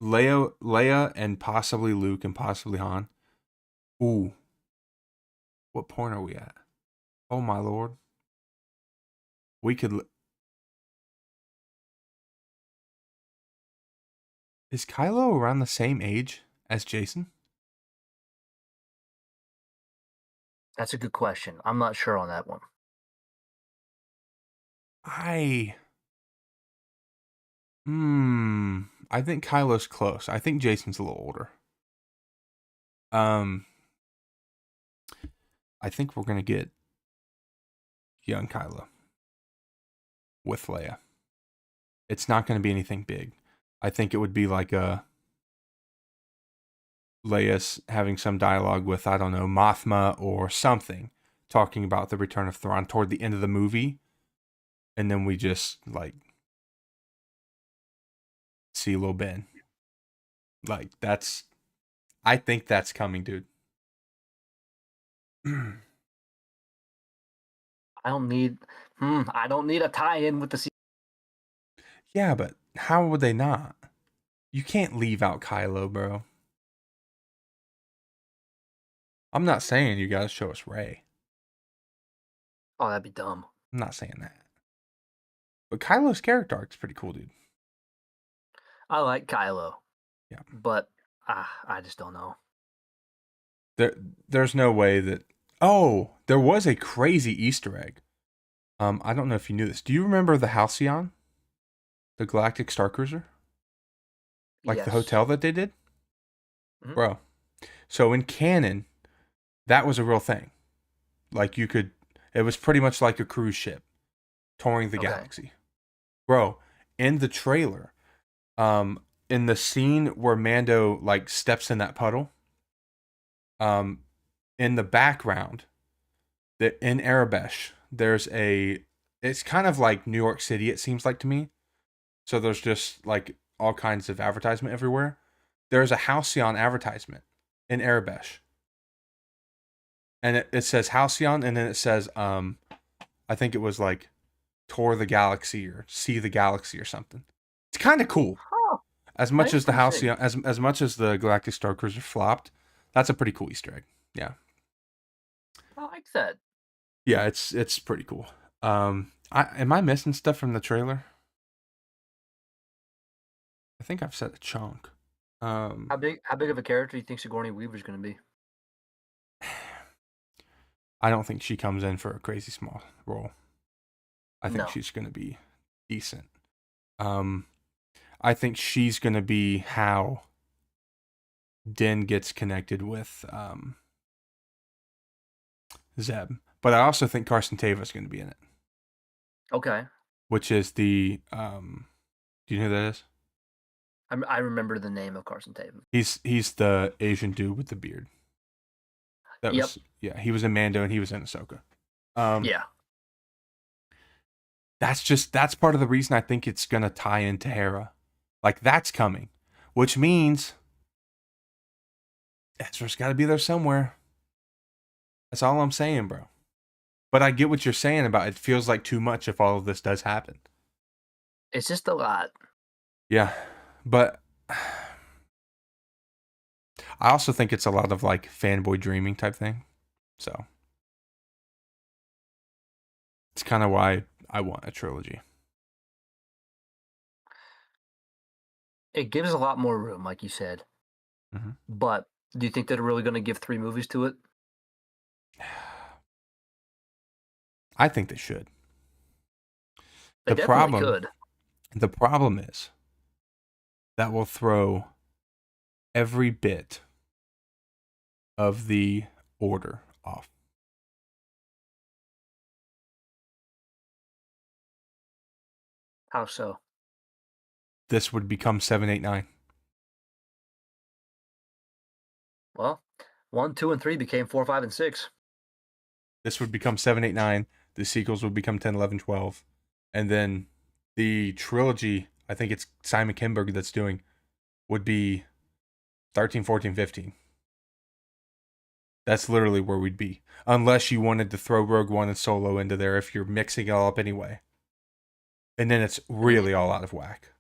Leia, and possibly Luke and possibly Han. Ooh, what point are we at? Oh my lord, we could. Is Kylo around the same age as Jason? That's a good question. I'm not sure on that one. I think Kylo's close. I think Jason's a little older. I think we're gonna get young Kylo with Leia. It's not gonna be anything big. I think it would be like Leia's having some dialogue with, I don't know, Mothma or something, talking about the Return of Thrawn toward the end of the movie, and then we just like see little Ben. Like I think that's coming, dude. I don't need a tie-in with the Yeah, but how would they not? You can't leave out Kylo, bro. I'm not saying you gotta show us Rey. Oh, that'd be dumb. I'm not saying that. But Kylo's character arc's pretty cool, dude. I like Kylo. Yeah. But I just don't know. There's no way that. Oh, there was a crazy Easter egg. I don't know if you knew this. Do you remember the Halcyon, the Galactic Star Cruiser, like the Yes. hotel that they did, Mhm. bro? So in canon, that was a real thing. Like it was pretty much like a cruise ship touring the galaxy, bro. In the trailer, in the scene where Mando like steps in that puddle, in the background, in Arabesh, it's kind of like New York City, it seems like to me. So there's just like all kinds of advertisement everywhere. There's a Halcyon advertisement in Arabesh. And it says Halcyon, and then it says, I think it was like tour the galaxy or see the galaxy or something. It's kind of cool. Huh. As much as the Interesting. Halcyon, as much as the Galactic Star Cruiser flopped, that's a pretty cool Easter egg. Yeah. I like that. Yeah, it's pretty cool. Am I missing stuff from the trailer? I think I've said a chunk. How big of a character do you think Sigourney Weaver's gonna be? I don't think she comes in for a crazy small role. I think No. she's going to be decent. I think she's going to be how Din gets connected with Zeb. But I also think Carson Tava is going to be in it, Okay. which is the do you know who that is? I remember the name of Carson Tatum. He's the Asian dude with the beard. That Yep. was he was in Mando and he was in Ahsoka. Um, Yeah. that's part of the reason I think it's gonna tie into Hera. Like that's coming, which means Ezra's got to be there somewhere. That's all I'm saying, bro. But I get what you're saying about it. Feels like too much if all of this does happen. It's just a lot. Yeah, but I also think it's a lot of like fanboy dreaming type thing. So it's kind of why I want a trilogy. It gives a lot more room, like you said. Mm-hmm. But do you think they're really going to give 3 movies to it? I think they should. They The definitely problem, could. the problem is that will throw every bit of the order off. How so? This would become 789. Well, 1, 2, and 3 became 4, 5, and 6. This would become 789. The sequels would become 10, 11, 12. And then the trilogy, I think it's Simon Kinberg that's doing, would be 13, 14, 15. That's literally where we'd be. Unless you wanted to throw Rogue One and Solo into there if you're mixing it all up anyway. And then it's really all out of whack.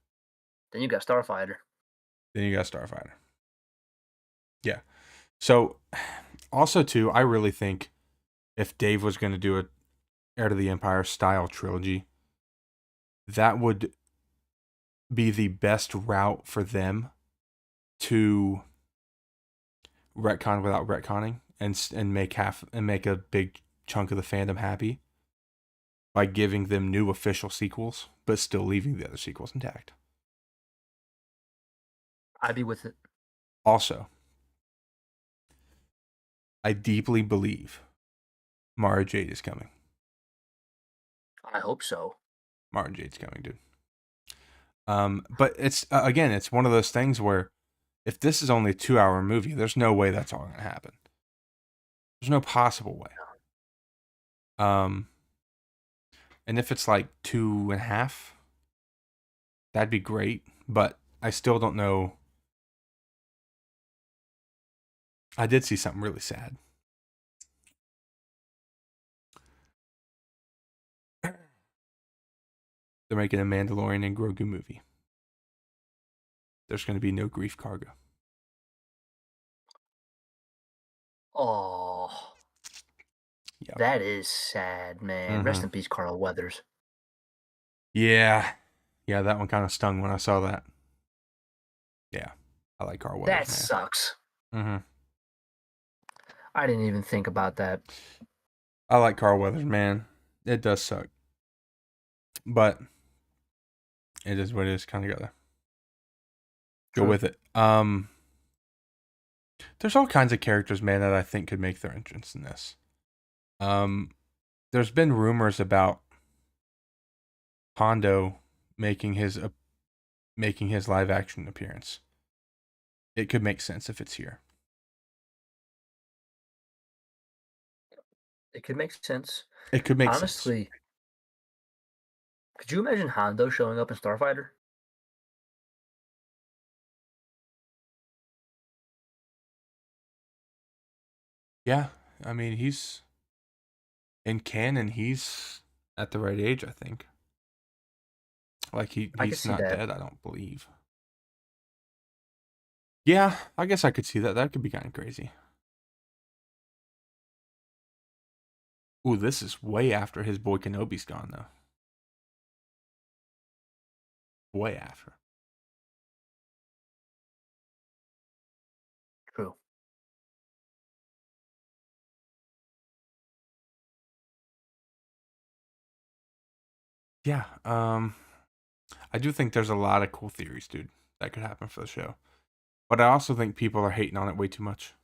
Then you got Starfighter. Then you got Starfighter. Yeah. So, also, too, I really think if Dave was going to do a Heir to the Empire style trilogy, that would be the best route for them to retcon without retconning and make a big chunk of the fandom happy by giving them new official sequels, but still leaving the other sequels intact. I'd be with it. Also, I deeply believe Mara Jade is coming. I hope so. Mara Jade's coming, dude. But it's again, it's one of those things where if this is only a 2-hour movie, there's no way that's all going to happen. There's no possible way. And if it's like 2.5, that'd be great. But I still don't know. I did see something really sad. They're making a Mandalorian and Grogu movie. There's going to be no grief cargo. Oh, Yep. that is sad, man. Mm-hmm. Rest in peace, Carl Weathers. Yeah. Yeah, that one kind of stung when I saw that. Yeah. I like Carl Weathers, That sucks. Mm-hmm. I didn't even think about that. I like Carl Weathers, man. It does suck. But it is what it is. Kind of gotta go with it. There's all kinds of characters, man, that I think could make their entrance in this. There's been rumors about Hondo making his live action appearance. It could make sense if it's here. It could make sense. It could make Honestly, sense. could you imagine Hondo showing up in Starfighter? Yeah, I mean he's in canon. He's at the right age, I think. Like I could he's see not that. dead, I don't believe. Yeah, I guess I could see that. That could be kind of crazy. Ooh, this is way after his boy Kenobi's gone, though. Way after. True. Yeah, I do think there's a lot of cool theories, dude, that could happen for the show. But I also think people are hating on it way too much.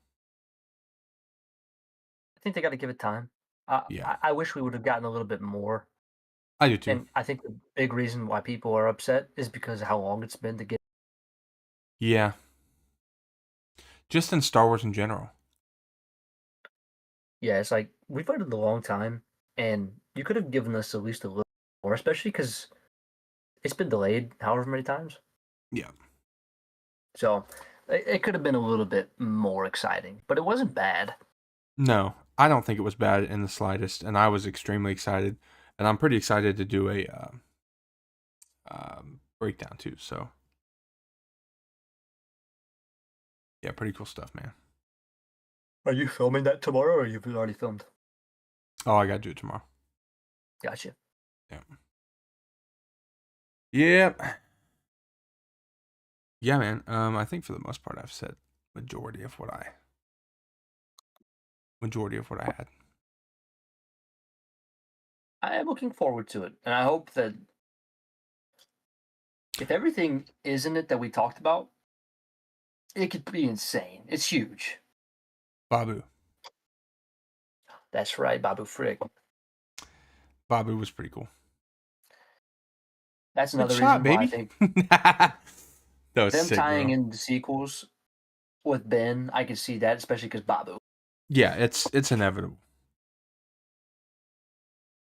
I think they got to give it time. Yeah, I wish we would have gotten a little bit more. I do too. And I think the big reason why people are upset is because of how long it's been to get. Yeah, just in Star Wars in general. Yeah, it's like we've waited a long time, and you could have given us at least a little more, especially because it's been delayed however many times. Yeah. So it could have been a little bit more exciting, but it wasn't bad. No, I don't think it was bad in the slightest, and I was extremely excited, and I'm pretty excited to do a breakdown too. So yeah, pretty cool stuff, man. Are you filming that tomorrow, or you've already filmed? Oh, I gotta do it tomorrow. Gotcha. Yeah. Yep. Yeah, man. I think for the most part, I've said majority of what I had. I am looking forward to it, and I hope that if everything is in it that we talked about, it could be insane. It's huge. Babu. That's right, Babu Frick. Babu was pretty cool. That's Good another shot, reason why I baby. think That was them sick, tying bro. in the sequels with Ben, I could see that, especially because Babu. Yeah, it's inevitable.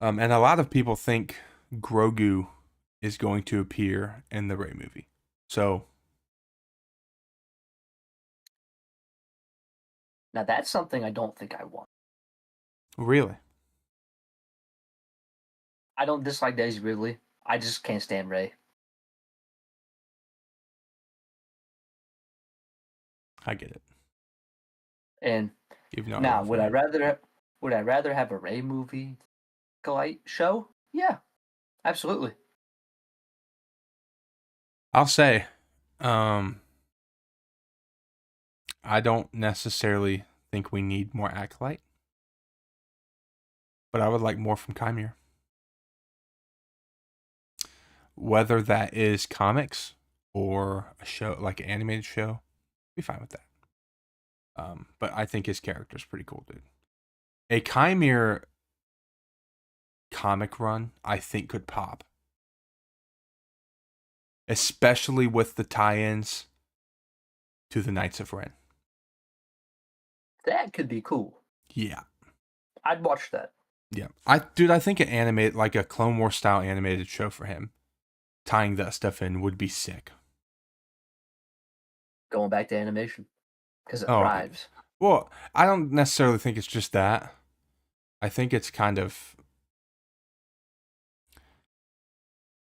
And a lot of people think Grogu is going to appear in the Rey movie. So Now that's something I don't think I want. really, I don't dislike Daisy Ridley. I just can't stand Ray. I get it. And Even though I now, love Rey. would I rather have a Ray movie light show? Yeah, absolutely. I'll say, um, I don't necessarily think we need more Acolyte, but I would like more from Chimera. Whether that is comics or a show, like an animated show, be fine with that. But I think his character is pretty cool, dude. A Chimera comic run, I think, could pop, especially with the tie-ins to the Knights of Ren. That could be cool. Yeah, I'd watch that. yeah. I think an animate like a Clone Wars style animated show for him, tying that stuff in would be sick. Going back to animation because it Oh, thrives. well, I don't necessarily think it's just that. I think it's kind of.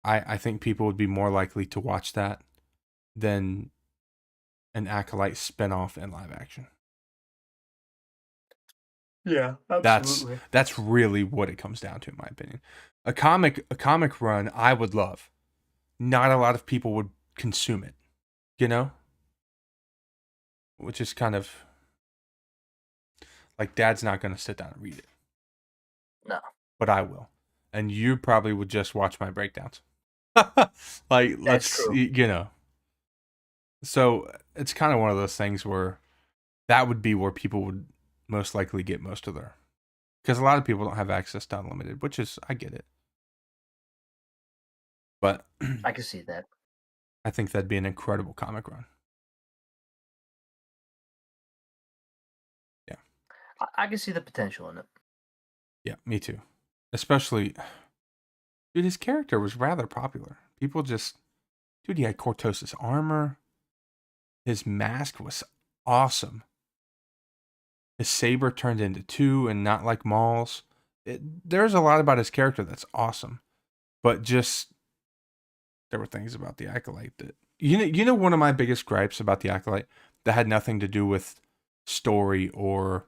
I think people would be more likely to watch that than an Acolyte spinoff in live action. Yeah, That's absolutely. that's really what it comes down to, in my opinion. A comic run I would love. Not a lot of people would consume it, you know, which is kind of like Dad's not going to sit down and read it, No, but I will, and you probably would just watch my breakdowns. Like that's let's true. you know, so it's kind of one of those things where that would be where people would most likely get most of their, because a lot of people don't have access to unlimited, which is I get it, but I can see that. I think that'd be an incredible comic run. Yeah, I can see the potential in it. yeah, me too. Especially, dude, his character was rather popular. People just, dude, he had Cortosis armor. His mask was awesome. His saber turned into two and not like Maul's. There's a lot about his character that's awesome, but just there were things about the Acolyte that you know one of my biggest gripes about the Acolyte that had nothing to do with story or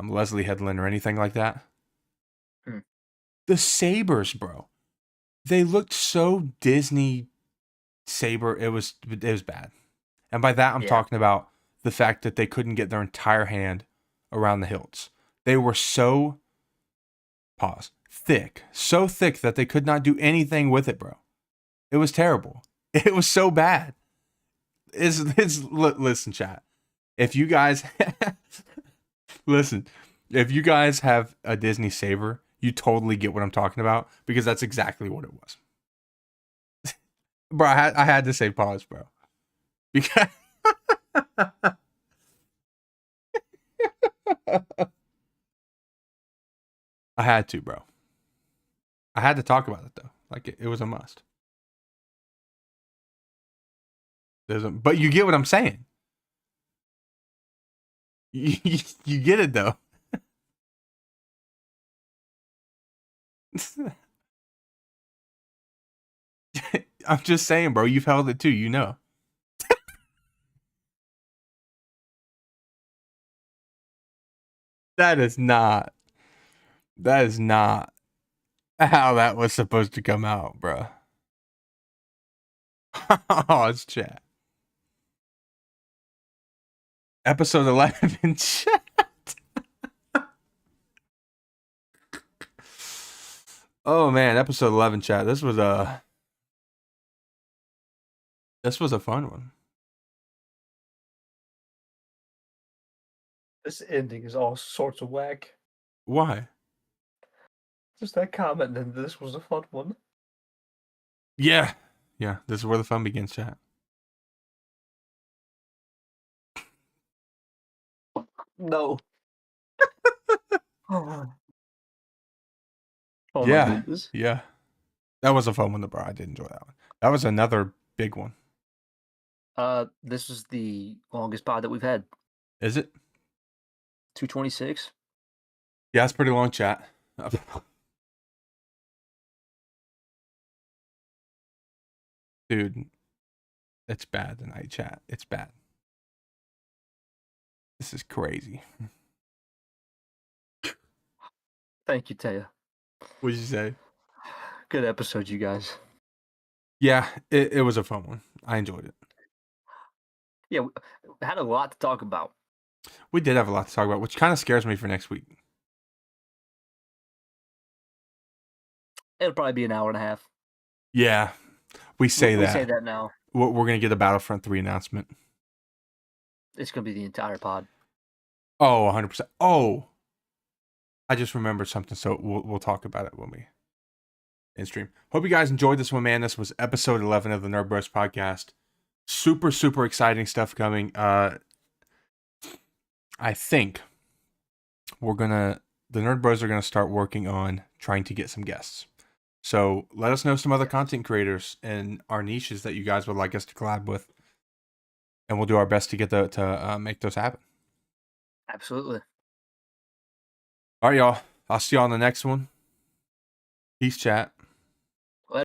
Leslie Headland or anything like that. Hmm. The sabers, bro. They looked so Disney saber. It was bad, and by that I'm Yeah, talking about the fact that they couldn't get their entire hand around the hilts. They were so so thick that they could not do anything with it, bro. It was terrible. It was so bad. Listen, chat. If you guys listen, If you guys have a Disney Saver, you totally get what I'm talking about because that's exactly what it was. Bro, I had to say pause, bro. Because I had to, bro. I had to talk about it though. Like it was a must. But you get what I'm saying. You get it though. I'm just saying, bro. You've held it too. You know. That is not. That is not how that was supposed to come out, bro. Oh, it's chat. Episode 11 in chat. Oh man, episode 11 chat. This was a fun one. This ending is all sorts of whack. Why? Just that comment, and this was a fun one. Yeah. Yeah, this is where the fun begins, chat. No. Oh Yeah. my goodness. Yeah. That was a fun one, bro. I did enjoy that one. That was another big one. This is the longest pod that we've had. Is it? 226. Yeah, it's pretty long, chat. Dude, it's bad tonight, chat. It's bad. This is crazy. Thank you, Taya. What'd you say? Good episode, you guys. Yeah, it was a fun one. I enjoyed it. Yeah, we had a lot to talk about. We did have a lot to talk about, which kind of scares me for next week. It'll probably be an hour and a half. Yeah, we say We that. say that now. We're going to get a Battlefront 3 announcement. It's going to be the entire pod. Oh, 100%. Oh, I just remembered something, so we'll talk about it when we in stream. Hope you guys enjoyed this one, man. This was episode 11 of the Nerd Bros podcast. Super, super exciting stuff coming. I think the Nerd Bros are gonna start working on trying to get some guests. So let us know some other content creators in our niches that you guys would like us to collab with, and we'll do our best to get to make those happen. Absolutely. All right, y'all. I'll see you on the next one. Peace, chat.